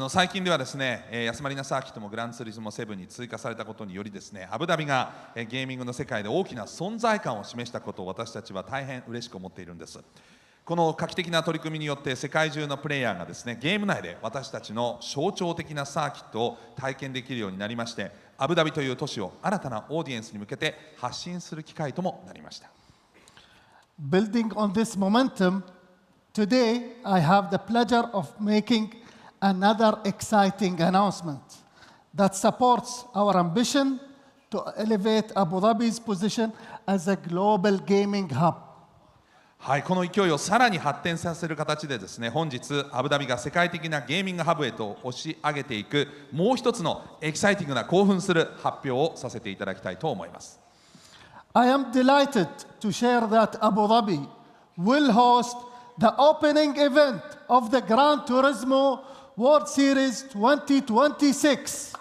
[SPEAKER 4] 最近ではですね、ヤスマリナサーキットもグランツーリズム7に追加されたことによりですね、アブダビがゲーミングの世界で大きな存在感を示したことを私たちは大変嬉しく思っているんです。この画期的な取り組みによって世界中のプレイヤーがですね、ゲーム内で私たちの象徴的なサーキットを体験できるようになりまして、アブダビという都市を新たなオーディエンスに向けて発信する機会ともなりました。
[SPEAKER 15] Building on this momentum, today I have the pleasure of making another exciting announcement that supports our ambition to elevate Abu Dhabi's position as a global gaming hub.
[SPEAKER 4] はい、この勢いをさらに発展させる形でですね、本日アブダビが世界的なゲーミングハブへと押し上げていくもう一つのエキサイティングな興奮する発表をさせていただきたいと思います。
[SPEAKER 15] I am delighted to share that Abu Dhabi will host the opening event of the Gran Turismo World Series 2026.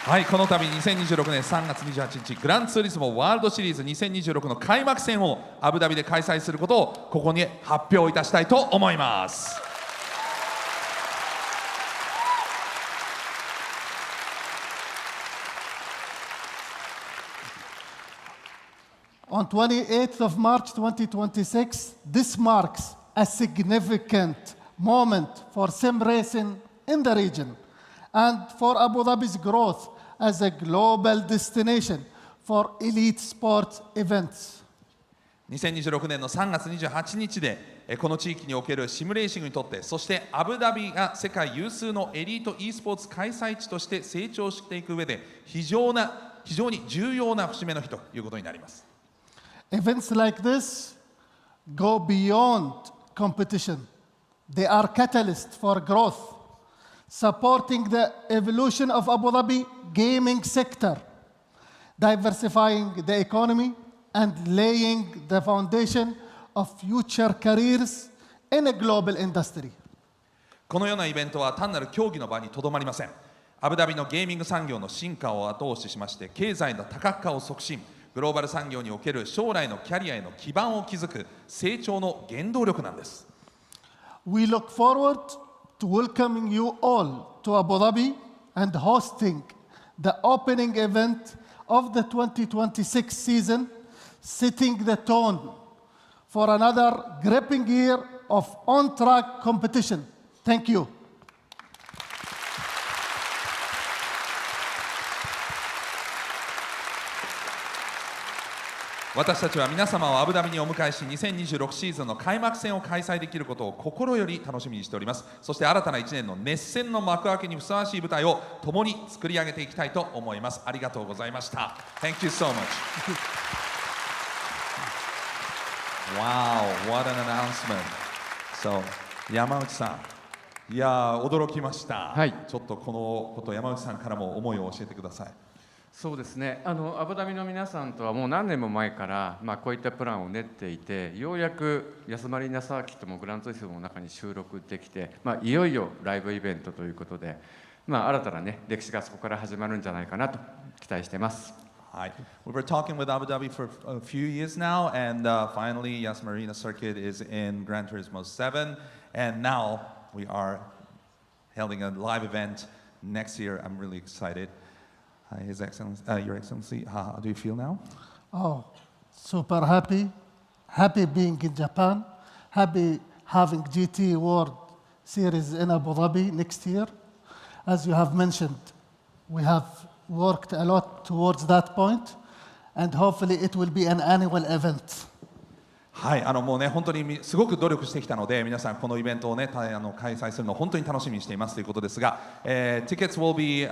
[SPEAKER 4] はい、この度2026年3月28日グランツーリスモワールドシリーズ2026の開幕戦をアブダビで開催することをここに発表いたしたいと思います。
[SPEAKER 15] On 28th of March 2026, this marks a significant moment for sim racing in the region and for Abu Dhabi's growth as a global destination for elite sports events.
[SPEAKER 4] 2026年の3月28日でこの地域におけるシミュレーシングにとって、そしてアブダビが世界有数のエリート e スポーツ開催地として成長していく上で非常に重要な節目の日ということになります。
[SPEAKER 15] Events like this go beyond competition. They are catalysts for growth, supporting the evolution of Abu Dhabi gaming sector, diversifying the economy, and laying the foundation of future careers in a global industry.
[SPEAKER 4] このようなイベントは単なる競技の場にとどまりません。アブダビのゲーミング産業の進化を後押ししまして、経済の多角化を促進、グローバル産業における将来のキャリアへの基盤を築く成長の原動力なんです。
[SPEAKER 15] We look forward to welcoming you all to Abu Dhabi and hosting the opening event of the 2026 season, setting the tone for another gripping year of on-track competition. Thank you.
[SPEAKER 4] 私たちは皆様をアブダビにお迎えし、2026シーズンの開幕戦を開催できることを心より楽しみにしております。そして新たな1年の熱戦の幕開けにふさわしい舞台を共に作り上げていきたいと思います。ありがとうございました。Thank you so much. Wow, what an announcement. So, 山内さん、いや驚きました。はい。ちょっとこのこと山内さんからも思いを教えてください。
[SPEAKER 9] そうですね、アブダビの皆さんとはもう何年も前から、こういったプランを練っていて、ようやくヤスマリーナサーキットもグランツーリスモの中に収録できて、いよいよライブイベントということで、新たな、歴史がそこから始まるんじゃないかなと期待してます。
[SPEAKER 4] Hi. We were talking with Abu Dhabi for a few years now, and finally, Yas Marina Circuit is in Gran Turismo 7, and now we are holding a live event next year. I'm really excited. His Excellency, Your Excellency, how do you feel now?
[SPEAKER 15] Oh, super happy. Happy being in Japan. Happy having GT World Series in Abu Dhabi next year. As you have mentioned, we have worked a lot towards that point, and hopefully it will be an annual event.
[SPEAKER 4] はい、もうね、本当にすごく努力してきたので、皆さんこのイベントをね、開催するのを本当に楽しみにしていますということですが、tickets will be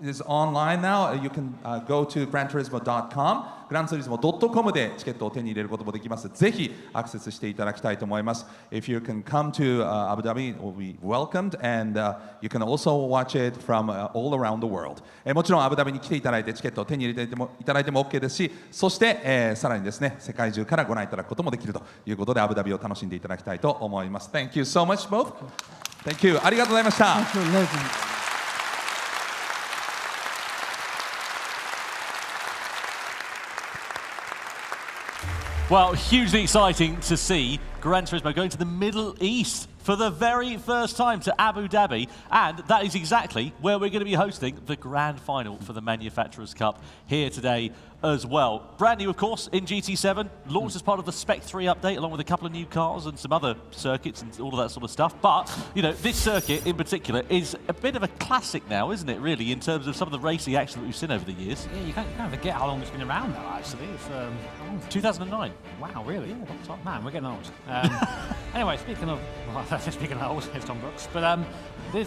[SPEAKER 4] is online now. You can go to granturismo.com, granturismo.com でチケットを手に入れることもできます。ぜひアクセスしていただきたいと思います。If you can come to Abu Dhabi, it will be welcomed, and you can also watch it from all around the world. もちろんアブダビに来ていただいてチケットを手に入れていただいても OK ですし、そして、さらにですね、世界中からご覧いただくこともできるということで、アブダビを楽しんでいただきたいと思います。Thank you so much both. Thank you. ありがとうございました。
[SPEAKER 15] Thank you, legend.
[SPEAKER 1] Well, hugely exciting to see Gran Turismo going to the Middle East for the very first time, to Abu Dhabi, and that is exactly where we're going to be hosting the grand final for the Manufacturers' Cup here today as well. Brand new, of course, in GT7, launched as part of the Spec 3 update, along with a couple of new cars and some other circuits and all of that sort of stuff. But, you know, this circuit in particular is a bit of a classic now, isn't it, really, in terms of some of the racing action that we've seen over the years?
[SPEAKER 6] Yeah, you kind of forget how long it's been around now, actually. It's
[SPEAKER 1] 2009.
[SPEAKER 6] Wow, really? Yeah, man, we're getting old. Anyway, speaking of old, here's Tom Brooks. But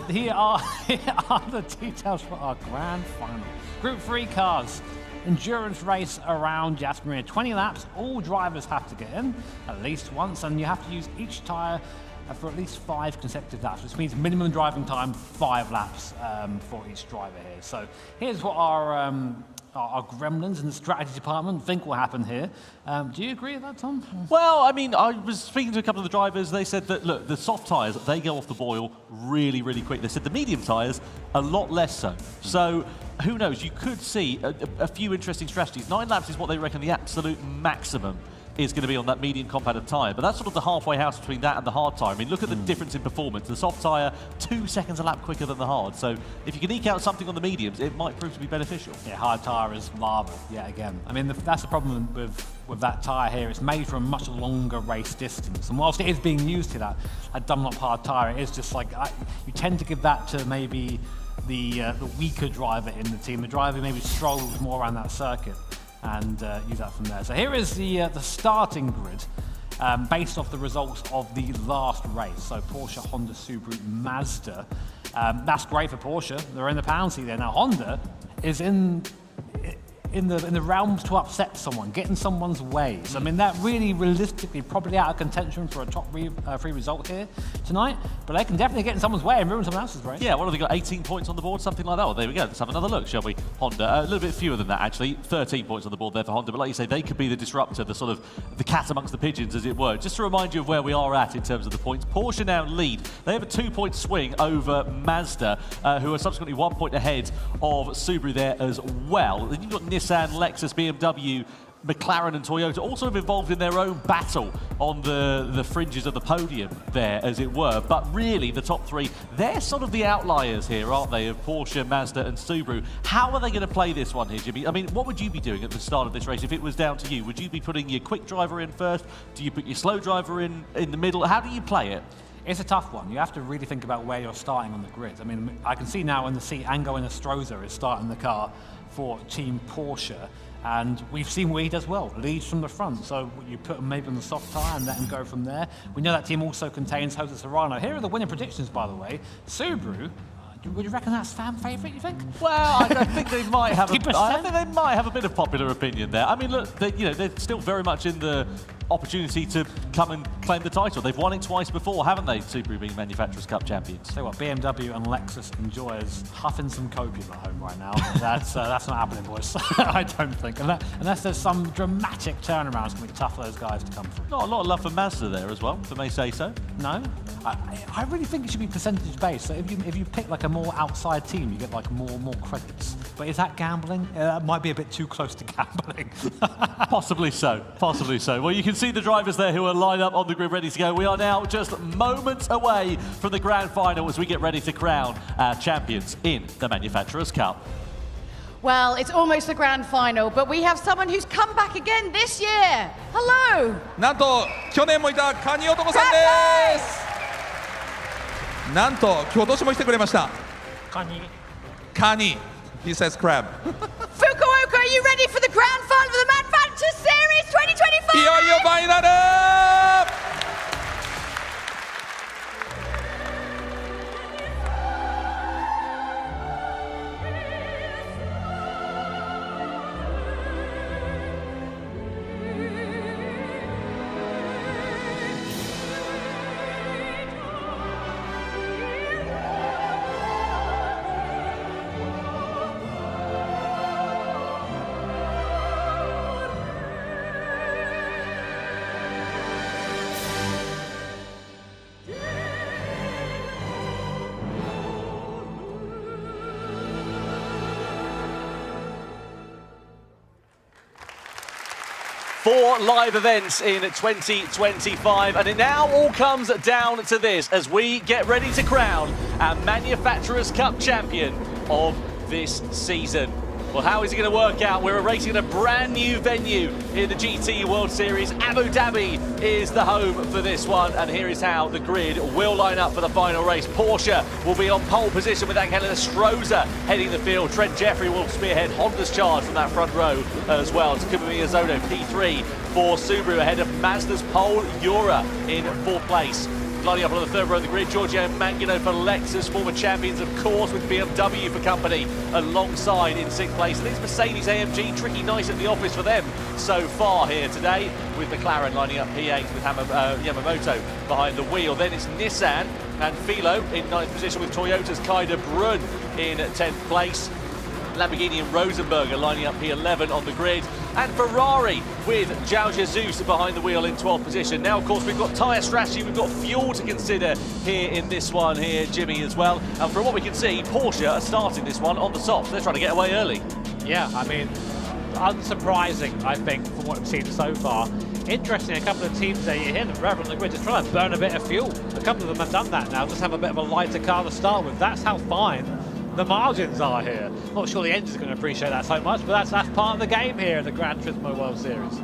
[SPEAKER 6] here are the details for our grand final. Group 3 cars. Endurance race around Yas Marina. 20 laps. All drivers have to get in at least once, and you have to use each tyre for at least 5 consecutive laps, which means minimum driving time 5 laps for each driver here. So here's what our gremlins in the strategy department think will happen here. Do you agree with that, Tom?
[SPEAKER 1] Well, I mean, I was speaking to a couple of the drivers. They said that, look, the soft tyres, they go off the boil really, really quick. They said the medium tyres, a lot less so. So who knows? You could see a few interesting strategies. 9 laps is what they reckon the absolute maximum is going to be on that medium compacted tyre, but that's sort of the halfway house between that and the hard tyre. I mean, look at the difference in performance. The soft tyre, 2 seconds a lap quicker than the hard. So if you can eke out something on the mediums, it might prove to be beneficial.
[SPEAKER 6] Yeah, hard tyre is lava yet again. I mean, that's the problem with that tyre here. It's made for a much longer race distance, and whilst it is being used to that Dunlop hard tyre, it is just like you tend to give that to maybe the weaker driver in the team, the driver who maybe strolls more around that circuit, and use that from there. So here is the starting grid based off the results of the last race. So Porsche, Honda, Subaru, Mazda. That's great for Porsche. They're in the pound seat there. Now Honda is in the realms to upset someone, get in someone's way. So, I mean, that really realistically probably out of contention for a top 3 result here tonight, but they can definitely get in someone's way and ruin someone else's race.
[SPEAKER 1] Yeah, what have they got, 18 points on the board, something like that? Well, there we go, let's have another look, shall we? Honda, a little bit fewer than that, actually. 13 points on the board there for Honda, but like you say, they could be the disruptor, the sort of the cat amongst the pigeons, as it were. Just to remind you of where we are at in terms of the points, Porsche now lead. They have a 2-point swing over Mazda, who are subsequently 1 point ahead of Subaru there as well. Then you've got Nissan, Lexus, BMW, McLaren and Toyota also involved in their own battle on the fringes of the podium there, as it were. But really, the top 3, they're sort of the outliers here, aren't they, of Porsche, Mazda and Subaru. How are they going to play this one here, Jimmy? I mean, what would you be doing at the start of this race if it was down to you? Would you be putting your quick driver in first? Do you put your slow driver in the middle? How do you play it?
[SPEAKER 6] It's a tough one. You have to really think about where you're starting on the grid. I mean, I can see now in the seat, Ango Inestrosa is starting the car for Team Porsche, and we've seen where he does well, leads from the front. So you put him maybe on the soft tyre and let him go from there. We know that team also contains Jose Serrano. Here are the winning predictions, by the way. Subaru, would you reckon that's fan favourite, you think?
[SPEAKER 1] Well, I think they might have a bit of popular opinion there. I mean, look, they're still very much in the opportunity to come and claim the title. They've won it twice before, haven't they, Subaru being Manufacturers' Cup champions?
[SPEAKER 6] Tell you what, BMW and Lexus enjoyers huffing some copium at home right now. That's not happening, boys. I don't think. Unless there's some dramatic turnaround, it's going to be tough for those guys to come through.
[SPEAKER 1] Not a lot of love for Mazda there as well, if I may say so.
[SPEAKER 6] No? I really think it should be percentage based. So if you pick like a more outside team, you get like more credits. But is that gambling? That might be a bit too close to gambling.
[SPEAKER 1] Possibly so, possibly so. Well, you can see the drivers there who are lined up on the grid ready to go. We are now just moments away from the grand final as we get ready to crown our champions in the Manufacturers' Cup.
[SPEAKER 3] Well, it's almost the grand final, but we have someone who's come back again this year. Hello.
[SPEAKER 4] なんと去年もいたカニ男さんです。なんと今年も来てくれました。カニ。カニ。He says crab.
[SPEAKER 3] Fukuoka, are you ready for the grand final of the Manufacturers Series 2025?
[SPEAKER 4] いよいよファイナル。
[SPEAKER 1] Four live events in 2025, and it now all comes down to this as we get ready to crown our Manufacturers' Cup champion of this season. Well, how is it going to work out? We're racing at a brand new venue in the GT World Series. Abu Dhabi is the home for this one, and here is how the grid will line up for the final race. Porsche will be on pole position with Angela Stroza heading the field. Trent Jeffrey will spearhead Honda's charge from that front row as well. Takuma Miyazono P3 for Subaru ahead of Mazda's Paul Ura in fourth place. Lining up on the third row of the grid, Giorgio Mangino for Lexus, former champions, of course, with BMW for company alongside in sixth place. And it's Mercedes AMG, tricky nice at the office for them so far here today, with McLaren lining up P8 with Yamamoto behind the wheel. Then it's Nissan and Philo in ninth position with Toyota's Kaida Brun in 10th place. Lamborghini and Rosenberg are lining up P11 on the grid, and Ferrari with Zhao Jesus behind the wheel in 12th position. Now, of course, we've got tyre strategy, we've got fuel to consider here in this one here, Jimmy, as well. And from what we can see, Porsche are starting this one on the softs. They're trying to get away early.
[SPEAKER 12] Yeah, I mean, unsurprising, I think, from what we've seen so far. Interesting, a couple of teams there, you hear them rev on the grid, just trying to burn a bit of fuel. A couple of them have done that now, just have a bit of a lighter car to start with. That's how fine the margins are here. Not sure the engine's going to appreciate that so much, but that's part of the game here in the Gran Turismo World Series.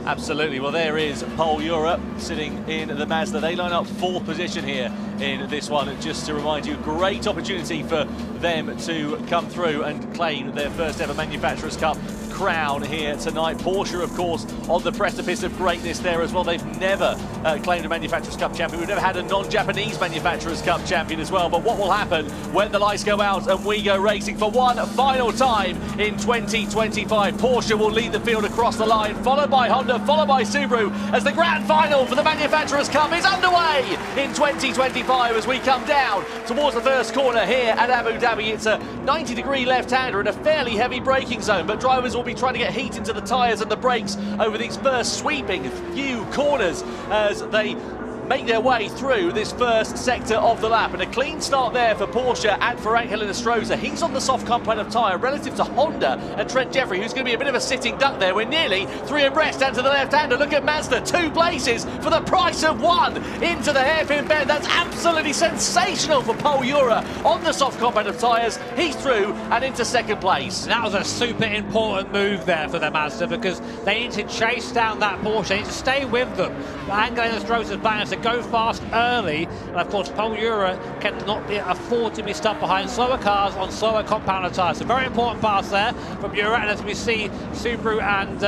[SPEAKER 1] Absolutely. Well, there is Paul Ura sitting in the Mazda. They line up fourth position here in this one. And just to remind you, great opportunity for them to come through and claim their first ever Manufacturers' Cup crown here tonight. Porsche, of course, on the precipice of greatness there as well. They've never claimed a Manufacturers' Cup champion. We've never had a non-Japanese Manufacturers' Cup champion as well. But what will happen when the lights go out and we go racing for one final time in 2025? Porsche will lead the field across the line, followed by Honda, followed by Subaru, as the grand final for the Manufacturers' Cup is underway in 2025 as we come down towards the first corner here at Abu Dhabi. It's a 90-degree left-hander in a fairly heavy braking zone, but drivers will be trying to get heat into the tyres and the brakes over these first sweeping few corners as they make their way through this first sector of the lap. And a clean start there for Porsche and for Angela Stroza. He's on the soft compound of tyre relative to Honda and Trent Jeffrey, who's going to be a bit of a sitting duck there. We're nearly three abreast down to the left-hander. Look at Mazda, 2 places for the price of 1 into the hairpin bend. That's absolutely sensational for Paul Ura on the soft compound of tyres. He's through and into second place.
[SPEAKER 12] And that was a super important move there for the Mazda, because they need to chase down that Porsche. They need to stay with them. Angela Stroza's plan to go fast early, and of course Paul Ura cannot afford to be stuck behind slower cars on slower compounder tyres. A very important pass there from Ura, and as we see Subaru and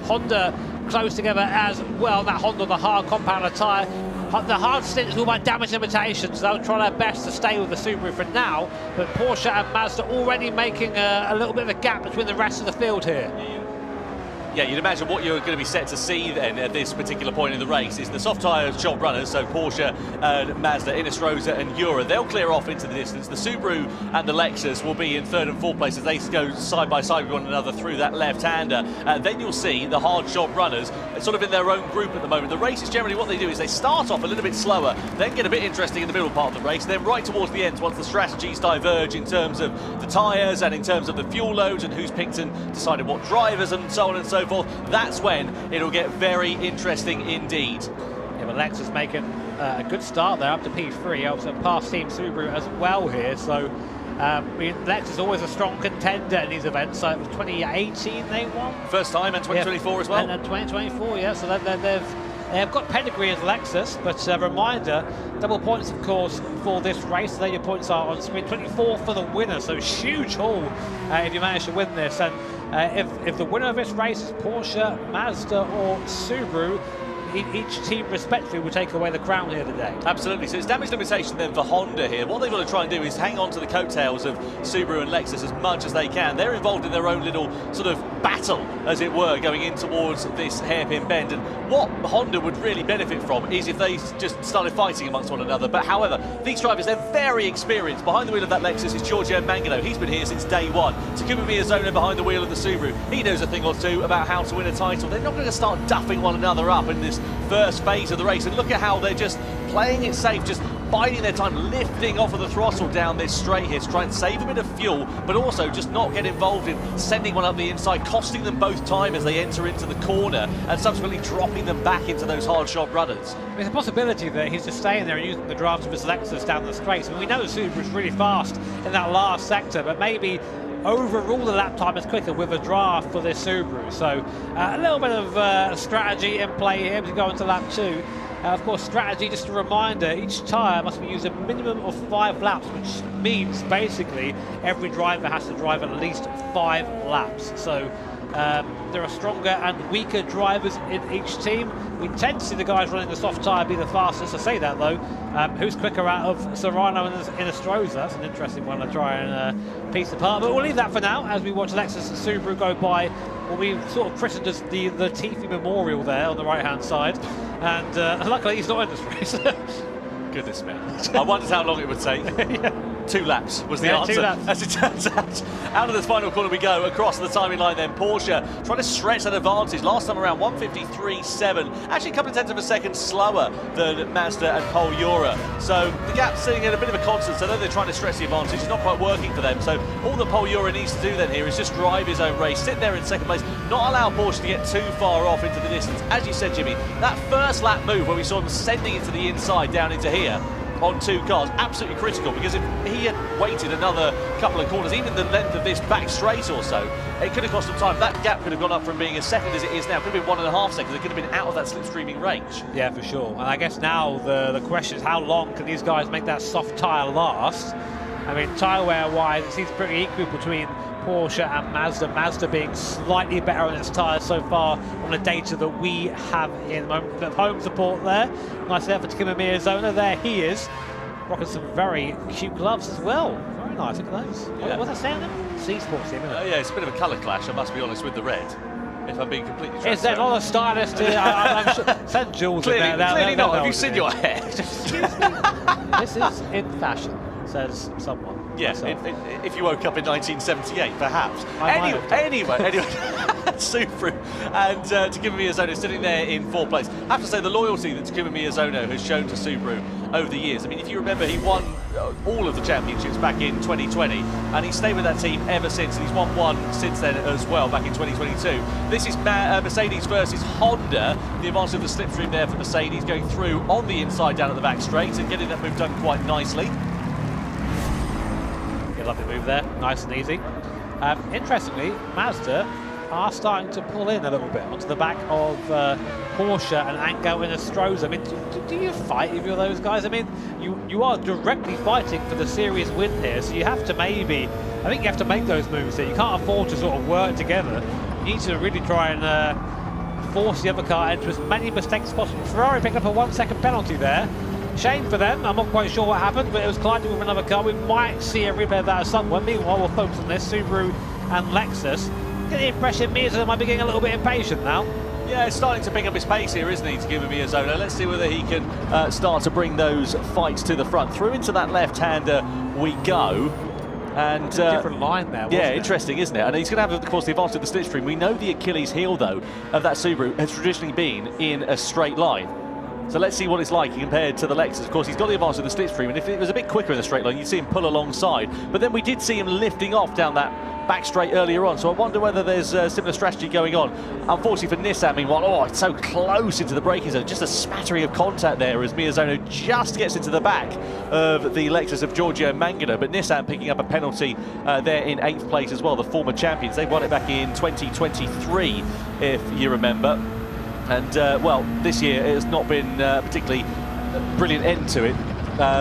[SPEAKER 12] Honda close together as well. That Honda, the hard compounder tyre. The hard stint is all about damage limitations. They'll try their best to stay with the Subaru for now, but Porsche and Mazda already making a little bit of a gap between the rest of the field here.
[SPEAKER 1] Yeah, you'd imagine what you're going to be set to see then at this particular point in the race is the soft tyre shop runners, so Porsche, Mazda, Inestrosa and Jura, they'll clear off into the distance. The Subaru and the Lexus will be in 3rd and 4th place as they go side by side with one another through that left-hander. Then you'll see the hard shop runners sort of in their own group at the moment. The race is generally what they do is they start off a little bit slower, then get a bit interesting in the middle part of the race, then right towards the end, once the strategies diverge in terms of the tyres and in terms of the fuel loads and who's picked and decided what drivers and so on and so forth, that's when it'll get very interesting indeed.
[SPEAKER 12] Yeah, but Lexus making a good start there up to P3, also past Team Subaru as well here. So I mean, Lexus always a strong contender in these events. So it was 2018 they won.
[SPEAKER 1] First time, and 2024 as well.
[SPEAKER 12] And 2024, yeah. So they've got pedigree as Lexus, but a reminder, double points, of course, for this race. There your points are on screen. 24 for the winner, so huge haul if you manage to win this. And if the winner of this race is Porsche, Mazda or Subaru, each team respectively will take away the crown here today.
[SPEAKER 1] Absolutely. So it's damage limitation then for Honda here. What they've got to try and do is hang on to the coattails of Subaru and Lexus as much as they can. They're involved in their own little sort of battle, as it were, going in towards this hairpin bend. And what Honda would really benefit from is if they just started fighting amongst one another. But however, these drivers, they're very experienced. Behind the wheel of that Lexus is Giorgio Mangano. He's been here since day one. Takuma Miyazono behind the wheel of the Subaru. He knows a thing or two about how to win a title. They're not going to start duffing one another up in this first phase of the race, and look at how they're just playing it safe, just biding their time, lifting off of the throttle down this straight here to try and save a bit of fuel, but also just not get involved in sending one up the inside, costing them both time as they enter into the corner and subsequently dropping them back into those hard shot runners.
[SPEAKER 12] There's a possibility that he's just staying there and using the draft of his Lexus down the straight. I mean, we know the Subaru's really fast in that last sector, but maybe overall the lap time is quicker with a draft for this Subaru. So a little bit of strategy in play here to go into lap 2. Of course, strategy, just a reminder, each tyre must be used a minimum of 5 laps, which means basically every driver has to drive at least 5 laps. So there are stronger and weaker drivers in each team. We tend to see the guys running the soft tyre be the fastest. I say that though. Who's quicker out of Serrano and Inestrosa? That's an interesting one to try and piece apart. But we'll leave that for now as we watch Lexus and Subaru go by what we sort of christened as the Tiffy Memorial there on the right-hand side. And luckily he's not in this race.
[SPEAKER 1] Goodness me. I wondered how long it would take. Yeah. 2 laps was the answer.
[SPEAKER 12] 2 laps.
[SPEAKER 1] As it turns out of this final corner we go, across the timing line then. Porsche trying to stretch that advantage. Last time around 153.7, actually a couple of tenths of a second slower than Mazda and Pol Jura. So the gap's sitting at a bit of a constant, so though they're trying to stretch the advantage, it's not quite working for them. So all that Pol Jura needs to do then here is just drive his own race, sit there in second place, not allow Porsche to get too far off into the distance. As you said, Jimmy, that first lap move where we saw him sending it to the inside down into here on 2 cars, absolutely critical, because if he had waited another couple of corners, even the length of this back straight or so, it could have cost him time. That gap could have gone up from being as second as it is now, could have been 1.5 seconds, it could have been out of that slipstreaming range.
[SPEAKER 12] Yeah, for sure. And I guess now the question is, how long can these guys make that soft tyre last? I mean, tyre wear wise, it seems pretty equal between Porsche and Mazda. Mazda being slightly better on its tyres so far on the data that we have in the moment. The home support there. Nice effort to Takuma Miyazono. There he is, rocking some very cute gloves as well. Very nice, look at those.
[SPEAKER 1] Yeah.
[SPEAKER 12] What's that saying? C-Sports team, isn't it?
[SPEAKER 1] Yeah, it's a bit of a colour clash, I must be honest, with the red. If I'm being completely transparent.
[SPEAKER 12] Is there not a stylist? I'm sure. Send Jules
[SPEAKER 1] Clearly,
[SPEAKER 12] in there.
[SPEAKER 1] clearly not. Have you seen your hair?
[SPEAKER 12] This is in fashion, says someone.
[SPEAKER 1] Yeah, if you woke up in 1978, perhaps. Anyway, Subaru and Takuma Miyazono sitting there in 4th place. I have to say, the loyalty that Takuma Miyazono has shown to Subaru over the years. I mean, if you remember, he won all of the championships back in 2020, and he's stayed with that team ever since, and he's won 1 since then as well, back in 2022. This is Mercedes versus Honda. The advantage of the slipstream there for Mercedes, going through on the inside down at the back straight and getting that move done quite nicely.
[SPEAKER 12] Lovely move there, nice and easy. Interestingly, Mazda are starting to pull in a little bit onto the back of Porsche and Ango and Inestrosa. I mean, do you fight either of those guys? I mean, you are directly fighting for the series win here, so you have to I think you have to make those moves here. You can't afford to sort of work together. You need to really try and force the other car into as many mistakes as possible. Ferrari picked up a 1-second penalty there. Shame for them. I'm not quite sure what happened, but it was colliding with another car. We might see a replay of that at some point. Meanwhile, we'll focus on this Subaru and Lexus. get the impression Miyazono might be getting a little bit impatient now.
[SPEAKER 1] Yeah, it's starting to pick up his pace here, isn't he, to give him Miyazono. Let's see whether he can start to bring those fights to the front. Through into that left-hander we go. And
[SPEAKER 12] different line there, wasn't it?
[SPEAKER 1] Interesting, isn't it? And he's going to have, of course, the advantage of the slipstream. We know the Achilles heel, though, of that Subaru has traditionally been in a straight line. So let's see what it's like compared to the Lexus. Of course, he's got the advantage of the slipstream, and if it was a bit quicker in the straight line, you'd see him pull alongside. But then we did see him lifting off down that back straight earlier on, so I wonder whether there's a similar strategy going on. Unfortunately for Nissan, meanwhile, oh, it's so close into the braking zone, just a smattering of contact there as Miyazono just gets into the back of the Lexus of Giorgio Mangano, but Nissan picking up a penalty there in 8th place as well, the former champions. They won it back in 2023, if you remember. And, well, this year it has not been particularly brilliant end to it.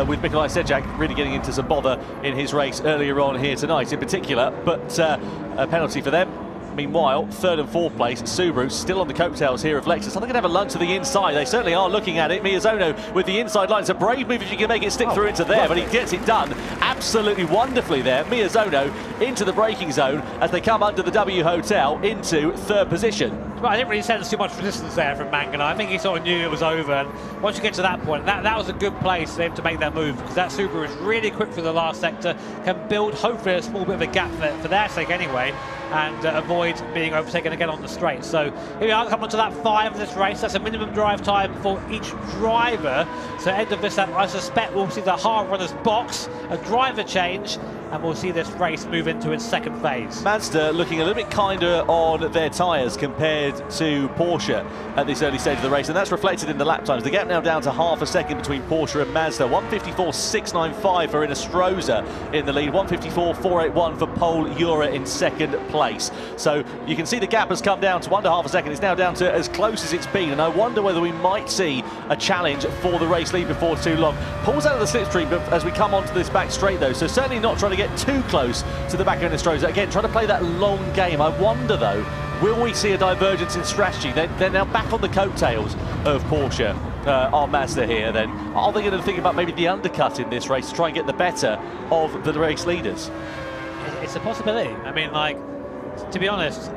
[SPEAKER 1] With Mikolaj Sejak really getting into some bother in his race earlier on here tonight in particular, but a penalty for them. Meanwhile, 3rd and 4th place, Subaru still on the coattails here of Lexus. I think they're going to have a lunge to the inside. They certainly are looking at it. Miyazono with the inside line. It's a brave move if you can make it stick through into there, but he gets it done absolutely wonderfully there. Miyazono into the braking zone as they come under the W Hotel into 3rd position.
[SPEAKER 12] Well, I didn't really sense too much resistance there from Mangano. I think he sort of knew it was over, and once you get to that point, that was a good place for him to make that move, because that Subaru is really quick through the last sector, can build hopefully a small bit of a gap for their sake anyway, and avoid being overtaken again on the straight. So here we are, coming to that 5 of this race. That's a minimum drive time for each driver. So end of this lap, I suspect we'll see the hard runners box, a driver change, and we'll see this race move into its 2nd phase.
[SPEAKER 1] Mazda looking a little bit kinder on their tyres compared to Porsche at this early stage of the race, and that's reflected in the lap times. The gap now down to half a second between Porsche and Mazda. 1:54.695 for Inestrosa in the lead, 1:54.481 for Pol Ura in 2nd place. So you can see the gap has come down to under half a second. It's now down to as close as it's been, and I wonder whether we might see a challenge for the race lead before too long. Pulls out of the slipstream as we come onto this back straight though, so certainly not trying to get too close to the back of Inestrosa. Again, trying to play that long game. I wonder though, will we see a divergence in strategy? They're now back on the coattails of Porsche. Are Mazda here then? Are they going to think about maybe the undercut in this race to try and get the better of the race leaders?
[SPEAKER 12] It's a possibility. I mean, like, to be honest,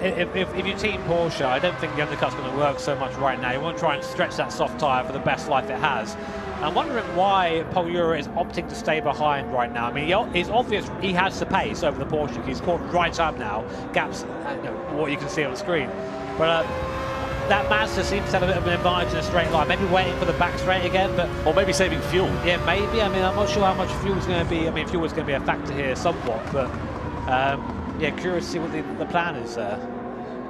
[SPEAKER 12] if you team Porsche, I don't think the undercut's going to work so much right now. You want to try and stretch that soft tyre for the best life it has. I'm wondering why Pol Ura is opting to stay behind right now. I mean, it's obvious he has the pace over the Porsche. He's caught right up now, gaps, what you can see on the screen. But that Mazda seems to have a bit of an advantage in a straight line. Maybe waiting for the back straight again, but
[SPEAKER 1] or maybe saving fuel.
[SPEAKER 12] Yeah, maybe. I mean, I'm not sure how much fuel is going to be. I mean, fuel is going to be a factor here somewhat, but yeah, curious to see what the plan is there.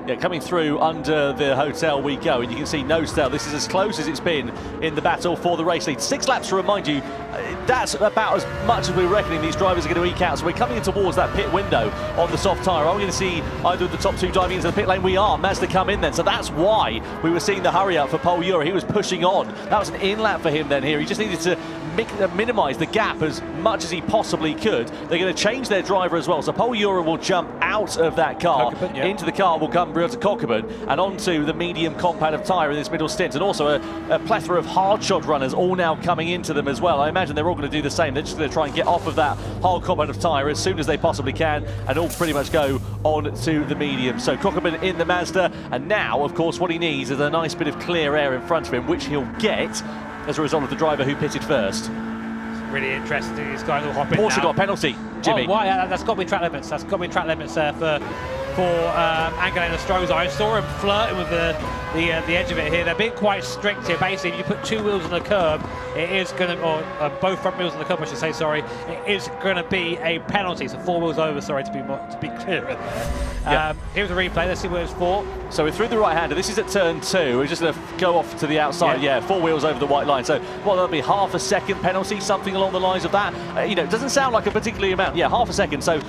[SPEAKER 1] Yeah, coming through under the hotel we go, and you can see no stale. This is as close as it's been in the battle for the race lead. 6 laps to remind you, that's about as much as we're reckoning these drivers are going to eke out. So we're coming in towards that pit window on the soft tyre. Are we going to see either of the top 2 diving into the pit lane? We are. Mazda come in then. So that's why we were seeing the hurry up for Pol Ura. He was pushing on. That was an in-lap for him then here. He just needed to minimise the gap as much as he possibly could. They're going to change their driver as well. So Pol Ura will jump out of that car. Into the car will come Brita Kokubun and onto the medium compound of tyre in this middle stint. And also a plethora of hard shot runners all now coming into them as well. I imagine they're all going to do the same. They're just going to try and get off of that hard compound of tyre as soon as they possibly can and all pretty much go on to the medium. So Kokubun in the Mazda, and now of course what he needs is a nice bit of clear air in front of him, which he'll get as a result of the driver who pitted first.
[SPEAKER 12] Really interesting. These guys will hop in
[SPEAKER 1] Porsche
[SPEAKER 12] now.
[SPEAKER 1] got a penalty, Jimmy.
[SPEAKER 12] Oh, why? That's got to be track limits. That's got to be track limits there for Angelo Inestrosa. I saw him flirting with the edge of it here. They're being quite strict here. Basically, if you put 2 wheels on the curb, it is going to, or both front wheels on the curb, I should say, sorry, it is going to be a penalty. So 4 wheels over, sorry, to be clear in there.
[SPEAKER 1] Yep.
[SPEAKER 12] Here's a replay. Let's see what it's for.
[SPEAKER 1] So we're through the right-hander. This is at turn 2. We're just going to go off to the outside. Yeah, 4 wheels over the white line. So, well, that'll be half a second penalty, something along the lines of that. You know, it doesn't sound like a particularly amount. Yeah, half a second. So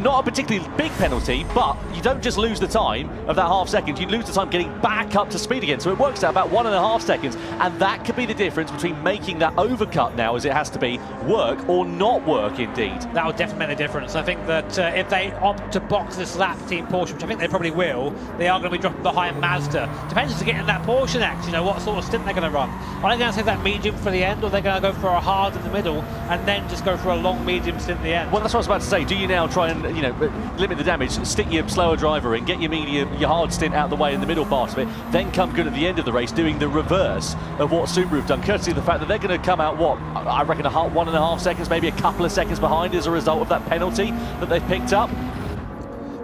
[SPEAKER 1] not a particularly big penalty, but you don't just lose the time of that half second, you lose the time getting back up to speed again. So it works out about 1.5 seconds, and that could be the difference between making that overcut now, as it has to be, work or not work indeed.
[SPEAKER 12] That would definitely make a difference. I think that if they opt to box this lap, Team Porsche, which I think they probably will, they are going to be dropping behind Mazda. Depends to get in that Porsche next, you know, what sort of stint they're going to run. Are they going to save that medium for the end, or are they going to go for a hard in the middle and then just go for a long medium stint at the end?
[SPEAKER 1] Well, that's what I was about to say. Do you now try and limit the damage, stick your slower driver in, get your medium, your hard stint out the way in the middle part of it, then come good at the end of the race, doing the reverse of what Subaru have done, courtesy of the fact that they're going to come out, I reckon 1.5 seconds, maybe a couple of seconds behind as a result of that penalty that they've picked up.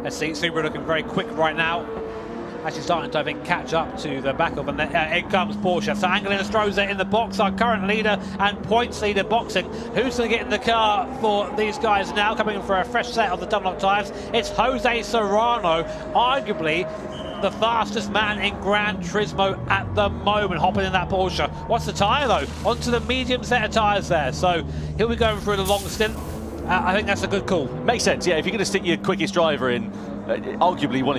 [SPEAKER 12] Let's see, Subaru looking very quick right now. Actually starting to, I think, catch up to the back of, and in comes Porsche. So Angelina Stroza in the box, our current leader and points leader boxing. Who's going to get in the car for these guys now, coming in for a fresh set of the Dunlop tyres? It's Jose Serrano, arguably the fastest man in Gran Turismo at the moment, hopping in that Porsche. What's the tyre though? Onto the medium set of tyres there. So he'll be going through the long stint. I think that's a good call.
[SPEAKER 1] Makes sense, yeah. If you're going to stick your quickest driver in, arguably one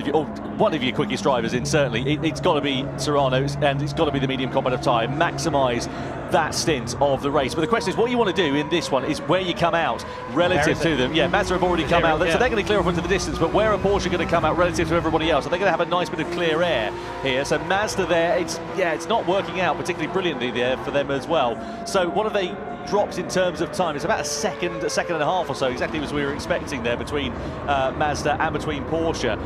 [SPEAKER 1] of your quickest drivers in, certainly, it's got to be Serrano, and it's got to be the medium combat tyre. Maximise that stint of the race. But the question is, what you want to do in this one is where you come out relative to them. Yeah, Mazda have already come out, so they're going to clear off into the distance, but where are Porsche going to come out relative to everybody else? Are they going to have a nice bit of clear air here? So Mazda there, it's not working out particularly brilliantly there for them as well. So what have they dropped in terms of time? It's about a second and a half or so, exactly as we were expecting there between Mazda and between Porsche.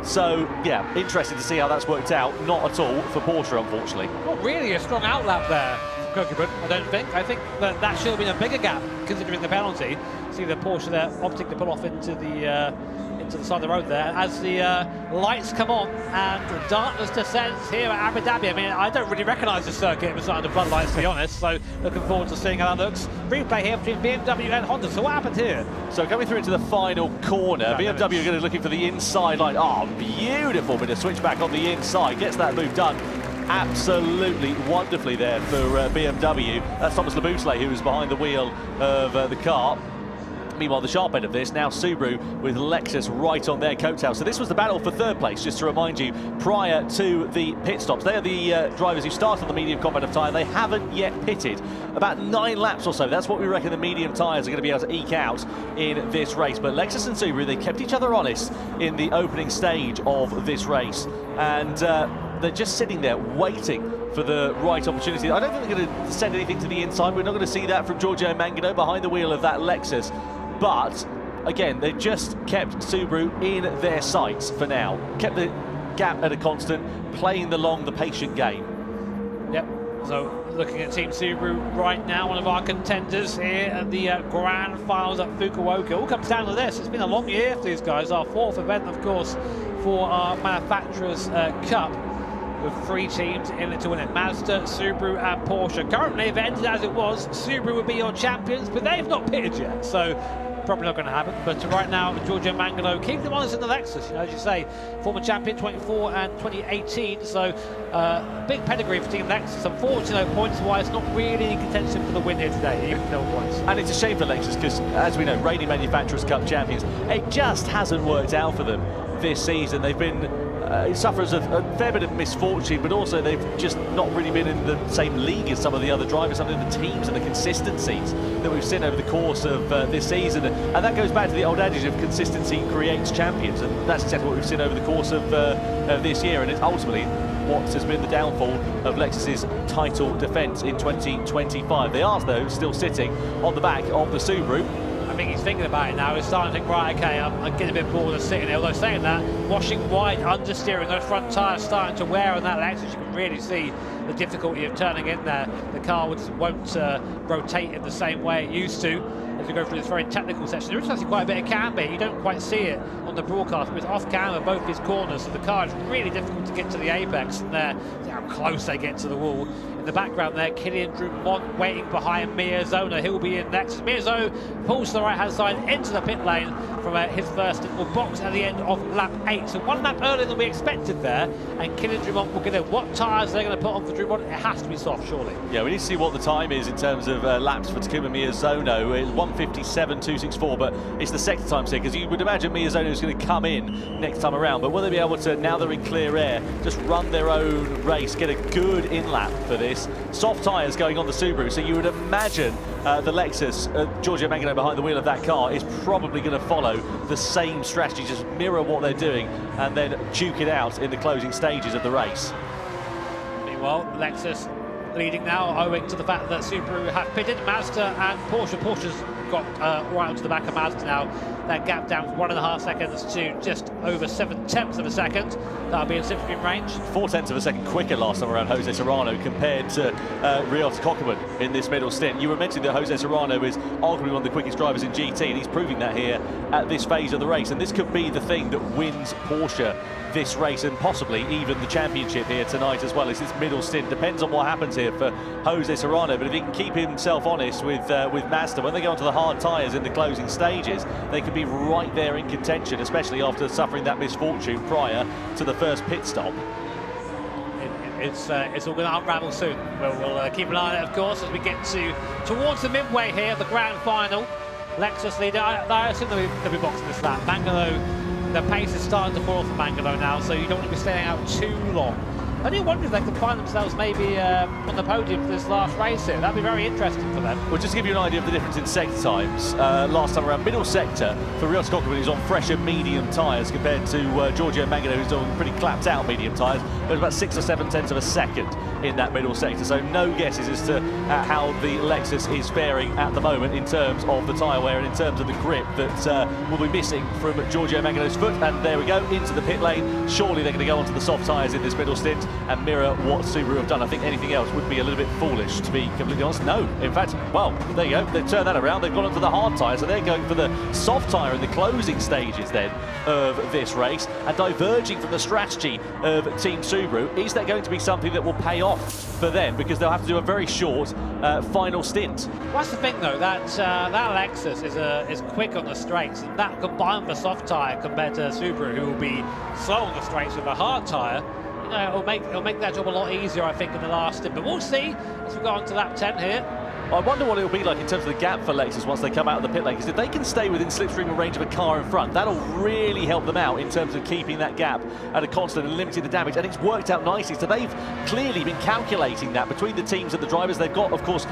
[SPEAKER 1] So, yeah, interesting to see how that's worked out. Not at all for Porsche, unfortunately.
[SPEAKER 12] Not really a strong outlap there, Kokibun, I don't think. I think that should have been a bigger gap, considering the penalty. See the Porsche there opting to pull off into the side of the road there as the lights come on and darkness descends here at Abu Dhabi. I mean, I don't really recognise the circuit. It was under floodlights, to be honest, so looking forward to seeing how that looks. Replay here between BMW and Honda. So what happened here?
[SPEAKER 1] So coming through into the final corner, BMW are going to be looking for the inside line. Oh, beautiful bit of switchback on the inside. Gets that move done absolutely wonderfully there for BMW. That's Thomas Laboutelet, who was behind the wheel of the car. Meanwhile, the sharp end of this, now Subaru with Lexus right on their coattails. So this was the battle for third place, just to remind you, prior to the pit stops. They are the drivers who start on the medium combat of tyre. They haven't yet pitted. About 9 laps or so. That's what we reckon the medium tyres are going to be able to eke out in this race. But Lexus and Subaru, they kept each other honest in the opening stage of this race. And they're just sitting there waiting for the right opportunity. I don't think they're going to send anything to the inside. We're not going to see that from Giorgio Mangano behind the wheel of that Lexus. But, again, they've just kept Subaru in their sights for now. Kept the gap at a constant, playing the patient game.
[SPEAKER 12] Yep, so looking at Team Subaru right now, one of our contenders here at the Grand Finals at Fukuoka. All comes down to this. It's been a long year for these guys. Our 4th event, of course, for our Manufacturers' Cup, with 3 teams in it to win it. Mazda, Subaru and Porsche. Currently, if it ended as it was, Subaru would be your champions, but they've not pitted yet, so probably not going to happen. But right now, Giorgio Mangano keeping them honest in the Lexus. As you say, former champion 24 and 2018, so big pedigree for Team Lexus. Unfortunately, points-wise, not really in contention for the win here today, even no points.
[SPEAKER 1] And it's a shame for Lexus because, as we know, reigning Manufacturers' Cup champions, it just hasn't worked out for them this season. They've been sufferers of a fair bit of misfortune, but also they've just not really been in the same league as some of the other drivers, some of the teams and the consistencies that we've seen over the course of this season. And that goes back to the old adage of consistency creates champions, and that's exactly what we've seen over the course of this year, and it's ultimately what has been the downfall of Lexus's title defence in 2025. They are, though, still sitting on the back of the Subaru.
[SPEAKER 12] I think he's thinking about it now. He's starting to think, right, okay, I'm getting a bit bored of sitting there. Although saying that, washing wide, understeering, those front tyres starting to wear on that Lexus, you can really see the difficulty of turning in there. The car won't rotate in the same way it used to as we go through this very technical section. There is actually quite a bit of camber. You don't quite see it on the broadcast, but it's off camber, both his corners, so the car is really difficult to get to the apex, and there, see how close they get to the wall. In the background there, Kylian Drumont waiting behind Miyazono. He'll be in next. Miyazono pulls to the right-hand side into the pit lane from his first little box at the end of lap 8. So 1 lap earlier than we expected there, and Kylian Drumont will get in. What tyres they're going to put on for Drumont? It has to be soft, surely.
[SPEAKER 1] Yeah, we need to see what the time is in terms of laps for Takuma Miyazono. It's 1:57.264, but it's the sector times here, because you would imagine Miyazono is going to come in next time around. But will they be able to, now they're in clear air, just run their own race, get a good in-lap for this? Soft tyres going on the Subaru, so you would imagine the Lexus, Giorgio Mangano behind the wheel of that car, is probably going to follow the same strategy, just mirror what they're doing and then duke it out in the closing stages of the race.
[SPEAKER 12] Meanwhile, Lexus leading now, owing to the fact that Subaru have pitted. Mazda and Porsche. Porsche's got right onto the back of Mazda now. That gap down 1.5 seconds to just over 7/10 of a second. That'll be in slipstream range.
[SPEAKER 1] 4/10 of a second quicker last time around Jose Serrano compared to Ryota Kokkonen in this middle stint. You were mentioning that Jose Serrano is arguably one of the quickest drivers in GT, and he's proving that here at this phase of the race. And this could be the thing that wins Porsche this race and possibly even the championship here tonight as well. It's this middle stint. Depends on what happens here for Jose Serrano, but if he can keep himself honest with Mazda, when they go onto the hard tyres in the closing stages, they could be right there in contention, especially after suffering that misfortune prior to the first pit stop.
[SPEAKER 12] It's all going to unravel soon. We'll keep an eye on it, of course, as we get towards the midway here of the grand final. Lexus leader, I assume they'll be boxing this lap. Mangalo, the pace is starting to fall for Mangalo now, so you don't want to be staying out too long. I do wonder if they could find themselves maybe on the podium for this last race here. That'd be very interesting for them.
[SPEAKER 1] Well, just to give you an idea of the difference in sector times, last time around, middle sector for Ryota Kokkonen is on fresher medium tyres compared to Giorgio Mangano, who's on pretty clapped out medium tyres. There's about 6 or 7 tenths of a second in that middle sector, so no guesses as to how the Lexus is faring at the moment in terms of the tyre wear and in terms of the grip that will be missing from Giorgio Mangano's foot. And there we go, into the pit lane. Surely they're going to go onto the soft tyres in this middle stint and mirror what Subaru have done. I think anything else would be a little bit foolish, to be completely honest. No, in fact, well, there you go. They've turned that around. They've gone onto the hard tyre, so they're going for the soft tyre in the closing stages then of this race and diverging from the strategy of Team Subaru. Is that going to be something that will pay off for them, because they'll have to do a very short final stint?
[SPEAKER 12] Well, that's the thing, though, that Lexus is quick on the straights, and that combined with a soft tyre compared to Subaru, who will be slow on the straights with a hard tyre, you know, it'll make that job a lot easier, I think, in the last stint. But we'll see as we go on to lap 10 here.
[SPEAKER 1] I wonder what it'll be like in terms of the gap for Lexus once they come out of the pit lane, because if they can stay within slipstream range of a car in front, that'll really help them out in terms of keeping that gap at a constant and limiting the damage, and it's worked out nicely. So they've clearly been calculating that between the teams and the drivers. They've got, of course,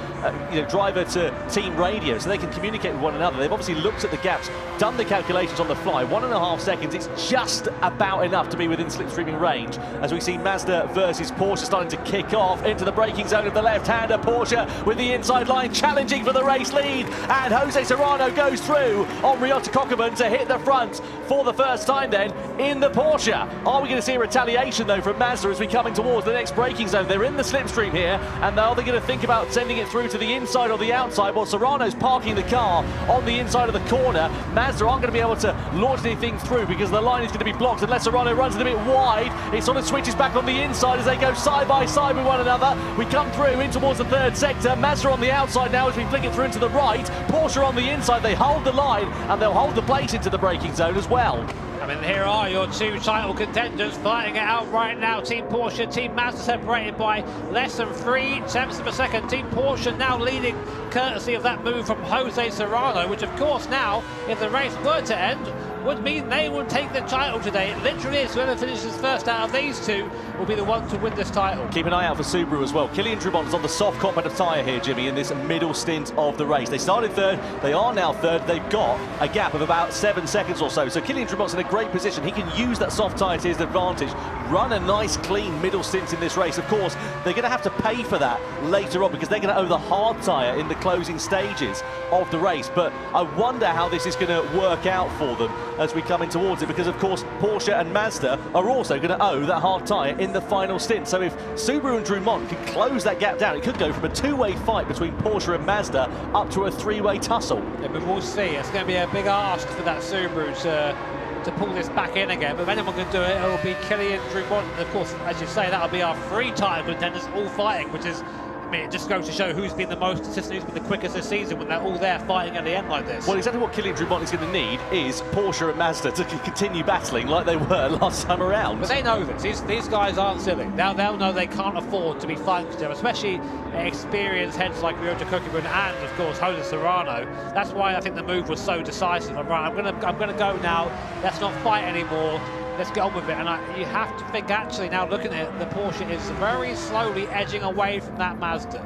[SPEAKER 1] driver to team radio, so they can communicate with one another. They've obviously looked at the gaps, done the calculations on the fly. 1.5 seconds, it's just about enough to be within slipstreaming range, as we see Mazda versus Porsche starting to kick off into the braking zone of the left-hander. Porsche with the inside line challenging for the race lead, and Jose Serrano goes through on Ryota Kokkonen to hit the front for the first time then in the Porsche. Are we going to see a retaliation though from Mazda as we come in towards the next braking zone? They're in the slipstream here, and are they going to think about sending it through to the inside or the outside? Well, Serrano's parking the car on the inside of the corner. Mazda aren't going to be able to launch anything through because the line is going to be blocked unless Serrano runs it a bit wide. It sort of switches back on the inside as they go side by side with one another. We come through in towards the third sector. Mazda on the outside now as we flick it through into the right. Porsche on the inside. They hold the line and they'll hold the place into the braking zone as well.
[SPEAKER 12] I mean, here are your two title contenders fighting it out right now. Team Porsche, Team Mazda separated by less than 3 tenths of a second. Team Porsche now leading courtesy of that move from Jose Serrano, which of course now, if the race were to end, would mean they will take the title today. It literally is. Whoever finishes first out of these two will be the one to win this title.
[SPEAKER 1] Keep an eye out for Subaru as well. Kylian Drumont is on the soft competitive tyre here, Jimmy, in this middle stint of the race. They started third, they are now third. They've got a gap of about 7 seconds or so. So Kylian Drumont's in a great position. He can use that soft tyre to his advantage, run a nice, clean middle stint in this race. Of course, they're going to have to pay for that later on because they're going to owe the hard tyre in the closing stages of the race. But I wonder how this is going to work out for them as we come in towards it, because of course Porsche and Mazda are also going to owe that hard tyre in the final stint. So if Subaru and Drumont can close that gap down, it could go from a two-way fight between Porsche and Mazda up to a three-way tussle.
[SPEAKER 12] Yeah, but we'll see. It's going to be a big ask for that Subaru to pull this back in again, but if anyone can do it, it'll be Kylian Drumont. And of course, as you say, that'll be our 3 title contenders all fighting, which is, I mean, it just goes to show who's been the most consistent, who's been the quickest this season when they're all there fighting at the end like this.
[SPEAKER 1] Well, exactly what Kylian Drumont is going to need is Porsche and Mazda to continue battling like they were last time around.
[SPEAKER 12] But they know this. These guys aren't silly. Now they'll know they can't afford to be fighting together, especially experienced heads like Ryota Kokkonen and, of course, Jose Serrano. That's why I think the move was so decisive. Right, I'm gonna go now. Let's not fight anymore. Let's get on with it. And you have to think, actually, now looking at it, the Porsche is very slowly edging away from that Mazda.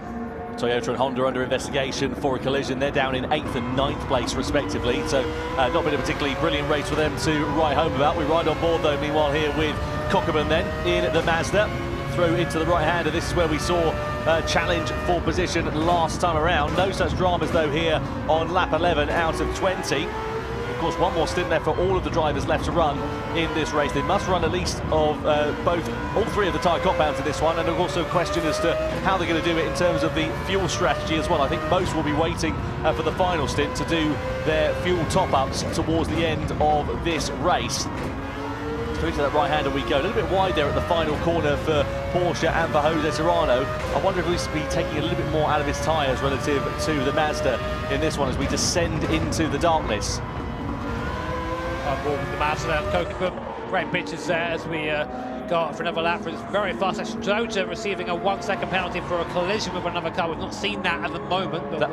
[SPEAKER 1] Toyota and Honda under investigation for a collision. They're down in 8th and 9th place respectively, so not been a particularly brilliant race for them to ride home about. We ride on board though, meanwhile, here with Kokkonen then in the Mazda. Through into the right-hander. This is where we saw challenge for position last time around. No such dramas though here on lap 11 out of 20. Of course, one more stint there for all of the drivers left to run in this race. They must run at least of all three of the tyre compounds in this one, and also a question as to how they're going to do it in terms of the fuel strategy as well. I think most will be waiting for the final stint to do their fuel top-ups towards the end of this race. Through to that right-hander we go. A little bit wide there at the final corner for Porsche and for Jose Serrano. I wonder if he's be taking a little bit more out of his tyres relative to the Mazda in this one as we descend into the darkness.
[SPEAKER 12] On board with the Mazda and Kokipum. Great pictures there as we go out for another lap for this very fast section. Toyota receiving a 1 second penalty for a collision with another car. We've not seen that at the moment, but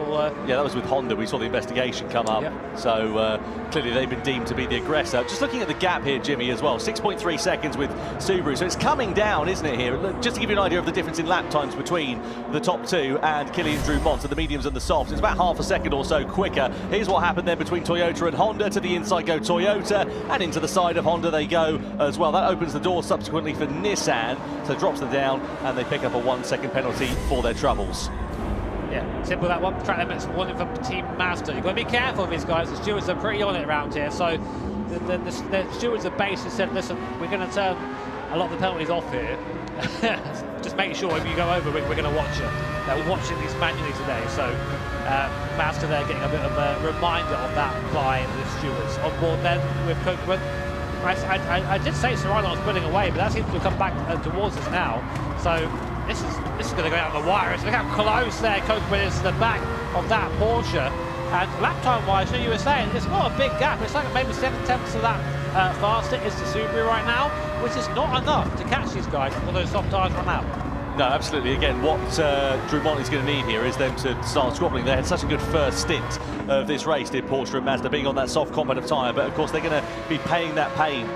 [SPEAKER 1] yeah, that was with Honda. We saw the investigation come up. Yep. So clearly they've been deemed to be the aggressor. Just looking at the gap here, Jimmy, as well. 6.3 seconds with Subaru. So it's coming down, isn't it, here? Just to give you an idea of the difference in lap times between the top two and Kylian Drumont, so the mediums and the softs. It's about half a second or so quicker. Here's what happened then between Toyota and Honda. To the inside go Toyota, and into the side of Honda they go as well. That opens the door subsequently for Nissan, so drops them down, and they pick up a 1 second penalty for their troubles.
[SPEAKER 12] Yeah, simple that one. Track limits warning from Team Mazda. You've got to be careful of these guys. The stewards are pretty on it around here. So the stewards have basically said, listen, we're going to turn a lot of the penalties off here. Just make sure if you go over, we're going to watch you. They're watching these manually today. So Mazda there getting a bit of a reminder of that by the stewards. On board then with Kokipum. I did say Serrano was pulling away, but that seems to come back towards us now. So this is going to go out the wire. So look how close there Kokipum is to the back of that Porsche. And lap time wise, you were saying, it's not a big gap. It's like maybe 7/10 of that faster is the Subaru right now, which is not enough to catch these guys before those soft tyres run out.
[SPEAKER 1] No, absolutely. Again, what Drumont is going to need here is them to start squabbling. They had such a good first stint of this race, did Porsche and Mazda, being on that soft compound of tyre. But of course, they're going to be paying that pain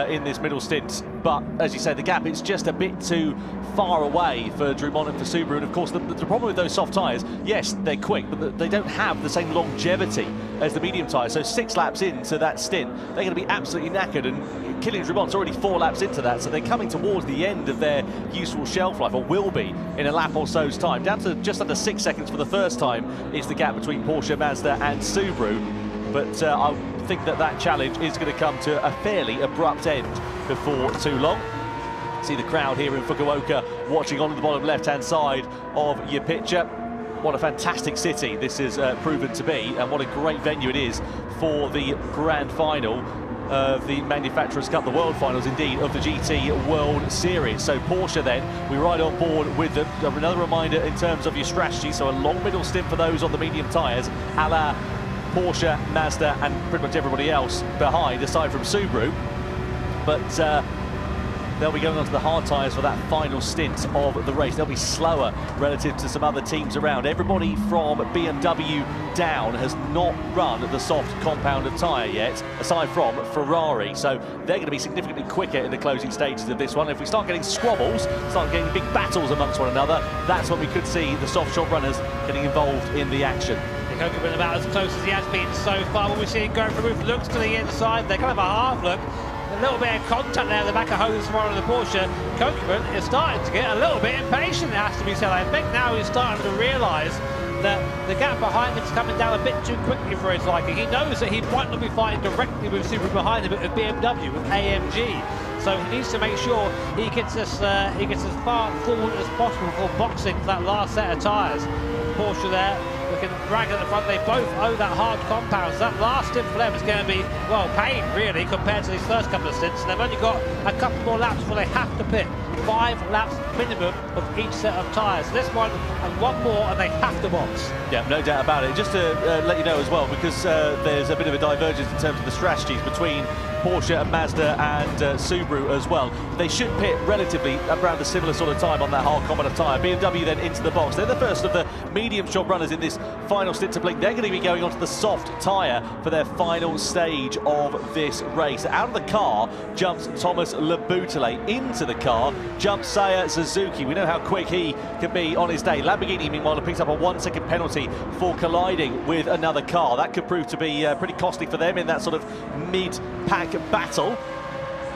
[SPEAKER 1] in this middle stint. But as you say, the gap is just a bit too far away for Drumont and for Subaru. And of course, the problem with those soft tyres, yes, they're quick, but they don't have the same longevity as the medium tyres. So 6 laps into that stint, they're going to be absolutely knackered. And Kylian Drumont's already 4 laps into that, so they're coming towards the end of their useful shelf life, or will be in a lap or so's time. Down to just under 6 seconds for the first time is the gap between Porsche, Mazda and Subaru. But I think that challenge is going to come to a fairly abrupt end before too long. See the crowd here in Fukuoka watching on the bottom left-hand side of your picture. What a fantastic city this is proven to be, and what a great venue it is for the grand final of the Manufacturers' Cup, the World Finals indeed, of the GT World Series. So Porsche then, we ride on board with them. Another reminder in terms of your strategy, so a long middle stint for those on the medium tyres, a la Porsche, Mazda and pretty much everybody else behind, aside from Subaru. But they'll be going onto the hard tyres for that final stint of the race. They'll be slower relative to some other teams around. Everybody from BMW down has not run the soft compound of tyre yet, aside from Ferrari. So they're going to be significantly quicker in the closing stages of this one. If we start getting squabbles, start getting big battles amongst one another, that's when we could see the soft shop runners getting involved in the action.
[SPEAKER 12] Kokipum about as close as he has been so far. When we see him going for a move, looks to the inside. They're kind of a half look. A little bit of contact there at the back of Jose Serrano and the Porsche. Kokipum is starting to get a little bit impatient, it has to be said. I think now he's starting to realise that the gap behind him is coming down a bit too quickly for his liking. He knows that he might not be fighting directly with Subaru behind him, but with BMW, with AMG. So he needs to make sure he gets as far forward as possible for boxing for that last set of tyres. Porsche there, looking drag at the front. They both owe that hard compound. So that last stint for them is going to be, well, pain really compared to these first couple of stints. And they've only got a couple more laps before they have to pit. 5 laps minimum of each set of tyres. So this one and one more, and they have to box.
[SPEAKER 1] Yeah, no doubt about it. Just to let you know as well, because there's a bit of a divergence in terms of the strategies between Porsche and Mazda and Subaru as well. They should pit relatively around a similar sort of time on that hard compound of tyre. BMW then into the box. They're the first of the medium shop runners in this final stint to blink. They're going to be going onto the soft tyre for their final stage of this race. Out of the car jumps Thomas Lebutele. Into the car jumps Seiya Suzuki. We know how quick he can be on his day. Lamborghini, meanwhile, picks up a 1 second penalty for colliding with another car. That could prove to be pretty costly for them in that sort of mid-pack battle.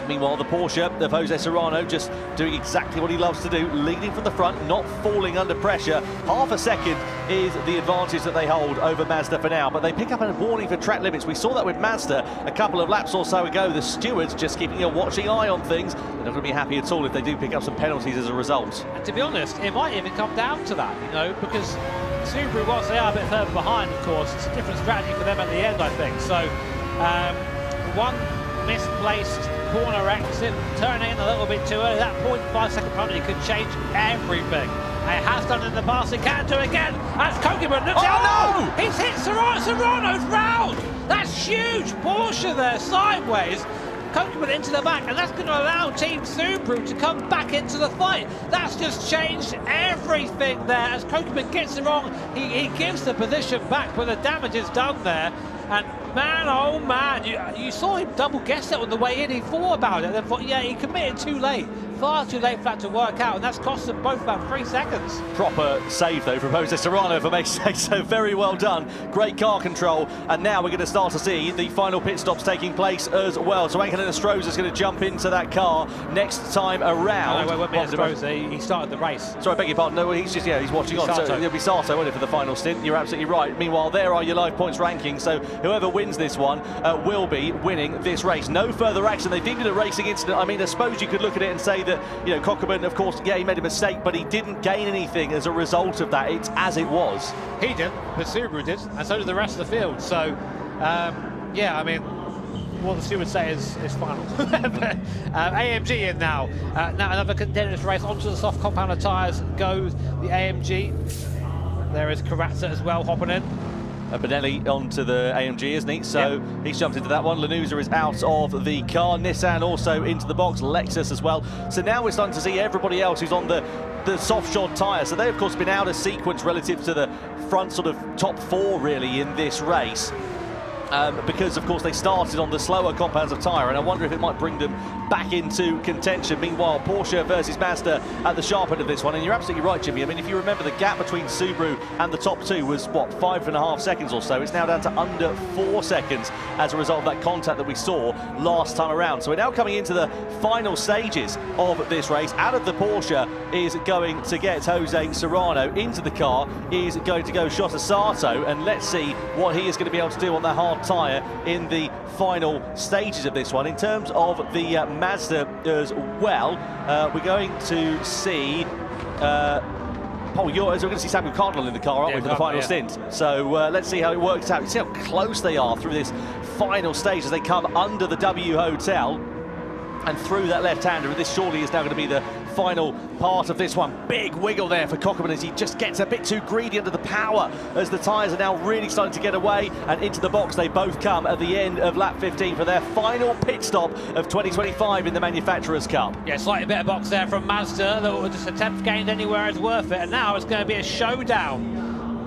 [SPEAKER 1] Meanwhile, the Porsche of Jose Serrano just doing exactly what he loves to do, leading from the front, not falling under pressure. Half a second is the advantage that they hold over Mazda for now, but they pick up a warning for track limits. We saw that with Mazda a couple of laps or so ago. The stewards just keeping a watching eye on things. They're not going to be happy at all if they do pick up some penalties as a result.
[SPEAKER 12] And to be honest, it might even come down to that, you know, because Subaru, whilst they are a bit further behind, of course, it's a different strategy for them at the end, I think. So, one misplaced corner exit, turning in a little bit too early, that 0.5-second penalty could change everything. It has done in the past, it can do again. That's Kokeman, looks out.
[SPEAKER 1] No!
[SPEAKER 12] He's hit Serrano's round! That's huge! Porsche there, sideways. Kokeman into the back, and that's going to allow Team Subaru to come back into the fight. That's just changed everything there. As Kokeman gets it wrong, he gives the position back, but the damage is done there. And man, oh man, you saw him double guess it on the way in. He thought about it, and then thought, yeah, he committed too late. Far too late for that to work out, and that's cost them both about 3 seconds.
[SPEAKER 1] Proper save, though, from Jose Serrano, if I may say so. Very well done. Great car control. And now we're going to start to see the final pit stops taking place as well. So Angelina Stroza is going to jump into that car next time around.
[SPEAKER 12] No, wait, Stroza, he started the race.
[SPEAKER 1] Sorry, I beg your pardon. No, he's just, he's watching on. So it'll be Sato, won't it, for the final stint? You're absolutely right. Meanwhile, there are your live points rankings. So whoever wins this one will be winning this race. No further action. They deemed it a racing incident. I mean, I suppose you could look at it and say that, you know, Kokeman, of course, yeah, he made a mistake, but he didn't gain anything as a result of that. It's as it was.
[SPEAKER 12] He did, but Subaru did, and so did the rest of the field. So, yeah, I mean, what the stewards say is final. AMG in now. Now another contenders race onto the soft compounder tyres goes the AMG. There is Carazza as well hopping in.
[SPEAKER 1] Benelli onto the AMG, isn't he? So he's jumped into that one. Lanuza is out of the car. Nissan also into the box. Lexus as well. So now we're starting to see everybody else who's on the soft shod tyre. So they, of course, been out of sequence relative to the front sort of top 4, really, in this race. Because, of course, they started on the slower compounds of tyre, and I wonder if it might bring them back into contention. Meanwhile, Porsche versus Mazda at the sharp end of this one, and you're absolutely right, Jimmy. I mean, if you remember, the gap between Subaru and the top 2 was, what, 5.5 seconds or so. It's now down to under 4 seconds as a result of that contact that we saw last time around. So we're now coming into the final stages of this race. Out of the Porsche is going to get Jose Serrano. Into the car is going to go Shota Sato, and let's see what he is going to be able to do on that hard tyre in the final stages of this one. In terms of the Mazda as well, we're going to see we're going to see Samuel Cardinal in the car, aren't we, for the final stint? So let's see how it works out. You see how close they are through this final stage as they come under the W Hotel and through that left-hander, and this surely is now going to be the final part of this one. Big wiggle there for Kokeman as he just gets a bit too greedy under the power as the tyres are now really starting to get away, and into the box they both come at the end of lap 15 for their final pit stop of 2025 in the Manufacturers' Cup.
[SPEAKER 12] Yeah, slightly better box there from Mazda. Just a 10th gained anywhere is worth it, and now it's going to be a showdown.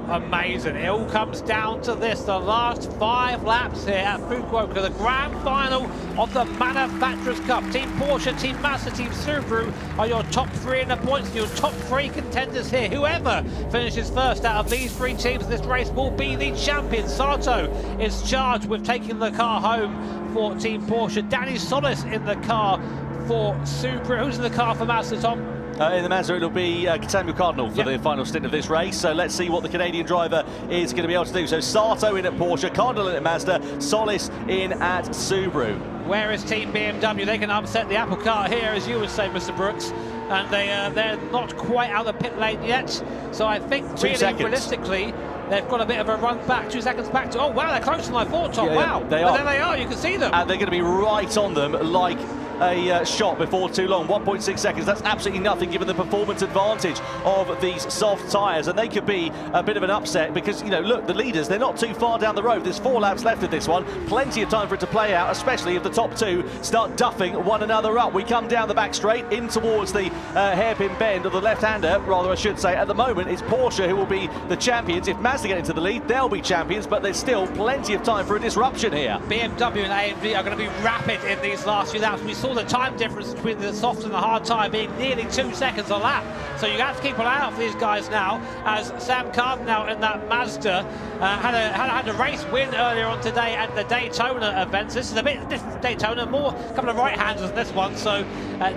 [SPEAKER 12] Amazing. It all comes down to this. The last 5 laps here at Fukuoka, the grand final of the Manufacturers' Cup. Team Porsche, Team Mazda, Team Subaru are your top 3 in the points, your top 3 contenders here. Whoever finishes first out of these 3 teams in this race will be the champion. Sato is charged with taking the car home for Team Porsche. Danny Solis in the car for Subaru. Who's in the car for Mazda, Tom?
[SPEAKER 1] In the Mazda, it'll be Samuel Cardinal for the final stint of this race. So let's see what the Canadian driver is going to be able to do. So Sato in at Porsche, Cardinal in at Mazda, Solis in at Subaru.
[SPEAKER 12] Where is Team BMW? They can upset the apple cart here, as you would say, Mr. Brooks. And they're not quite out of the pit lane yet. So I think realistically, they've got a bit of a run back, 2 seconds back to... Oh, wow, they're closer than I thought, Tom. Wow.
[SPEAKER 1] They are.
[SPEAKER 12] There they are, you can see them.
[SPEAKER 1] And they're going to be right on them like a shot before too long. 1.6 seconds, that's absolutely nothing given the performance advantage of these soft tyres, and they could be a bit of an upset because, you know, look, the leaders, they're not too far down the road. There's 4 laps left of this one, plenty of time for it to play out, especially if the top 2 start duffing one another up. We come down the back straight in towards the hairpin bend of the left-hander, rather I should say. At the moment it's Porsche who will be the champions. If Mazda get into the lead, they'll be champions, but there's still plenty of time for a disruption here.
[SPEAKER 12] BMW and AMG are going to be rapid in these last few laps. We saw the time difference between the soft and the hard tyre being nearly 2 seconds a lap So you have to keep an eye out for these guys now, as Sam Cardinal in that Mazda had a race win earlier on today at the Daytona events. This is a bit different Daytona, more a couple of right-handers than this one, so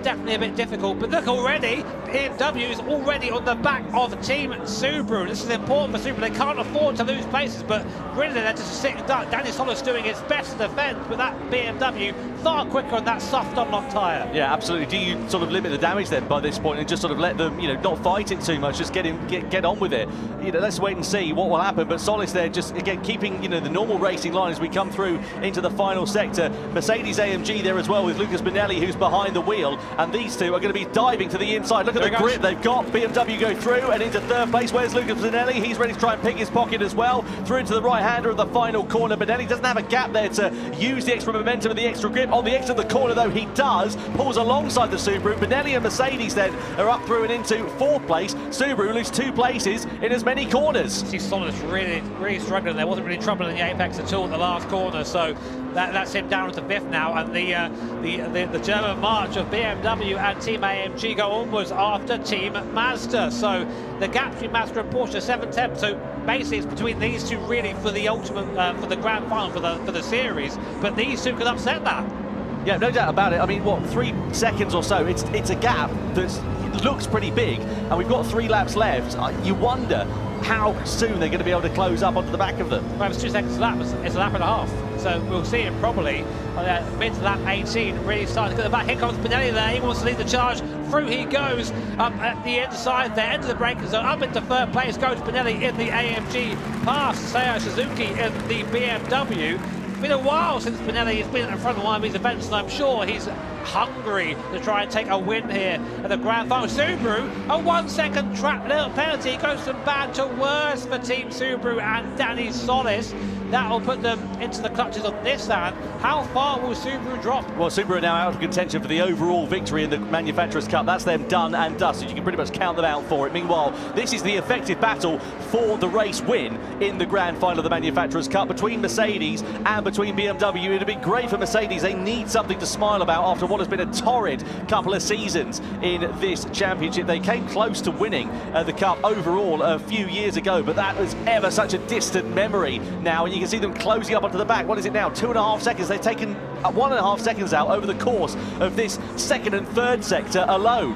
[SPEAKER 12] definitely a bit difficult. But look already, BMW is already on the back of Team Subaru. This is important for Subaru. They can't afford to lose places, but really they're just sitting duck. Danny Solis doing his best to defend, but that BMW far quicker on that soft unlock tyre.
[SPEAKER 1] Yeah, absolutely. Do you sort of limit the damage then by this point and just sort of let them, not fight it too much, just get on with it? Let's wait and see what will happen. But Solis there just, again, keeping, the normal racing line as we come through into the final sector. Mercedes AMG there as well with Lucas Bonelli, who's behind the wheel, and these two are going to be diving to the inside. Look at the grip they've got. BMW go through and into third place. Where's Lucas Bonelli? He's ready to try and pick his pocket as well. Through into the right-hander of the final corner. Bonelli doesn't have a gap there to use the extra momentum and the extra grip. On the exit of the corner, though, he does. Pulls alongside the Subaru. Bonelli and Mercedes then are up through and into fourth place. Subaru lose 2 places in as many corners.
[SPEAKER 12] See Solis really struggling. There wasn't really trouble in the apex at all at the last corner, so that's him down to 5th now. And the German march of BMW and Team AMG go onwards after Team Mazda. So the gap between Mazda and Porsche 7/10. So basically it's between these two really for the ultimate for the grand final for the series. But these two could upset that.
[SPEAKER 1] Yeah, no doubt about it. I mean, what, 3 seconds or so? It's a gap that looks pretty big, and we've got 3 laps left. You wonder how soon they're going to be able to close up onto the back of them.
[SPEAKER 12] Well, it's 2 seconds a lap. It's a lap and a half. So we'll see it probably mid to lap 18. Really starting to get the back. Here comes Bonelli there. He wants to lead the charge. Through he goes up at the inside there, into the braking zone, up into third place. Goes Bonelli in the AMG, past Seiya Suzuki in the BMW. It's been a while since Bonelli has been in front of one of these events, and I'm sure he's hungry to try and take a win here at the grand final. Subaru, a 1 second trap little penalty, goes from bad to worse for Team Subaru and Danny Solis. That will put them into the clutches of Nissan. How far will Subaru drop?
[SPEAKER 1] Well, Subaru are now out of contention for the overall victory in the Manufacturers' Cup. That's them done and dusted. You can pretty much count them out for it. Meanwhile, this is the effective battle for the race win in the grand final of the Manufacturers' Cup between Mercedes and between BMW. It'd be great for Mercedes. They need something to smile about after what has been a torrid couple of seasons in this championship. They came close to winning the Cup overall a few years ago, but that was ever such a distant memory now. And you can see them closing up onto the back. What is it now? 2.5 seconds. They've taken 1.5 seconds out over the course of this second and third sector alone.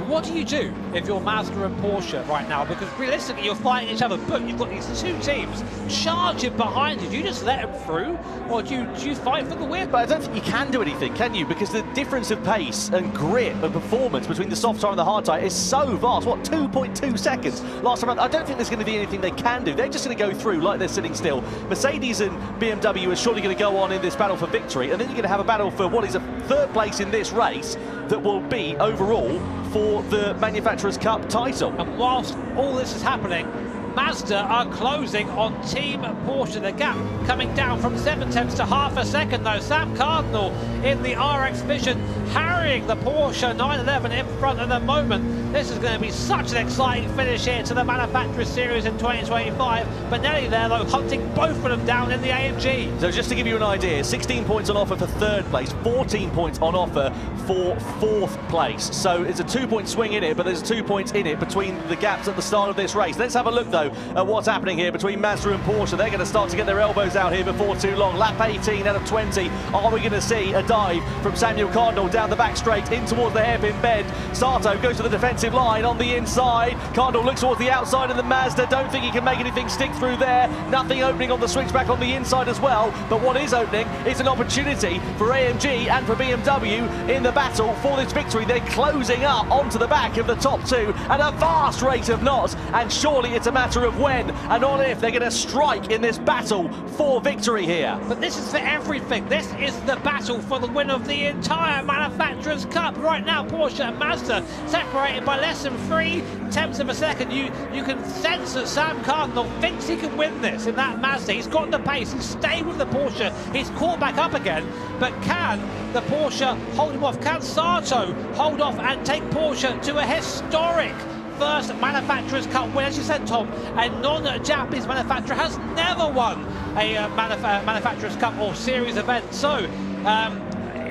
[SPEAKER 12] What do you do if you're Mazda and Porsche right now? Because realistically, you're fighting each other, but you've got these 2 teams charging behind you. Do you just let them through, or do you fight for the win?
[SPEAKER 1] But I don't think you can do anything, can you? Because the difference of pace and grip and performance between the soft tyre and the hard tyre is so vast. What, 2.2 seconds last time? I don't think there's going to be anything they can do. They're just going to go through like they're sitting still. Mercedes and BMW are surely going to go on in this battle for victory, and then you're going to have a battle for what is a 3rd place in this race that will be overall for the Manufacturers' Cup title.
[SPEAKER 12] And whilst all this is happening, Mazda are closing on Team Porsche. The gap coming down from 7/10 to half a second though. Sam Cardinal in the RX Vision harrying the Porsche 911 in front at the moment. This is going to be such an exciting finish here to the Manufacturers Series in 2025. Bonelli there though hunting both of them down in the AMG.
[SPEAKER 1] So just to give you an idea, 16 points on offer for 3rd place, 14 points on offer for 4th place. So it's a 2-point swing in it, but there's 2 points in it between the gaps at the start of this race. Let's have a look though at what's happening here between Mazda and Porsche. They're going to start to get their elbows out here before too long. Lap 18 out of 20. Are we going to see a dive from Samuel Cardinal down the back straight in towards the hairpin bend? Sato goes to the defensive line on the inside. Cardinal looks towards the outside of the Mazda. Don't think he can make anything stick through there. Nothing opening on the switchback on the inside as well. But what is opening is an opportunity for AMG and for BMW in the battle for this victory. They're closing up onto the back of the top 2 at a vast rate of knots. And surely it's a matter of when and not if they're going to strike in this battle for victory here.
[SPEAKER 12] But this is for everything. This is the battle for the win of the entire Manufacturers' Cup. Right now, Porsche and Mazda separated by less than 0.3 of a second. You can sense that Sam Cardinal thinks he can win this in that Mazda. He's got the pace. He's stayed with the Porsche. He's caught back up again. But can the Porsche hold him off? Can Sato hold off and take Porsche to a historic first Manufacturers' Cup win? As you said, Tom, a non-Japanese manufacturer has never won a Manufacturers' Cup or series event. So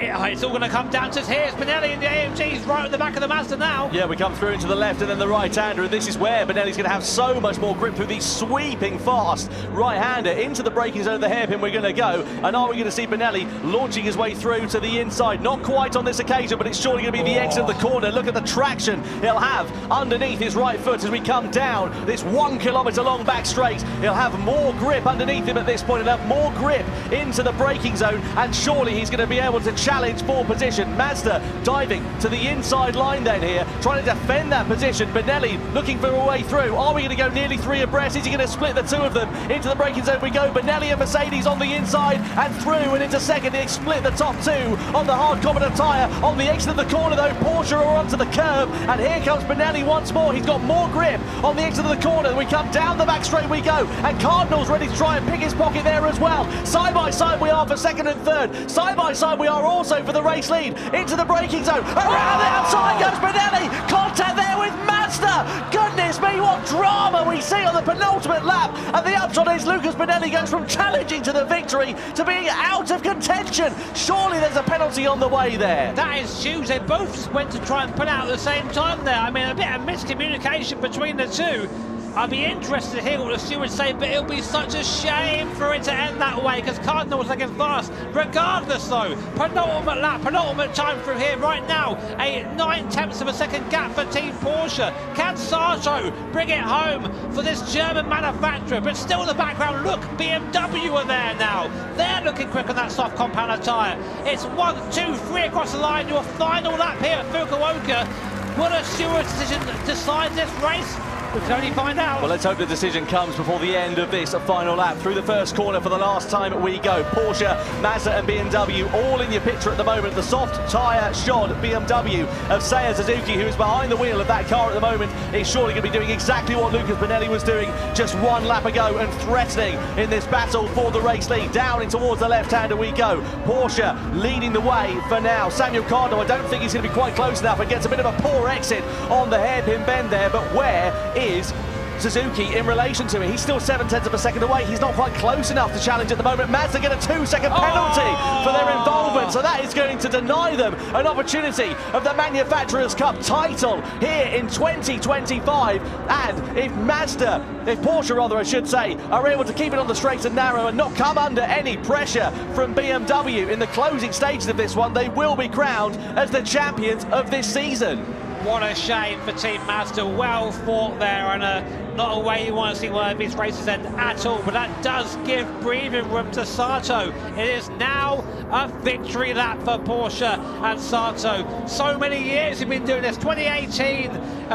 [SPEAKER 12] It's all going to come down to here. Benelli in the AMGs right at the back of the Mazda now.
[SPEAKER 1] Yeah, we come through into the left and then the right-hander, and this is where Benelli's going to have so much more grip through the sweeping fast right-hander into the braking zone of the hairpin. We're going to go, and are we going to see Benelli launching his way through to the inside? Not quite on this occasion, but it's surely going to be the exit of the corner. Look at the traction he'll have underneath his right foot as we come down this 1 kilometre long back straight. He'll have more grip underneath him at this point. He'll have more grip into the braking zone, and surely he's going to be able to challenge for position. Mazda diving to the inside line then here, trying to defend that position. Benelli looking for a way through. Are we going to go nearly 3 abreast? Is he going to split the 2 of them? Into the braking zone we go. Benelli and Mercedes on the inside and through and into second. They split the top 2 on the hard competent tyre. On the exit of the corner though, Porsche are onto the curb, and here comes Benelli once more. He's got more grip on the exit of the corner. We come down the back straight we go, and Cardinal's ready to try and pick his pocket there as well. Side by side we are for second and third. Side by side we are also for the race lead. Into the braking zone. Around the outside goes Benelli. Contact there with Mazda. Goodness me, what drama we see on the penultimate lap. And the upshot is Lucas Benelli goes from challenging to the victory to being out of contention. Surely there's a penalty on the way there.
[SPEAKER 12] That is huge. They both just went to try and put out at the same time there. I mean, a bit of miscommunication between the two. I'd be interested to hear what the stewards say, but it'll be such a shame for it to end that way, because Cardinal was looking fast. Regardless though, penultimate lap, penultimate time from here right now, a 9/10 of a second gap for Team Porsche. Can Sato bring it home for this German manufacturer? But still in the background, look, BMW are there now. They're looking quick on that soft compounder tyre. It's 1, 2, 3 across the line, your final lap here at Fukuoka. Will a steward's decision decide this race? We can only find out.
[SPEAKER 1] Well, let's hope the decision comes before the end of this final lap. Through the first corner for the last time we go. Porsche, Mazda and BMW all in your picture at the moment. The soft tyre shod BMW of Seiya Suzuki, who is behind the wheel of that car at the moment, is surely going to be doing exactly what Lucas Benelli was doing just 1 lap ago and threatening in this battle for the race lead. Down in towards the left-hander we go. Porsche leading the way for now. Samuel Cardinal, I don't think he's going to be quite close enough, and gets a bit of a poor exit on the hairpin bend there, but where is Suzuki in relation to it? He's still 7/10 of a second away. He's not quite close enough to challenge at the moment. Mazda get a 2-second penalty for their involvement, so that is going to deny them an opportunity of the Manufacturers' Cup title here in 2025. And if Porsche rather I should say, are able to keep it on the straight and narrow and not come under any pressure from BMW in the closing stages of this one, they will be crowned as the champions of this season.
[SPEAKER 12] What a shame for Team Mazda. Well fought there, and not a way you want to see one of these races end at all, but that does give breathing room to Sato. It is now a victory lap for Porsche and Sato. So many years we've been doing this. 2018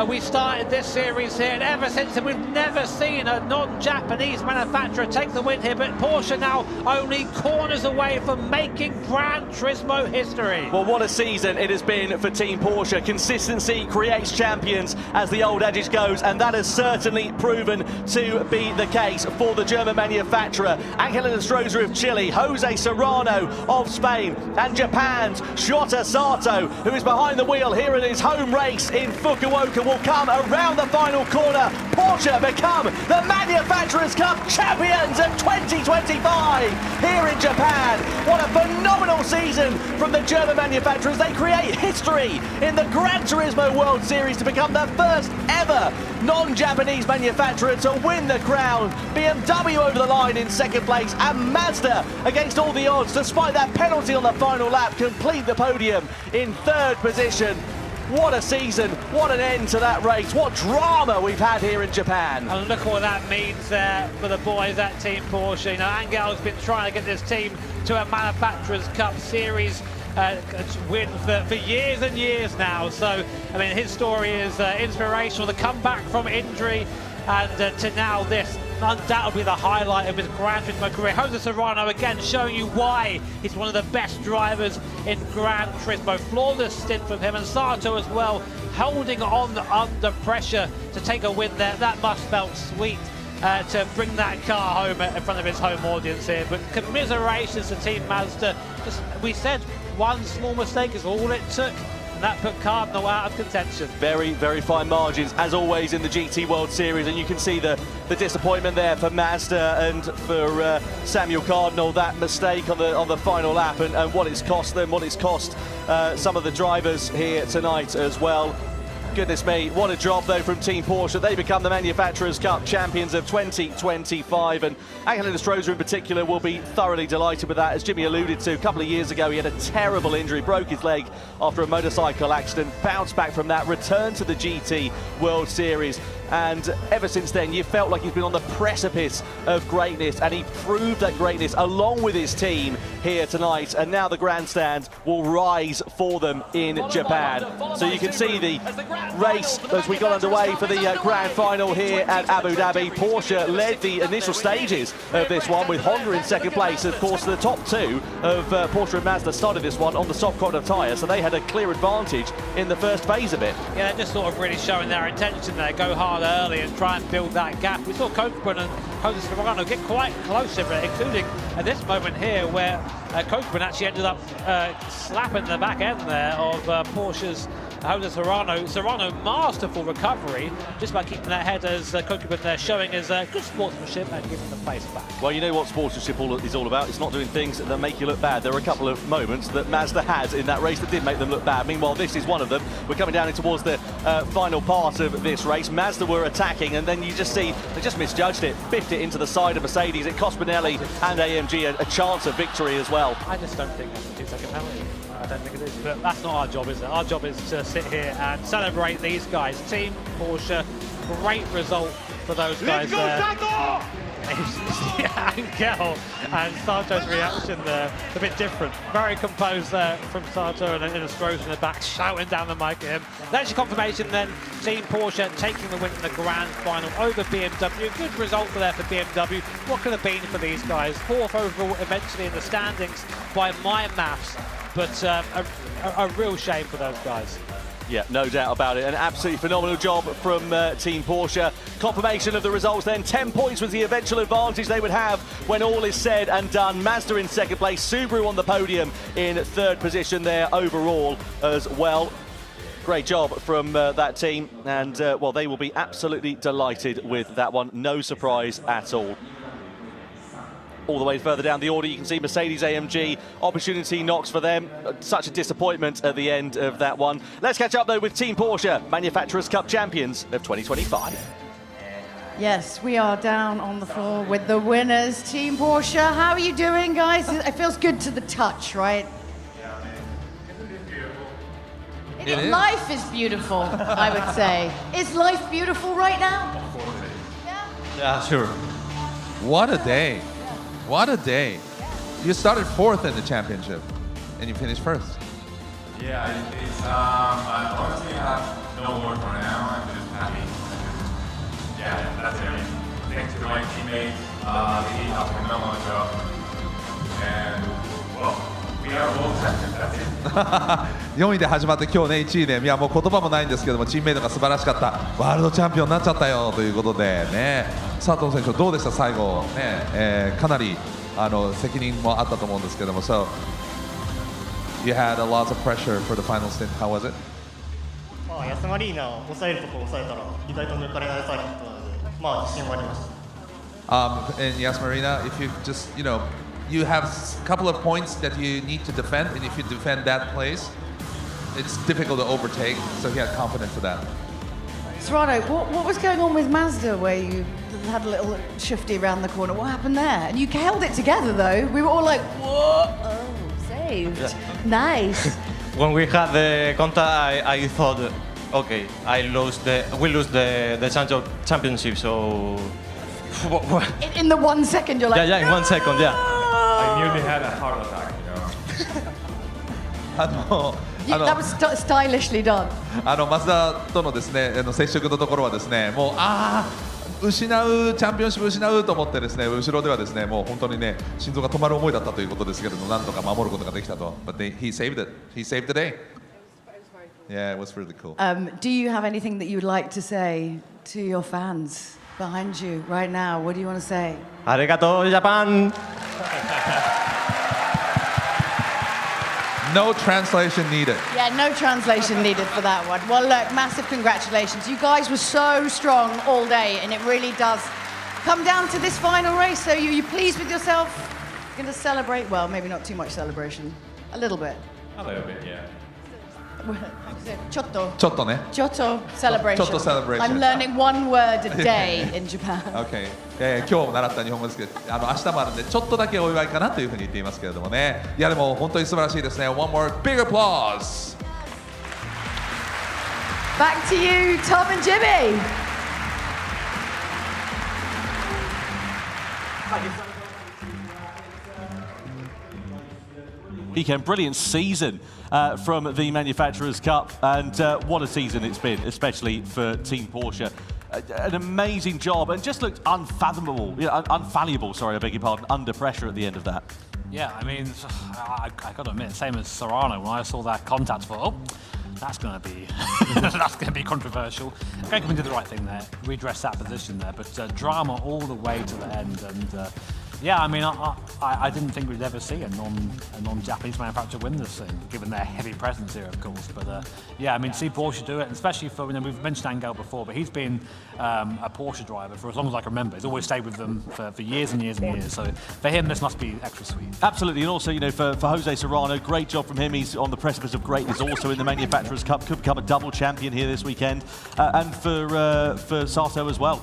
[SPEAKER 12] we started this series here, and ever since then we've never seen a non-Japanese manufacturer take the win here, but Porsche now only corners away from making Gran Turismo history.
[SPEAKER 1] Well, what a season it has been for Team Porsche. Consistency creates champions, as the old adage goes, and that has certainly proven to be the case for the German manufacturer. Angel Estrada of Chile, Jose Serrano of Spain, and Japan's Shota Sato, who is behind the wheel here in his home race in Fukuoka, will come around the final corner. Porsche become the Manufacturers' Cup champions of 2025 here in Japan. What a phenomenal season from the German manufacturers. They create history in the Gran Turismo World Series to become the first ever non-Japanese manufacturer to win the crown. BMW over the line in second place, and Mazda, against all the odds, despite that penalty on the final lap, complete the podium in third position. What a season, what an end to that race, what drama we've had here in Japan.
[SPEAKER 12] And look what that means there for the boys at Team Porsche. You know, Angel's been trying to get this team to a Manufacturers' Cup Series win for years and years now. So, I mean, his story is inspirational. The comeback from injury and to now this, undoubtedly the highlight of his Gran Turismo career. Jose Serrano again showing you why he's one of the best drivers in Gran Turismo. Flawless stint from him, and Sato as well, holding on under pressure to take a win there. That must felt sweet to bring that car home in front of his home audience here. But commiserations to Team Mazda. We said one small mistake is all it took. and that put Cardinal out of contention.
[SPEAKER 1] Very, very fine margins, as always, in the GT World Series, and you can see the disappointment there for Mazda and for Samuel Cardinal, that mistake on the final lap, and what it's cost them, what it's cost some of the drivers here tonight as well. Goodness me, what a drop though from Team Porsche. They become the Manufacturers' Cup champions of 2025, and Angelo Stroza in particular will be thoroughly delighted with that. As Jimmy alluded to, a couple of years ago he had a terrible injury, broke his leg after a motorcycle accident, bounced back from that, returned to the GT World Series, and ever since then you felt like he's been on the precipice of greatness, and he proved that greatness along with his team here tonight, and now the grandstand will rise for them in Japan. So you can see the race as we got underway for the grand final here at Abu Dhabi. Porsche led the initial stages of this one with Honda in second place. Of course, the top two of Porsche and Mazda started this one on the soft corner tyre, so they had a clear advantage in the first phase of it.
[SPEAKER 12] Yeah, they're just sort of really showing their intention there, go hard early and try and build that gap. We saw Coachman and Jose Serrano get quite close over it, including at this moment here where Coachman actually ended up slapping the back end there of Porsche's Jose Serrano. Serrano, masterful recovery, just by keeping that head, as Coachman there showing his good sportsmanship and giving the place back.
[SPEAKER 1] Well, you know what sportsmanship is all about. It's not doing things that make you look bad. There were a couple of moments that Mazda had in that race that did make them look bad. Meanwhile, this is one of them. We're coming down towards the final part of this race. Mazda were attacking, and then you just see they just misjudged it, biffed it into the side of Mercedes. It cost Benelli and AMG a chance of victory as well.
[SPEAKER 12] I just don't think that's a 2-second penalty. I don't think it is, but that's not our job, is it? Our job is to sit here and celebrate these guys. Team Porsche, great result for those guys there. Angel and Sarto's reaction there, a bit different. Very composed there from Sarto, and in a Stroza in the back, shouting down the mic at him. That's your confirmation then. Team Porsche taking the win in the grand final over BMW. Good result for BMW. What could have been for these guys? Fourth overall eventually in the standings by my maths, but a real shame for those guys.
[SPEAKER 1] Yeah, no doubt about it. An absolutely phenomenal job from Team Porsche. Confirmation of the results then. 10 points was the eventual advantage they would have when all is said and done. Mazda in second place, Subaru on the podium in third position there overall as well. Great job from that team, and well, they will be absolutely delighted with that one. No surprise at all. All the way further down the order, you can see Mercedes AMG, opportunity knocks for them. Such a disappointment at the end of that one. Let's catch up though with Team Porsche, Manufacturers' Cup champions of 2025.
[SPEAKER 3] Yes, we are down on the floor with the winners. Team Porsche, how are you doing, guys? It feels good to the touch, right? Life is beautiful, I would say. Is life beautiful right now?
[SPEAKER 13] Yeah, sure.
[SPEAKER 4] What a day. What a day. You started fourth in the championship and you finished first.
[SPEAKER 10] Yeah, it's I honestly have no word for now. I'm just happy. Yeah, that's it. Thanks to my teammates. They did a phenomenal job. And well, we are both champions. That's it.
[SPEAKER 4] 4位で始まって今日ね1位で、いやもう言葉もないんですけども、チームメイトが素晴らしかった、ワールドチャンピオンになっちゃったよということでね、佐藤選手どうでした最後ね、かなり責任もあったと思うんですけども、so you had a lot of pressure for the final stint. How was it?
[SPEAKER 16] まあヤスマリーナを抑えるところを抑えたら意外と抜かれないサーキットなので、まあ自信はありました。
[SPEAKER 4] In Yas Marina, if you just you have a couple of points that you need to defend, and if you defend that place, it's difficult to overtake, so he had confidence for that.
[SPEAKER 3] Serrano, what was going on with Mazda where you had a little shifty around the corner? What happened there? And you held it together though. We were all like, whoa, oh, saved. Yeah. Nice.
[SPEAKER 13] When we had the contact, I thought, okay, we lose the championship, so...
[SPEAKER 3] In the 1 second, you're like,
[SPEAKER 13] yeah, in 1 second, yeah.
[SPEAKER 10] I nearly had a heart attack,
[SPEAKER 3] That was stylishly done.
[SPEAKER 4] マツダとのですね、接触のところはですね、もう失うチャンピオンシップ失うと思ってですね、後ろではですね、もう本当にね、心臓が止まる思いだったということですけれども、なんとか守ることができたと。But he saved it. He saved the day. Yeah, it was really cool.
[SPEAKER 3] Do you have anything that you would like to say to your fans behind you right now? What do you want to say?
[SPEAKER 13] Arigato, Japan!
[SPEAKER 4] No translation needed.
[SPEAKER 3] Yeah, no translation needed for that one. Well, look, massive congratulations. You guys were so strong all day, and it really does come down to this final race. So you pleased with yourself? You're going to celebrate? Well, maybe not too much celebration. A little bit.
[SPEAKER 10] A little bit, yeah.
[SPEAKER 3] Chotto.
[SPEAKER 4] Chotto ね。
[SPEAKER 3] Chotto celebration.
[SPEAKER 4] Chotto celebration.
[SPEAKER 3] I'm learning one word a day in Japan.
[SPEAKER 4] Okay. 今日も習った日本語ですけど、明日もあるんでちょっとだけお祝いかなというふうに言っていますけれどもね。いやでも本当に素晴らしいですね。One more big applause.
[SPEAKER 3] Back to you, Tom and Jimmy.
[SPEAKER 1] Weekend, brilliant season from the Manufacturers' Cup, and what a season it's been, especially for Team Porsche. An amazing job, and just looked unfathomable, unfallible, sorry, I beg your pardon, under pressure at the end of that.
[SPEAKER 6] Yeah, I mean, I got to admit, same as Serrano, when I saw that contact, I thought, oh, that's going to be that's going to be controversial. Gregor did the right thing there, redress that position there, but drama all the way to the end, and yeah, I mean, I didn't think we'd ever see a non-Japanese manufacturer win this thing, given their heavy presence here, of course. But yeah, I mean, see Porsche do it, and especially for, we've mentioned Angel before, but he's been a Porsche driver for as long as I can remember. He's always stayed with them for years and years and years. So for him, this must be extra sweet.
[SPEAKER 1] Absolutely, and also, for Jose Serrano, great job from him. He's on the precipice of greatness, also in the Manufacturers' Cup, could become a double champion here this weekend, and for Sato as well.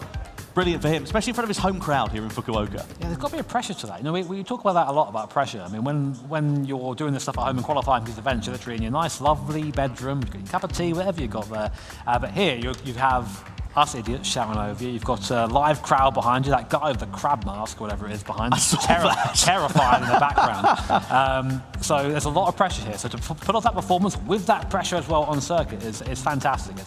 [SPEAKER 1] Brilliant for him, especially in front of his home crowd here in Fukuoka.
[SPEAKER 6] Yeah, there's got to be a pressure to that. We talk about that a lot, about pressure. I mean, when you're doing this stuff at home and qualifying these events, you're literally in your nice, lovely bedroom, you've got your cup of tea, whatever you've got there. But here, you have us idiots shouting over you. You've got a live crowd behind you, that guy with the crab mask, whatever it is behind you. Terrifying in the background. So there's a lot of pressure here. So to put off that performance with that pressure as well on circuit is fantastic.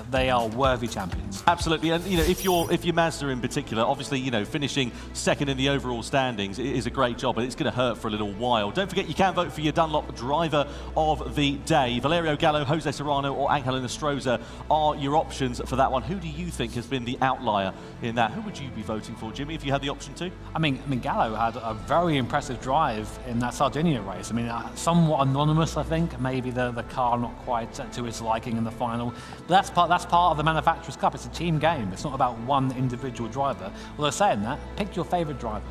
[SPEAKER 6] They are worthy champions.
[SPEAKER 1] Absolutely, and if you're Mazda in particular, obviously finishing second in the overall standings is a great job, but it's going to hurt for a little while. Don't forget you can vote for your Dunlop driver of the day. Valerio Gallo, Jose Serrano, or Angel Nostroza are your options for that one. Who do you think has been the outlier in that? Who would you be voting for, Jimmy, if you had the option to?
[SPEAKER 6] I mean, Gallo had a very impressive drive in that Sardinia race. I mean, somewhat anonymous, I think. Maybe the car not quite to his liking in the final. But that's part of the Manufacturers' Cup. It's a team game. It's not about one individual driver. Although saying that, pick your favourite driver.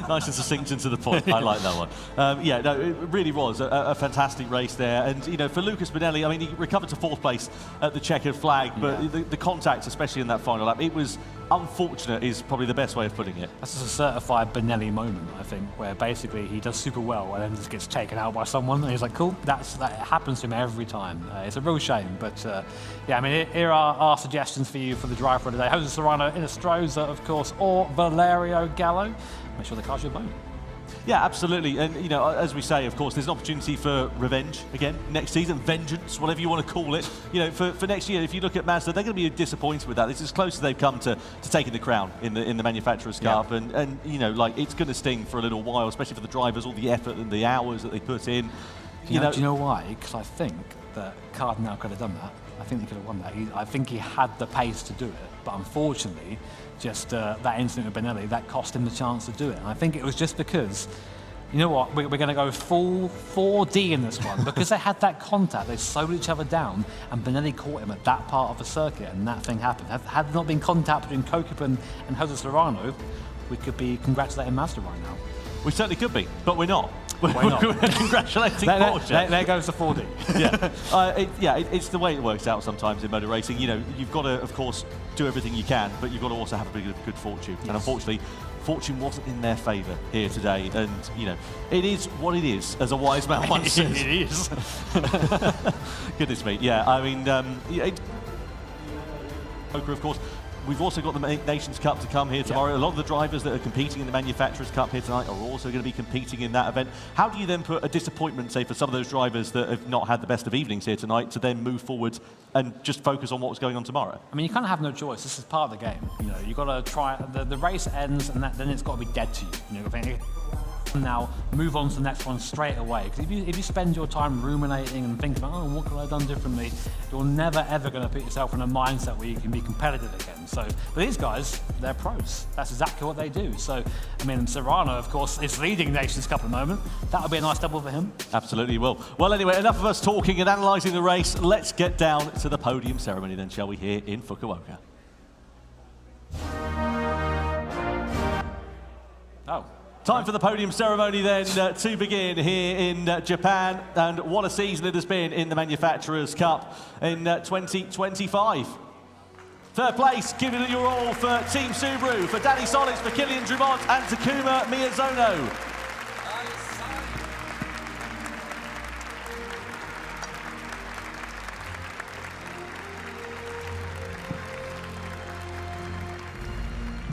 [SPEAKER 1] Nice and succinct and to the point. I like that one. Yeah, no, it really was a fantastic race there. And for Lucas Bonelli, I mean, he recovered to fourth place at the checkered flag, but the contact, especially in that final lap, it was unfortunate is probably the best way of putting it.
[SPEAKER 6] That's a certified Bonelli moment, I think, where basically he does super well and then just gets taken out by someone, and he's like, cool, that happens to him every time. It's a real shame, but yeah, I mean, here are our suggestions for you for the driver for today. Jose Serrano, Nostroza, of course, or Valerio Gallo. Make sure the car's your vote.
[SPEAKER 1] Yeah, absolutely. And, as we say, of course, there's an opportunity for revenge again next season, vengeance, whatever you want to call it. For next year, if you look at Mazda, they're going to be disappointed with that. It's as close as they've come to taking the crown in the Manufacturers' Cup. And it's going to sting for a little while, especially for the drivers, all the effort and the hours that they put in.
[SPEAKER 6] Do you know why? Because I think that Cardinal could have done that. I think he could have won that. I think he had the pace to do it, but unfortunately, just that incident with Bonelli, that cost him the chance to do it. And I think it was just because, you know what, we're going to go full 4D in this one. Because they had that contact, they slowed each other down, and Bonelli caught him at that part of the circuit, and that thing happened. Had there not been contact between Kokipin and Jose Serrano, we could be congratulating Mazda right now.
[SPEAKER 1] We certainly could be, but we're not. We're congratulating Porsche.
[SPEAKER 6] There goes the 4D.
[SPEAKER 1] It's the way it works out sometimes in motor racing. You've got to, of course, do everything you can, but you've got to also have a bit of good fortune. Yes. And unfortunately, fortune wasn't in their favour here today. And, it is what it is, as a wise man once said.
[SPEAKER 6] It is.
[SPEAKER 1] Goodness me, yeah. I mean, of course. We've also got the Nations Cup to come here tomorrow. A lot of the drivers that are competing in the Manufacturers' Cup here tonight are also going to be competing in that event. How do you then put a disappointment, say, for some of those drivers that have not had the best of evenings here tonight to then move forward and just focus on what's going on tomorrow?
[SPEAKER 6] I mean, you kind of have no choice. This is part of the game. You've got to try. The race ends, and then it's got to be dead to you. Now move on to the next one straight away, because if you spend your time ruminating and thinking about, oh, what could I have done differently, you're never ever going to put yourself in a mindset where you can be competitive again. So for these guys, they're pros. That's exactly what they do. So I mean, Serrano, of course, is leading Nations Cup at the moment. That would be a nice double for him.
[SPEAKER 1] Absolutely will. Well, anyway, enough of us talking and analysing the race. Let's get down to the podium ceremony then, shall we, here in Fukuoka.
[SPEAKER 6] Oh.
[SPEAKER 1] Time for the podium ceremony then to begin here in Japan, and what a season it has been in the Manufacturers' Cup in 2025. Third place, giving it your all for Team Subaru, for Danny Solis, for Kylian Drumont and Takuma Miyazono.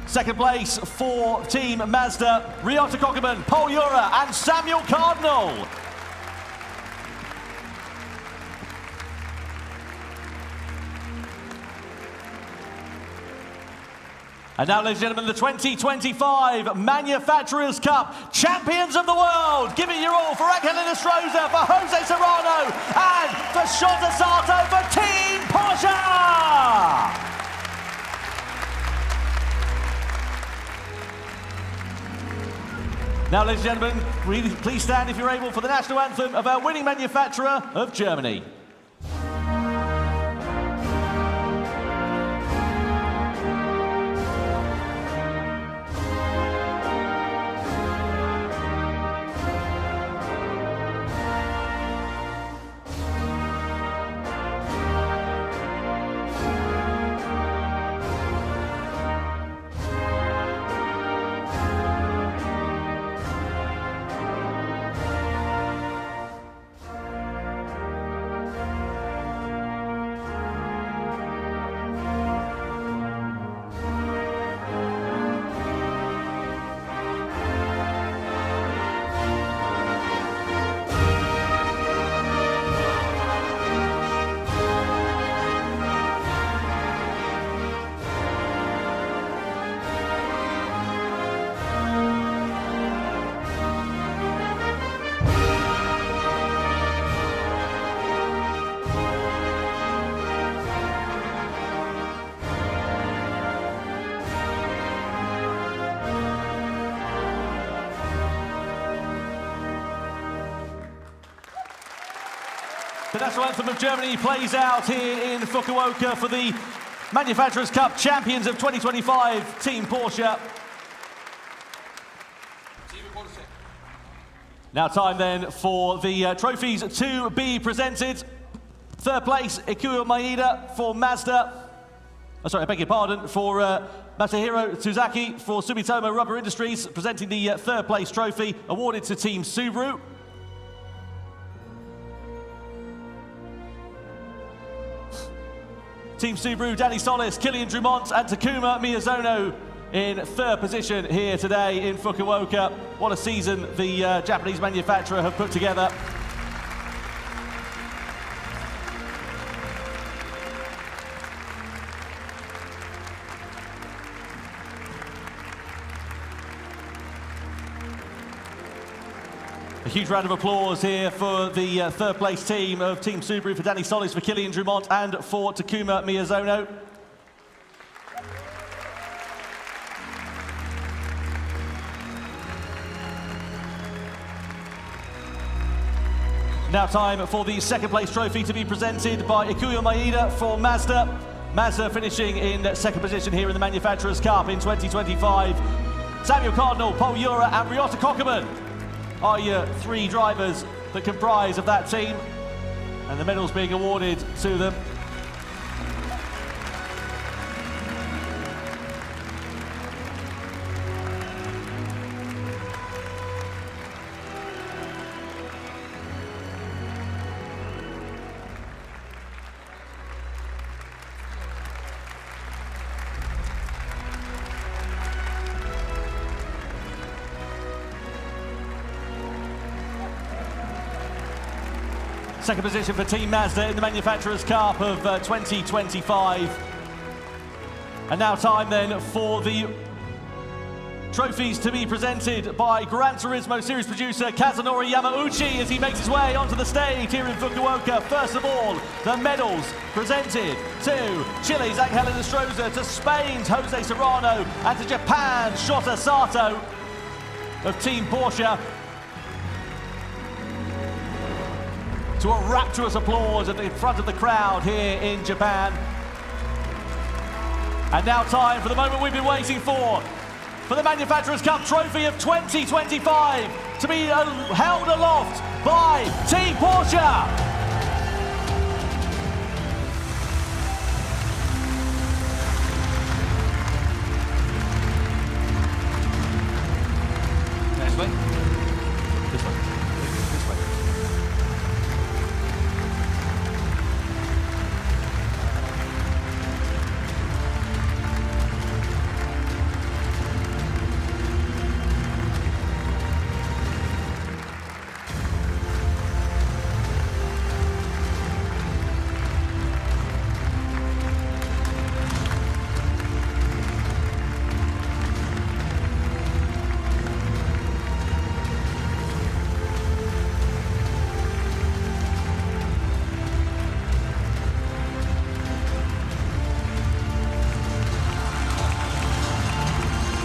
[SPEAKER 1] Second place for Team Mazda, Ryota Kokeman, Paul Yura and Samuel Cardinal. And now, ladies and gentlemen, the 2025 Manufacturers' Cup Champions of the World. Give it your all for Angel Inestrosa, for Jose Serrano and for Shota Sato for Team Porsche. Now, ladies and gentlemen, really please stand if you're able for the national anthem of our winning manufacturer of Germany. The national anthem of Germany plays out here in Fukuoka for the Manufacturers' Cup Champions of 2025, Team Porsche. Now time then for the trophies to be presented. Third place, Ikuyo Maeda for Mazda. Oh, sorry, I beg your pardon, for Masahiro Tsuzaki for Sumitomo Rubber Industries, presenting the third place trophy awarded to Team Subaru. Team Subaru, Danny Solis, Kylian Drumont and Takuma Miyazono in third position here today in Fukuoka. What a season the Japanese manufacturer have put together. A huge round of applause here for the third place team of Team Subaru, for Danny Solis, for Kylian Drumont and for Takuma Miyazono. Now time for the second place trophy to be presented by Ikuyo Maeda for Mazda. Mazda finishing in second position here in the Manufacturers' Cup in 2025. Samuel Cardinal, Paul Yura and Ryota Kokeman are your three drivers that comprise of that team, and the medals being awarded to them. Second position for Team Mazda in the Manufacturers' Cup of 2025. And now time then for the Trophies to be presented by Gran Turismo series producer Kazunori Yamauchi as he makes his way onto the stage here in Fukuoka. First of all, the medals presented to Chile's Angel Enestrosa, to Spain's Jose Serrano, and to Japan's Shota Sato of Team Porsche. To a rapturous applause at the front of the crowd here in Japan. And now time for the moment we've been waiting for the Manufacturers' Cup Trophy of 2025 to be held aloft by Team Porsche. Next way. This way. This way.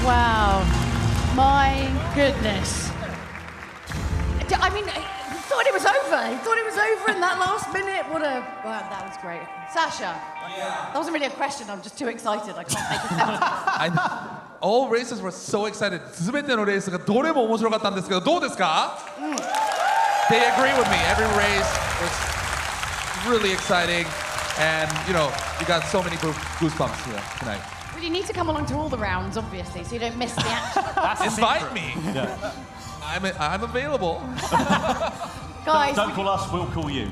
[SPEAKER 3] Wow, my goodness. I mean, I thought it was over. He thought it was over in that last minute. Wow, that was great. Sasha, that wasn't really a question. I'm just too excited. I can't take it out.
[SPEAKER 4] All races were so excited. すべてのレースがどれも面白かったんですけど、どうですか? They agree with me. Every race was really exciting, and you got so many goosebumps here tonight.
[SPEAKER 3] Well, you need to come along to all the rounds, obviously, so you don't miss the action.
[SPEAKER 4] Invite me. Yeah. I'm available.
[SPEAKER 3] Guys,
[SPEAKER 1] Don't call us, we'll call you.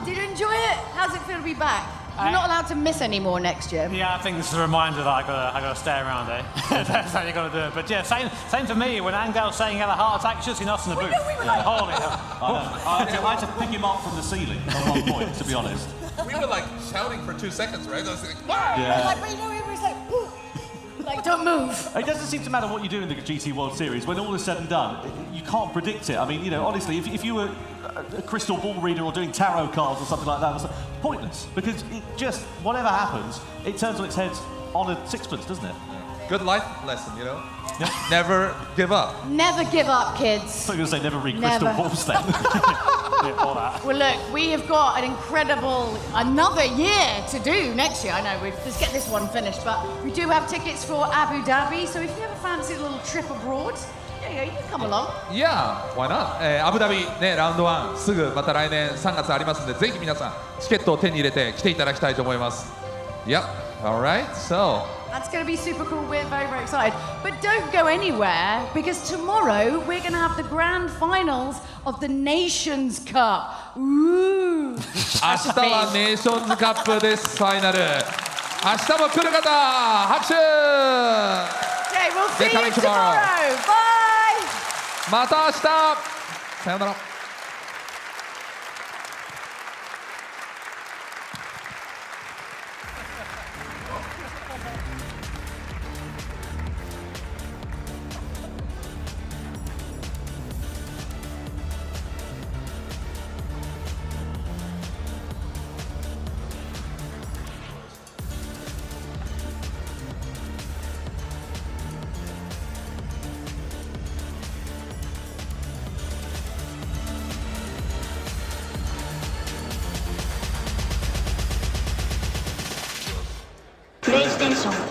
[SPEAKER 3] Did you enjoy it? How's it feel to be back? You're not allowed to miss any more next year.
[SPEAKER 6] Yeah, I think this is a reminder that I gotta stay around, eh? That's how you gotta do it. But yeah, same for me. When Angel's saying he had a heart attack, just enough in the booth. Holy hell.
[SPEAKER 1] I had to pick him up from the ceiling at one point, to be honest.
[SPEAKER 4] We were like shouting for 2 seconds, right? I was like, wow!
[SPEAKER 1] Yeah.
[SPEAKER 3] But it was like, whoo. Like, don't move.
[SPEAKER 1] It doesn't seem to matter what you do in the GT World Series. When all is said and done, you can't predict it. I mean, honestly, if you were a crystal ball reader or doing tarot cards or something like that, it's pointless. Because it just, whatever happens, it turns on its head on a sixpence, doesn't it?
[SPEAKER 4] Good life lesson, Never give up.
[SPEAKER 3] Never give up, kids.
[SPEAKER 1] I thought you were going to say never read crystal balls then.
[SPEAKER 6] All that.
[SPEAKER 3] Well, look, we have got an incredible another year to do next year. I know, let's get this one finished, but we do have tickets for Abu Dhabi, so if you ever fancy a little trip abroad, you can come along.
[SPEAKER 4] Yeah, why not? アブダビね、ラウンド1すぐまた来年3月ありますので、ぜひ皆さんチケットを手に入れて来ていただきたいと思います。Yep, all right, so.
[SPEAKER 3] That's going to be super cool. We're very, very excited. But don't go anywhere, because tomorrow we're going to have the grand finals of the Nations Cup. Ooh.
[SPEAKER 4] 明日はネーションズカップです、ファイナル。明日も来る方、拍手
[SPEAKER 3] Okay, we'll see you tomorrow. Bye!
[SPEAKER 4] また明日さよなら。
[SPEAKER 8] プレイステーション